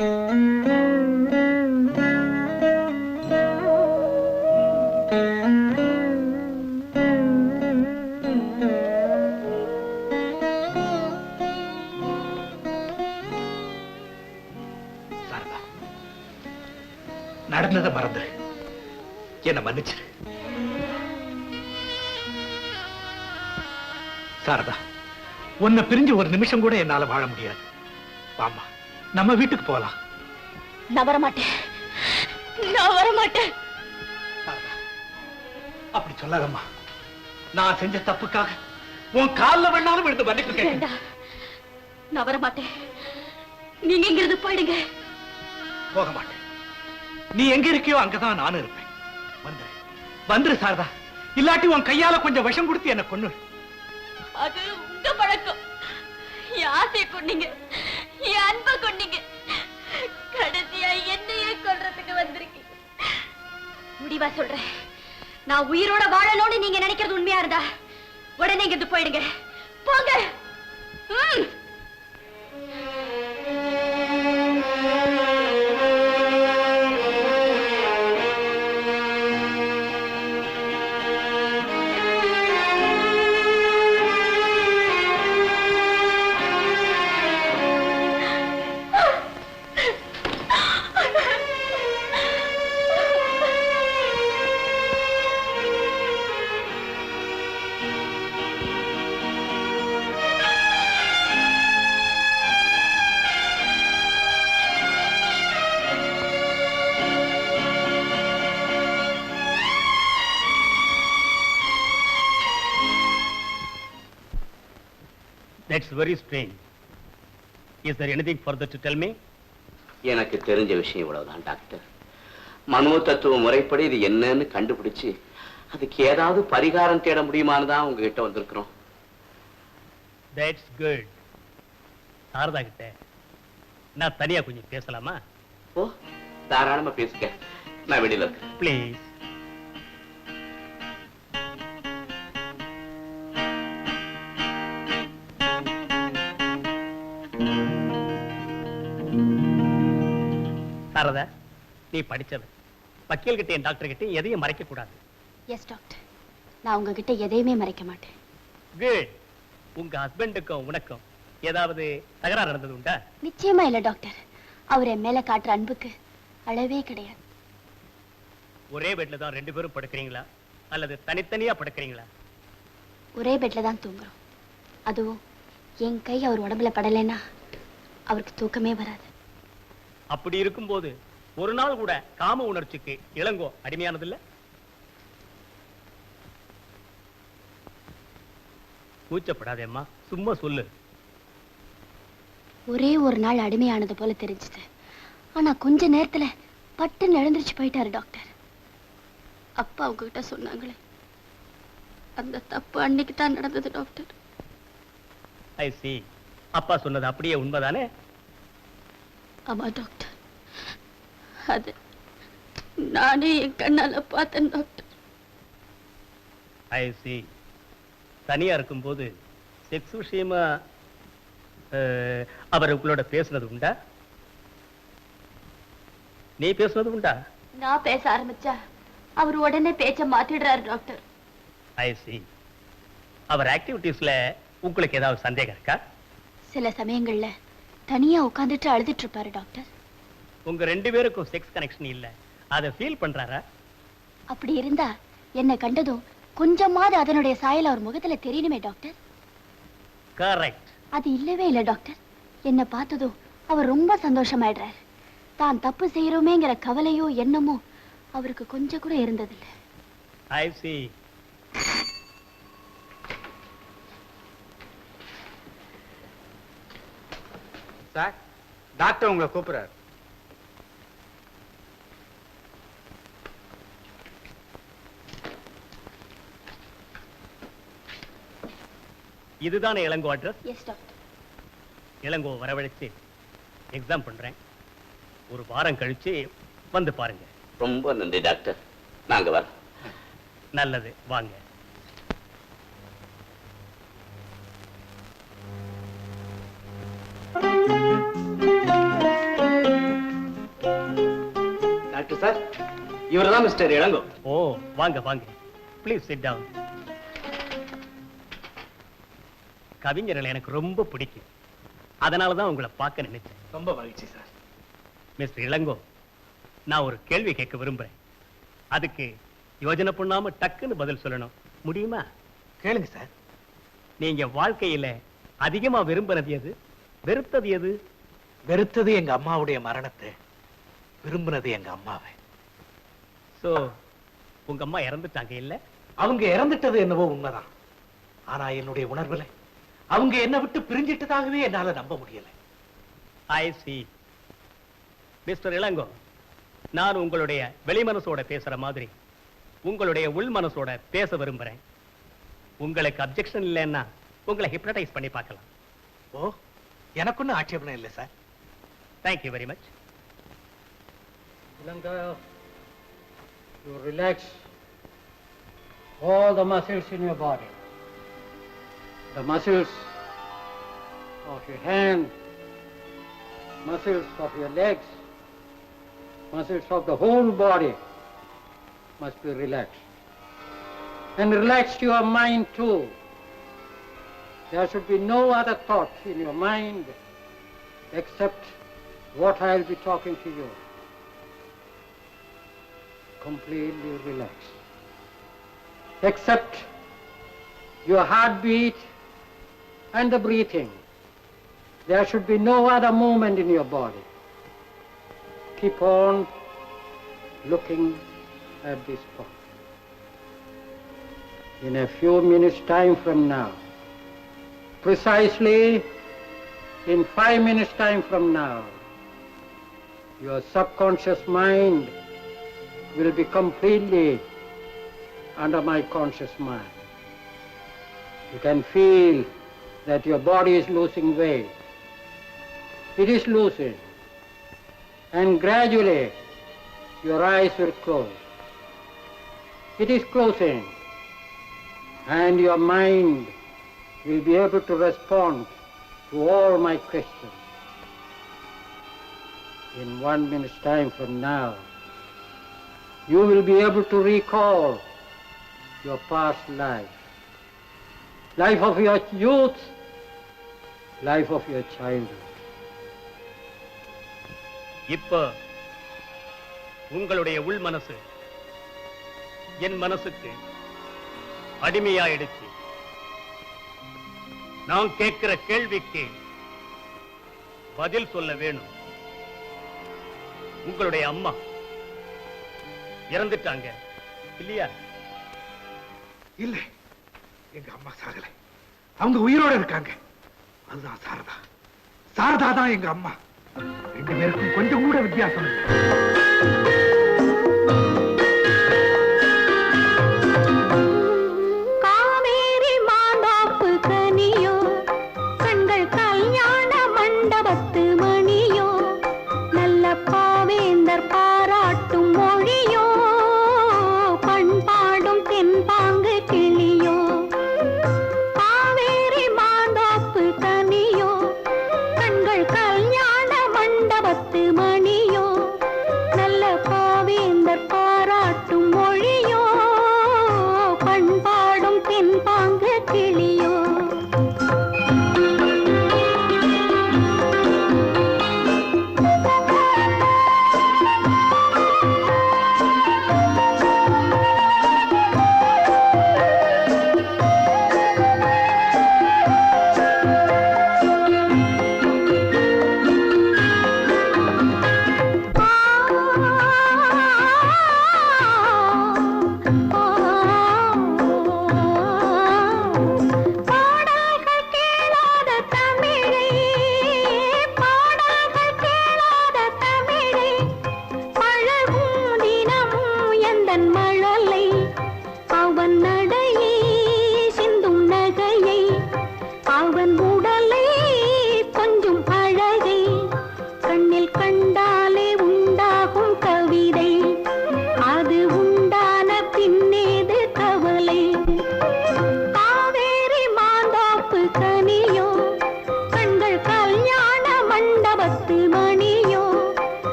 சாரதா, நடந்ததை மறந்து என்ன மன்னிச்சிரு. சாரதா, உன்னை பிரிஞ்சு ஒரு நிமிஷம் கூட என்னால வாழ முடியாது. வாமா, நம்ம வீட்டுக்கு போகலாம். நான் வரமாட்டேன், நான் வரமாட்டேன். சாரதா, அப்படி சொல்லாதம்மா. நான் செஞ்ச தப்புக்காக உன் கால்ல வேணாலும் விழுந்து மன்னிப்பு கேட்கிறேன். வேண்டாம், நான் வரமாட்டேன். நீங்க இங்கிருந்து போயிடுங்க. போக மாட்டேன். நீ எங்க இருக்கியோ அங்கதான் நானும் இருப்பேன். வந்துரு, வந்துரு சாரதா. இல்லாட்டி உன் கையால கொஞ்சம் விஷம் கொடுத்து என்ன கொன்னு. அது உங்க பழக்கம். என் ஆசையை கொன்னீங்க, என் அன்பை கொன்னீங்க. கடைசியா என்னையே கொல்றதுக்கு வந்திருக்கீங்க. முடிவா சொல்றேன், நான் உயிரோட வாழணும்னு நீங்க நினைக்கிறது உண்மையா இருந்தா உடனே இங்கிருந்து போயிடுங்க. போங்க. That's very strange. Is there anything further to tell me? எனக்கு தெரிஞ்ச விஷயம் இவ்வளவுதான் டாக்டர். மனோ தத்துவ முறைப்படி இது என்னன்னு கண்டுபிடிச்சு அதுக்கு ஏதாவது பரிகாரம் தேட முடியுமான்னு தான் உங்ககிட்ட வந்திருக்கிறோம். That's good. சாரதா கிட்ட நான் தனியா கொஞ்சம் பேசலாமா? ஓ, தாராளமா பேசுங்க. நான் வெளியில இருக்கேன். Please. சாரதா, நீ படிச்சது வக்கீல் கிட்ட டாக்டர் கிட்ட எதையும் மறைக்க கூடாது. எஸ் டாக்டர், நான் உங்ககிட்ட எதையுமே மறைக்க மாட்டேன். குட். உங்க ஹஸ்பண்டுக்கும் உனக்கும் ஏதாவது தகராறு நடந்தது உண்டா? நிச்சயமா இல்ல டாக்டர். அவர் என் மேல காட்டுற அன்புக்கு அளவே கிடையாது. ஒரே பெட்ல தான் ரெண்டு பேரும் படுக்கிறீங்களா அல்லது தனித்தனியா படுக்கிறீங்களா? ஒரே பெட்ல தான் தூங்குறோம். அதுவும் என் கை அவர் உடம்புல படலைன்னா அவருக்கு தூக்கமே வராது. அப்படி இருக்கும்போது ஒரு நாள் கூட காம உணர்ச்சிக்கு இளங்கோ அடிமையானதில்லை? கூச்சப்படாதேம்மா, சும்மா சொல்லு. ஒரே ஒரு நாள் அடிமையானது போல தெரிஞ்சது. ஆனா கொஞ்ச நேரத்துல பட்டுன்னு எழுந்திருச்சு போயிட்டாரு டாக்டர். அப்பா உங்ககிட்ட சொன்னாங்களே, அந்த தப்பு அன்னைக்கு தான் நடந்தது டாக்டர். ஐ see. அப்பா சொன்னது அப்படியே உண்மைதானே? ஆமா டாக்டர், அது நானே என் கண்ணால பார்த்தேன் டாக்டர். ஐ see. தனியா இருக்கும்போது செக்ஸ் விஷயமா அவர் உங்களோட பேசுனது உண்டா? நீ பேசுனது உண்டா? நான் பேச ஆரம்பிச்சா அவர் உடனே பேச்ச மாத்திடுறாரு டாக்டர். ஐ see. அவர் ஆக்டிவிட்டீஸ்ல உங்களுக்கு ஏதாவது சந்தேகம் இருக்கா? சில சமயங்கள்ல தனியா உட்கார்ந்துட்டு அழுதுட்டு இருப்பாரு டாக்டர். உங்க ரெண்டு பேருக்கும் செக்ஸ் கனெக்ஷன் இல்ல, அதை ஃபீல் பண்றாரா? அப்படி இருந்தா என்ன கண்டதும் கொஞ்சமாவது அதனுடைய சாயல் அவர் முகத்துல தெரியணுமே டாக்டர். கரெக்ட். அது இல்லவே இல்ல டாக்டர். என்ன பார்த்ததும் அவர் ரொம்ப சந்தோஷமாயிடுறாரு. தான் தப்பு செய்யறோமேங்கிற கவலையோ எண்ணமோ அவருக்கு கொஞ்சம் கூட இருந்ததில்ல. ஐ see. சார், டாக்டர் உங்களை கூப்பிடுறாரு. இதுதானே Elango address? Yes doctor. Elango வரவழைச்சு எக்ஸாம் பண்றேன். ஒரு வாரம் கழிச்சு வந்து பாருங்க. ரொம்ப நன்றி டாக்டர். நாங்க வரோம். நல்லது, வாங்க. இவர்தான் மிஸ்டர் இளங்கோ. ஓ வாங்க வாங்க, ப்ளீஸ் சிட் டவுன். கவிஞர்களை எனக்கு ரொம்ப பிடிக்கும், அதனால தான் உங்களை பார்க்க நினைச்சேன். ரொம்ப மகிழ்ச்சி சார். மிஸ்டர் இளங்கோ, நான் ஒரு கேள்வி கேட்க விரும்புறேன். அதுக்கு யோஜனை பண்ணாம டக்குன்னு பதில் சொல்லணும். முடியுமா? கேளுங்க சார். நீங்க வாழ்க்கையில அதிகமா விரும்பினது எது, வெறுத்தது எது? வெறுத்தது எங்க அம்மாவுடைய மரணத்தை, விரும்பினது எங்க அம்மாவை. சோ உங்க அம்மா இறந்துட்டாங்க இல்ல? அவங்க இறந்துட்டது என்னவோ உண்மைதான். ஆனா என்னுடைய உணர்வுல அவங்க என்னை விட்டு பிரிஞ்சிட்டதாகவே என்னால நம்ப முடியல. ஐ சி. மிஸ்டர் இளங்கோ, நான் உங்களுடைய வெளி மனசோட பேசுற மாதிரி உங்களுடைய உள் மனசோட பேச விரும்புறேன். உங்களுக்கு அப்செக்ஷன் இல்லைன்னா உங்களை ஹிப்னடைஸ் பண்ணி பார்க்கலாம். ஓ, எனக்கு ஒன்றும் ஆட்சேபணம் இல்லை sir. Thank you very much. Ilanga, you relax all the muscles in your body. The muscles of your hand, muscles of your legs, muscles of the whole body must be relaxed. And relax your mind too. There should be no other thought in your mind except what I'll be talking to you. Completely relaxed. Except your heartbeat and the breathing. There should be no other movement in your body. Keep on looking at this spot. In a few minutes' time from now, precisely in 5 minutes' time from now, your subconscious mind will be completely under my conscious mind. You can feel that your body is losing weight. It is losing. And gradually your eyes will close. It is closing. And your mind will be able to respond to all my questions. In 1 minute's time from now, you will be able to recall your past life, life of your youth, life of your childhood. இப்ப உங்களுடைய உள் மனசு என் மனசுக்கு அடிமையாயிடுச்சு. நான் கேட்கிற கேள்விக்கு பதில் சொல்ல வேணும். உங்களுடைய அம்மா இறந்துட்டாங்க இல்லையா? இல்லை, எங்க அம்மா சாகல. அவங்க உயிரோட இருக்காங்க. அதுதான் சாரதா. சாரதா தான் எங்க அம்மா. ரெண்டு பேருக்கும் கொஞ்சம் கூட வித்தியாசம் இல்லை. காவேரி மாந்தோப்பு கனியோ, கண்கள் கல்யாண மண்டபத்து மணியோ, நல்ல பாவேந்தர் பாராட்டும் மொழியோ, பண்பாடும் தென்பாங்கு கிளியோ. காவேரி மாந்தோப்பு கனியோ, கண்கள் கல்யாண மண்டபத்து மணியோ, நல்ல பாவேந்தர் பாராட்டும் மொழியோ, பண்பாடும் தென்பாங்கு கிளியோ.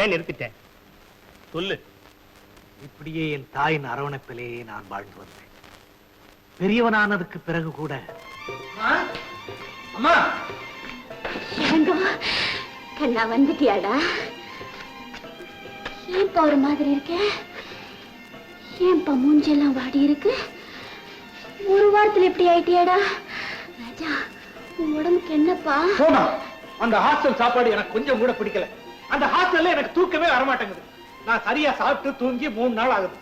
ஏன் நிறுத்திட்டேன் சொல்லு. இப்படியே என் தாயின் அரவணைப்பிலேயே நான் வாழ்ந்து வந்தேன். பெரியவனானதுக்கு பிறகு கூட அம்மா கண்ணா வந்துட்டியாடா? ஏன்பா ஒரு மாதிரி இருக்க? ஏன்பா மூஞ்செல்லாம் வாடி இருக்கு? ஒரு வாரத்துல எப்படி ஆயிட்டியாடா? ராஜா, உன் உடம்புக்கு என்னப்பா? போமா, அந்த ஹாஸ்டல் சாப்பாடு எனக்கு கொஞ்சம் கூட பிடிக்கல. அந்த ஹாஸ்டல்ல எனக்கு தூக்கமே வரமாட்டேங்குது. நான் சரியா சாப்பிட்டு தூங்கி 3 நாள் ஆகுது.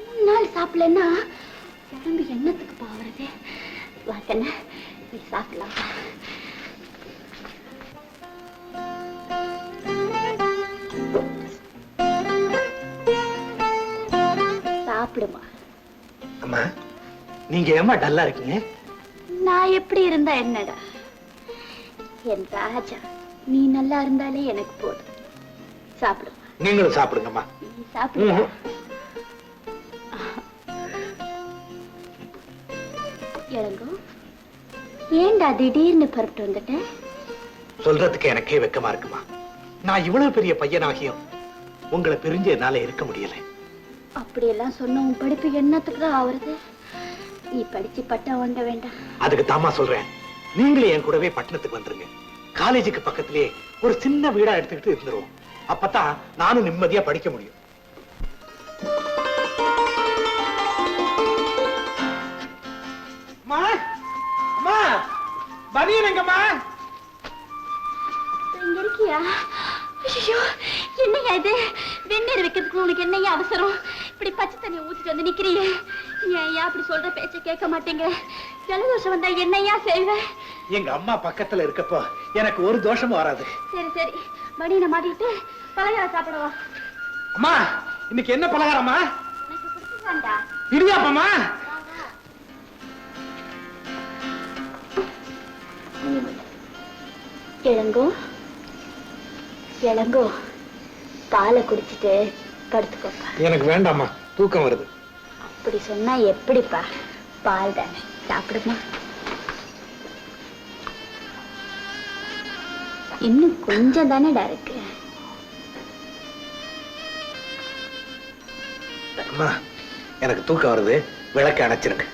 3 நாள் சாப்பிடலன்னா உடம்பு என்னத்துக்கு பாவறது? வா கண்ணா, நீ சாப்பிடலாம். சாப்பிடுமா. அம்மா, நீங்க ஏமா டல்லா இருக்கீங்க? நான் எப்படி இருந்தா என்னடா? என் ராஜா, நீ நல்லா இருந்தாலே எனக்கு போதும். சாப்பிடுமா. நீங்களும் சாப்பிடுங்கம்மா. நீ சாப்பிடுமா. இளங்கோ, ஏண்டா திடீர்னு புறப்பட்டு வந்துட்டேன்? சொல்றதுக்கு எனக்கே வெக்கமா இருக்குமா. நான் இவ்வளவு பெரிய பையனாகியும் உங்களை பிரிஞ்சு என்னால இருக்க முடியல. அப்படியெல்லாம் சொன்ன உன் படிப்பு என்னத்துக்குதான் ஆவறது? நீ படிச்சு பட்டம் வாங்க வேண்டாம். அதுக்கு தாமா சொல்றேன், நீங்களே என் கூடவே பட்டணத்துக்கு வந்துருங்க. காலேஜுக்கு பக்கத்திலே ஒரு சின்ன வீடா எடுத்துக்கிட்டு இருந்துருவோம். அப்பதான் நானும் நிம்மதியா படிக்க முடியும். இங்க இருக்கியா? ஐயோ, என்னையா இது? வெந்நீர் வைக்கிறதுக்கு உனக்கு என்னையா அவசரம்? இப்படி பச்சை தண்ணியை ஊத்திட்டு வந்து நிக்கிறியே, ஏன் அப்படி சொல்ற பேச்ச கேட்க மாட்டேங்க? ஜலதோஷம் வந்தா என்னையா செய்வேன்? எங்க அம்மா பக்கத்துல இருக்கப்போ எனக்கு ஒரு தோஷமும் வராது. சரி சரி, மடியில மாட்டிட்டு பலகாரம் சாப்பிடுவா. அம்மா, இன்னைக்கு என்ன பலகாரமா? எனக்கு பிடிச்சதாண்டா. இடியாப்பமா? இளங்கோ, இளங்கோ, பாலை குடிச்சிட்டு படுத்துக்கோப்பா. எனக்கு வேண்டாமா, தூக்கம் வருது. அப்படி சொன்னா எப்படிப்பா? பால் தானே, சாப்பிடுமா. இன்னும் கொஞ்சம் தானேடா இருக்கு. அம்மா, எனக்கு தூக்கம் வருது, விளக்க அணைச்சிருங்க.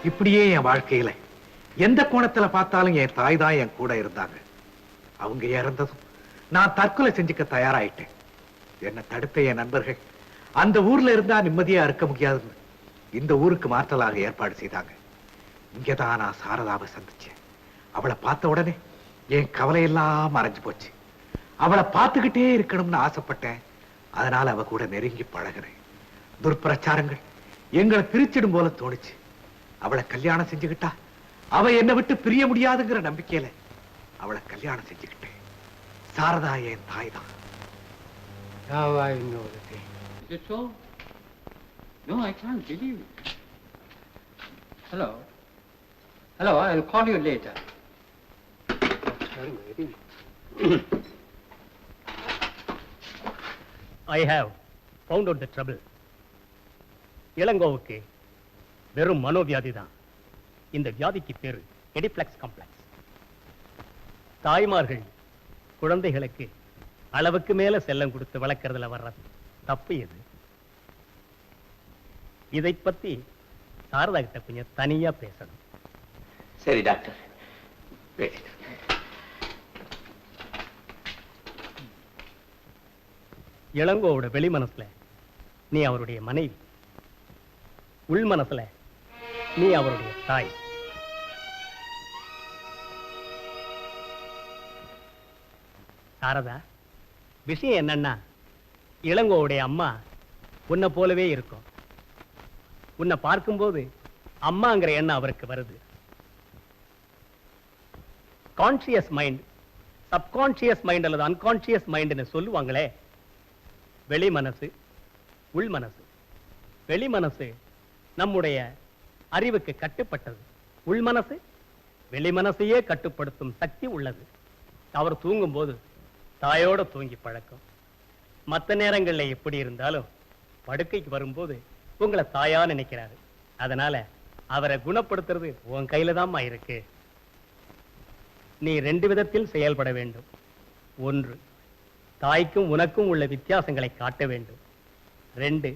இப்படியே என் வாழ்க்கையில எந்த கோணத்துல பார்த்தாலும் என் தாய் தான் என் கூட இருந்தாங்க. அவங்க இறந்ததும் நான் தற்கொலை செஞ்சுக்க தயாராயிட்டேன். என்ன தடுத்த என் நண்பர்கள் அந்த ஊர்ல இருந்தா நிம்மதியா இருக்க முடியாதுன்னு இந்த ஊருக்கு மாற்றலாக ஏற்பாடு செய்தாங்க. இங்கதான் நான் சாரதாவை சந்திச்சேன். அவளை பார்த்த உடனே என் கவலையெல்லாம் மறைஞ்சு போச்சு. அவளை பார்த்துக்கிட்டே இருக்கணும்னு ஆசைப்பட்டேன். அதனால அவ கூட நெருங்கி பழகிறேன். துர்பிரச்சாரங்கள் எங்களை பிரிச்சிடும் போல தோணுச்சு. அவளை கல்யாணம் செஞ்சுக்கிட்டா அவ என்னை விட்டு பிரிய முடியாதுங்கிற நம்பிக்கையில அவளை கல்யாணம் செஞ்சுக்கிட்டேன். சாரதா என் தாய் தான். Now I know the thing. Is it so? No, I can't believe it. Hello. Hello, I'll call you later. I have found out the trouble. இளங்கோவுக்கு வெறும் மனோவியாதி தான். இந்த வியாதிக்கு பேரு எடிப்ளெக்ஸ் காம்ப்ளெக்ஸ். தாய்மார்கள் குழந்தைகளுக்கு அளவுக்கு மேல செல்லம் கொடுத்து வளர்க்கறதுல வர்ற தப்பு எது? இதை பத்தி சாரதா கிட்ட கொஞ்சம் தனியா பேசணும். சரி டாக்டர். இளங்கோவோட வெளி மனசுல நீ அவருடைய மனைவி, உள் மனசுல நீ அவருடைய தாய். சாரதா, விஷயம் என்னன்னா இளங்கோவுடைய அம்மா உன்னை போலவே இருக்கும். உன்னை பார்க்கும்போது அம்மாங்கிற எண்ணம் அவருக்கு வருது. கான்சியஸ் மைண்ட், சப்கான்சியஸ் மைண்ட் அல்லது அன்கான்சியஸ் மைண்ட்னு சொல்லுவாங்களே. வெளி மனசு, உள் மனசு. வெளி மனசு நம்முடைய அறிவுக்கு கட்டுப்பட்டது. உள் மனசு வெளி மனசையே கட்டுப்படுத்தும் சக்தி உள்ளது. அவர் தூங்கும் போது தாயோட தூங்கி பழக்கம். மற்ற நேரங்கள்ல எப்படி இருந்தாலும் படுக்கைக்கு வரும்போது உங்களை தாயா நினைக்கிறாரு. அதனால அவரை குணப்படுத்துறது உன் கையில தான்மா இருக்கு. நீ 2 விதத்தில் செயல்பட வேண்டும். 1, தாய்க்கும் உனக்கும் உள்ள வித்தியாசங்களை காட்ட வேண்டும். 2,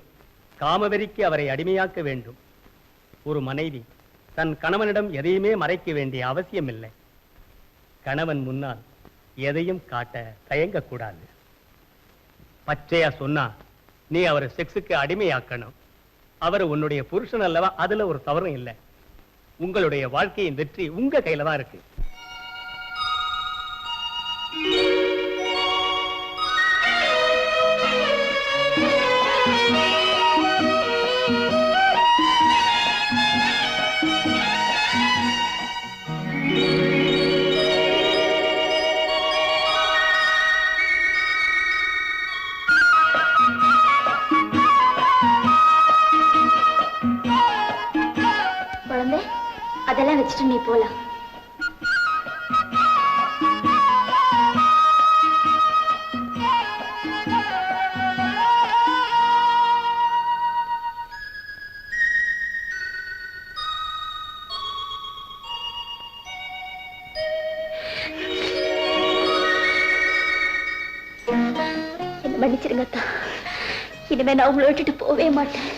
காமவெறிக்கு அவரை அடிமையாக்க வேண்டும். ஒரு மனைவி தன் கணவனிடம் எதையுமே மறைக்க வேண்டிய அவசியம் இல்லை. கணவன் முன்னால் எதையும் காட்ட தயங்கக்கூடாது. பச்சையா சொன்னா நீ அவரை செக்ஸுக்கு அடிமையாக்கணும். அவர் உன்னுடைய புருஷன் அல்லவா, அதுல ஒரு தவறும் இல்லை. உங்களுடைய வாழ்க்கையின் வெற்றி உங்க கையில தான் இருக்கு. குழந்தை, அதெல்லாம் வச்சுட்டு நீ போலாம். என்ன மன்னிச்சிருங்க அத்தா. இனிமே நான் உங்களை விட்டுட்டு போவே மாட்டேன்.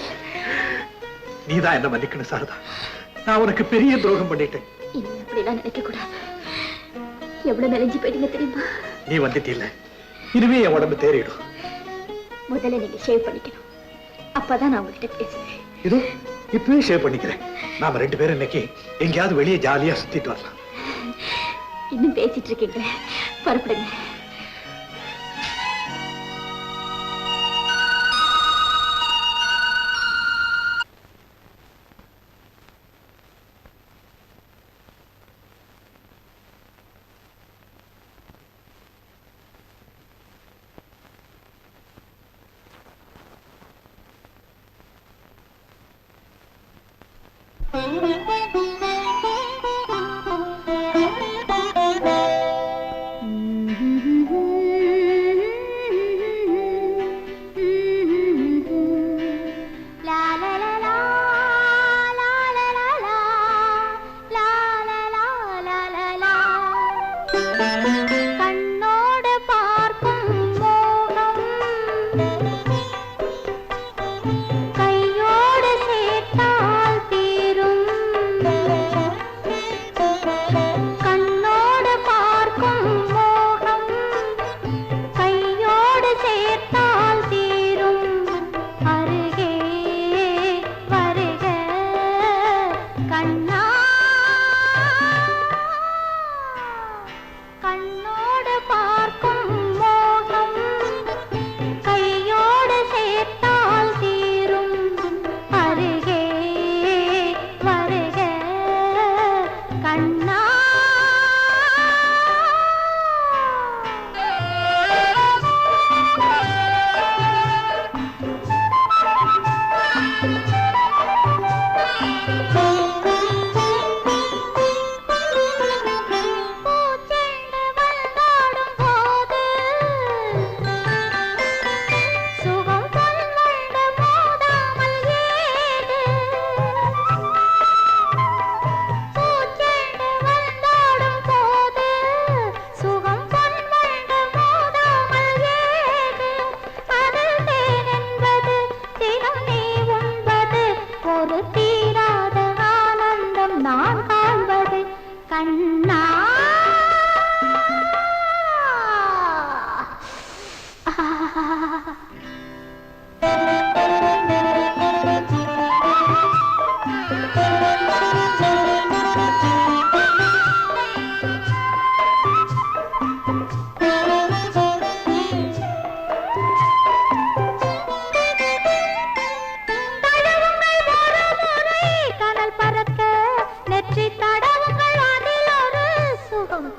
நீதான் என்ன மன்னிக்கணும் சாரதா. நான் உனக்கு பெரிய துரோகம் பண்ணிட்டேன். இனிமே அப்படிலாம் நினைக்க கூடாது. எவ்வளவு மெலிஞ்சு போயிட்டீங்க தெரியுமா? நீ வந்துட்டில்ல, இனிமே என் உடம்பு தேறிடும். முதல்ல நீங்க ஷேவ் பண்ணிக்கணும். அப்பதான் நான் உங்ககிட்ட பேசுவேன். இது இப்பவே ஷேவ் பண்ணிக்கிறேன். நாம 2 பேரும் இன்னைக்கு எங்கேயாவது வெளியே ஜாலியா சுத்திட்டு வரலாம். இன்னும் பேசிட்டு இருக்கீங்க, புறப்படுங்க.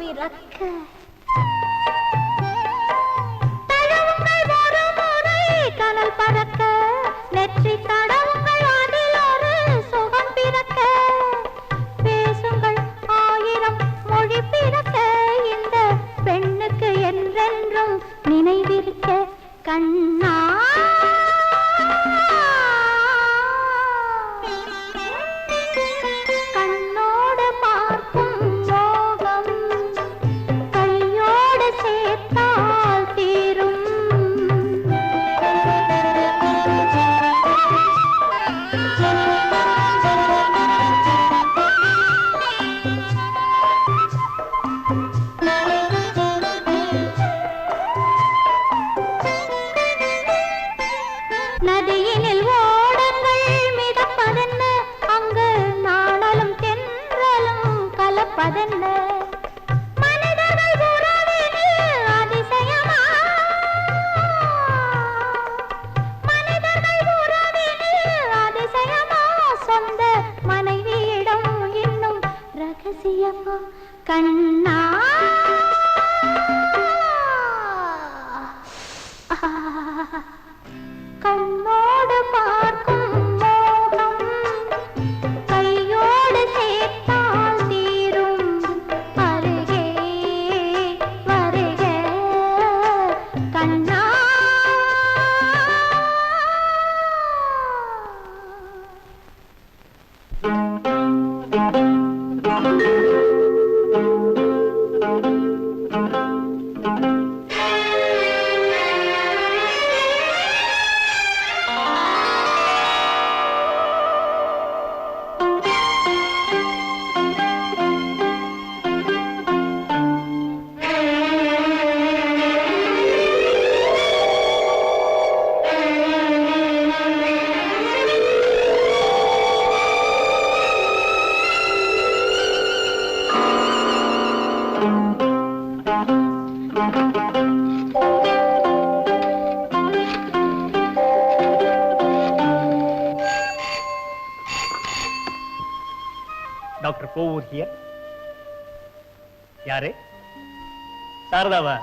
பிறக்க தழுவுங்கள் ஒரு முறை கனல் பறக்க நெற்றி தடவுங்கள் அதில் ஒரு சுகம் பிறக்க பேசுங்கள் ஆயிரம் மொழி பிறக்க இந்த பெண்ணுக்கு என்றென்றும் நினைவிருக்க கண்ணா கண்ணோடு பார்க்கும் மோகம் கையோடு சேர்த்தால் தீரும் நதியினில் ஓடங்கள் மிதப்பதென்ன அங்கு நாணலும் தென்றலும் கலப்பதென்ன மனிதர்கள் உறவினில் அதிசயமா மனிதர்கள் உறவினில் அதிசயமா சொந்த மனைவியிடம் இன்னும் ரகசியமா கண்ணா கண்ணோடு பார்க்கும் மோகம் கையோடு சேர்த்தால் தீரும் அருகே வருக கண்ணா டாக்டர் கோவூர் ஹியர். யாரு? சாரதாவா?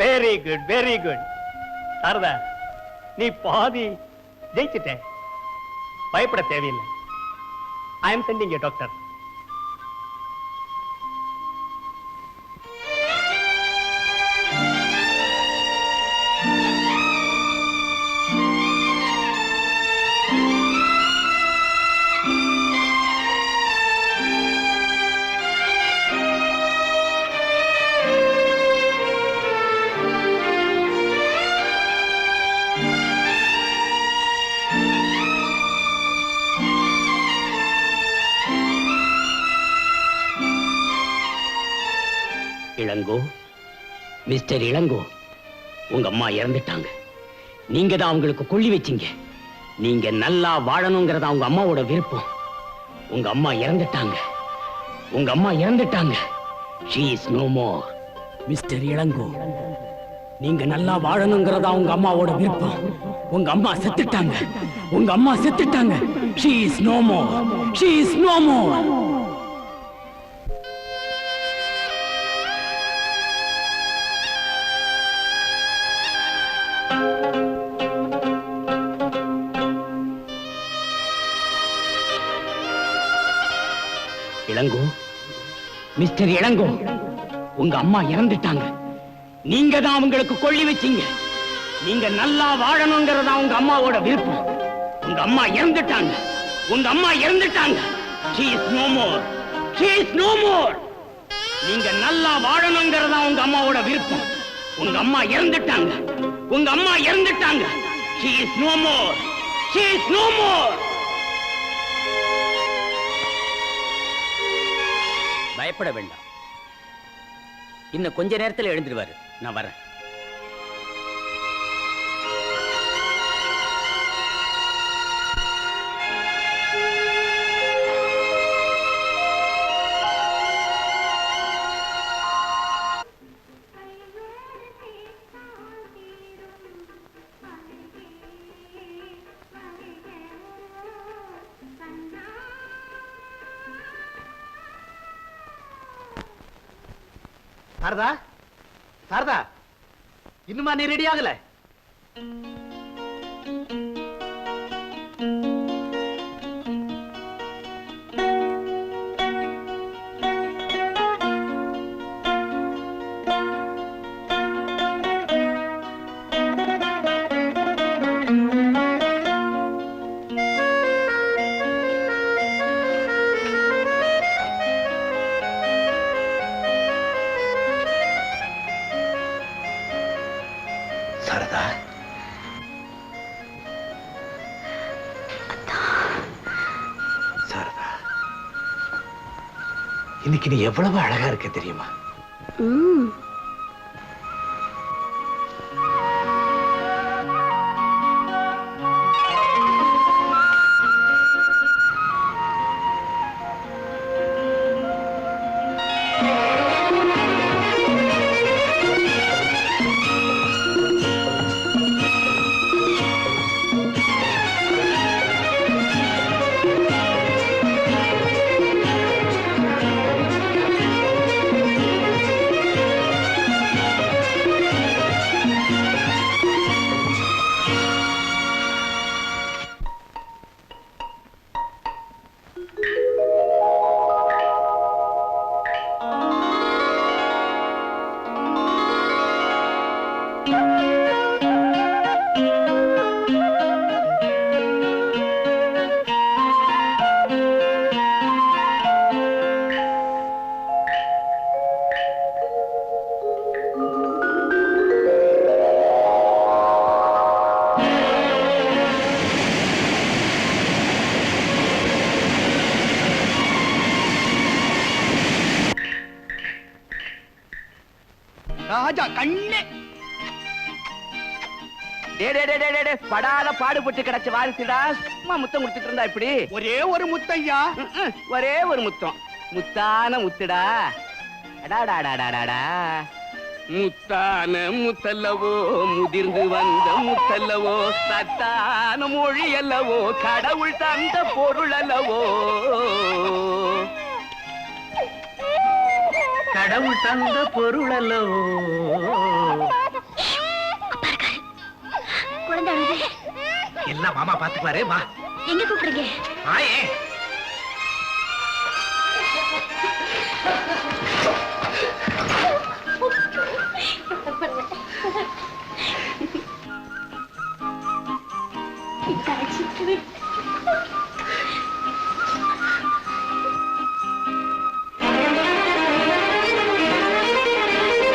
Very good very good. Saradha, நீ பாதி ஜெயிச்சிட்ட. பயப்பட தேவையில்லை. I am sending a doctor. Elango, mister Ilango, உங்க அம்மா இறந்துட்டாங்க. நீங்க தான் அவங்களுக்கு கொள்ளி வச்சீங்க. நீங்க நல்லா வாழணுங்கிறதா உங்க அம்மாவோட விருப்பம். உங்க அம்மா இறந்துட்டாங்க. உங்க அம்மா இறந்துட்டாங்க. She is no more. Mister Ilango, நீங்க நல்லா வாழணுங்கிறதா உங்க அம்மாவோட விருப்பம். உங்க அம்மா செத்துட்டாங்க. உங்க அம்மா செத்துட்டாங்க. She is no more. She is no more. Ilango, mister Ilango, உங்க அம்மா இறந்துட்டாங்க. நீங்க தான் அவங்களுக்கு கொள்ளி வச்சீங்க. நீங்க நல்லா வாழணுங்கிறதா உங்க அம்மாவோட விருப்பம். உங்க அம்மா இறந்துட்டாங்க. உங்க அம்மா இறந்துட்டாங்க. She is no more. She is no more. நீங்க நல்லா வாழணுங்கிறதா உங்க அம்மாவோட விருப்பம். உங்க அம்மா இறந்துட்டாங்க. உங்க அம்மா இறந்துட்டாங்க. She is no more. She is no more. பயப்பட வேண்டாம். இன்னும் கொஞ்ச நேரத்தில் எழுந்துருவாரு. நான் வரேன். கண்ணா சாரதா சாரதா இன்னுமா நீ ரெடி ஆகல? சாரதா சாரதா இன்னைக்கு நீ எவ்வளவு அழகா இருக்க தெரியுமா? ராஜா கண்ணே படாத பாடுபட்டு கிடைச்ச வாரிசுடா. சும்மா முத்தம் கொடுத்துட்டு இருந்தா இப்படி? ஒரே ஒரு முத்தையா, ஒரே ஒரு முத்தம். முத்தான முத்துடா. முத்தான முத்தல்லவோ, முதிர்ந்து வந்த முத்தல்லவோ, சத்தான மொழி அல்லவோ, கடவுள் தந்த பொருள் அல்லவோ, கடவுள் தந்த பொருள் அல்லவோ. குழந்தை அழுது. எல்லாம் மாமா பாத்துக்குவாரு. வா. எங்க கூப்பிடுறீங்க? ஆயே இந்த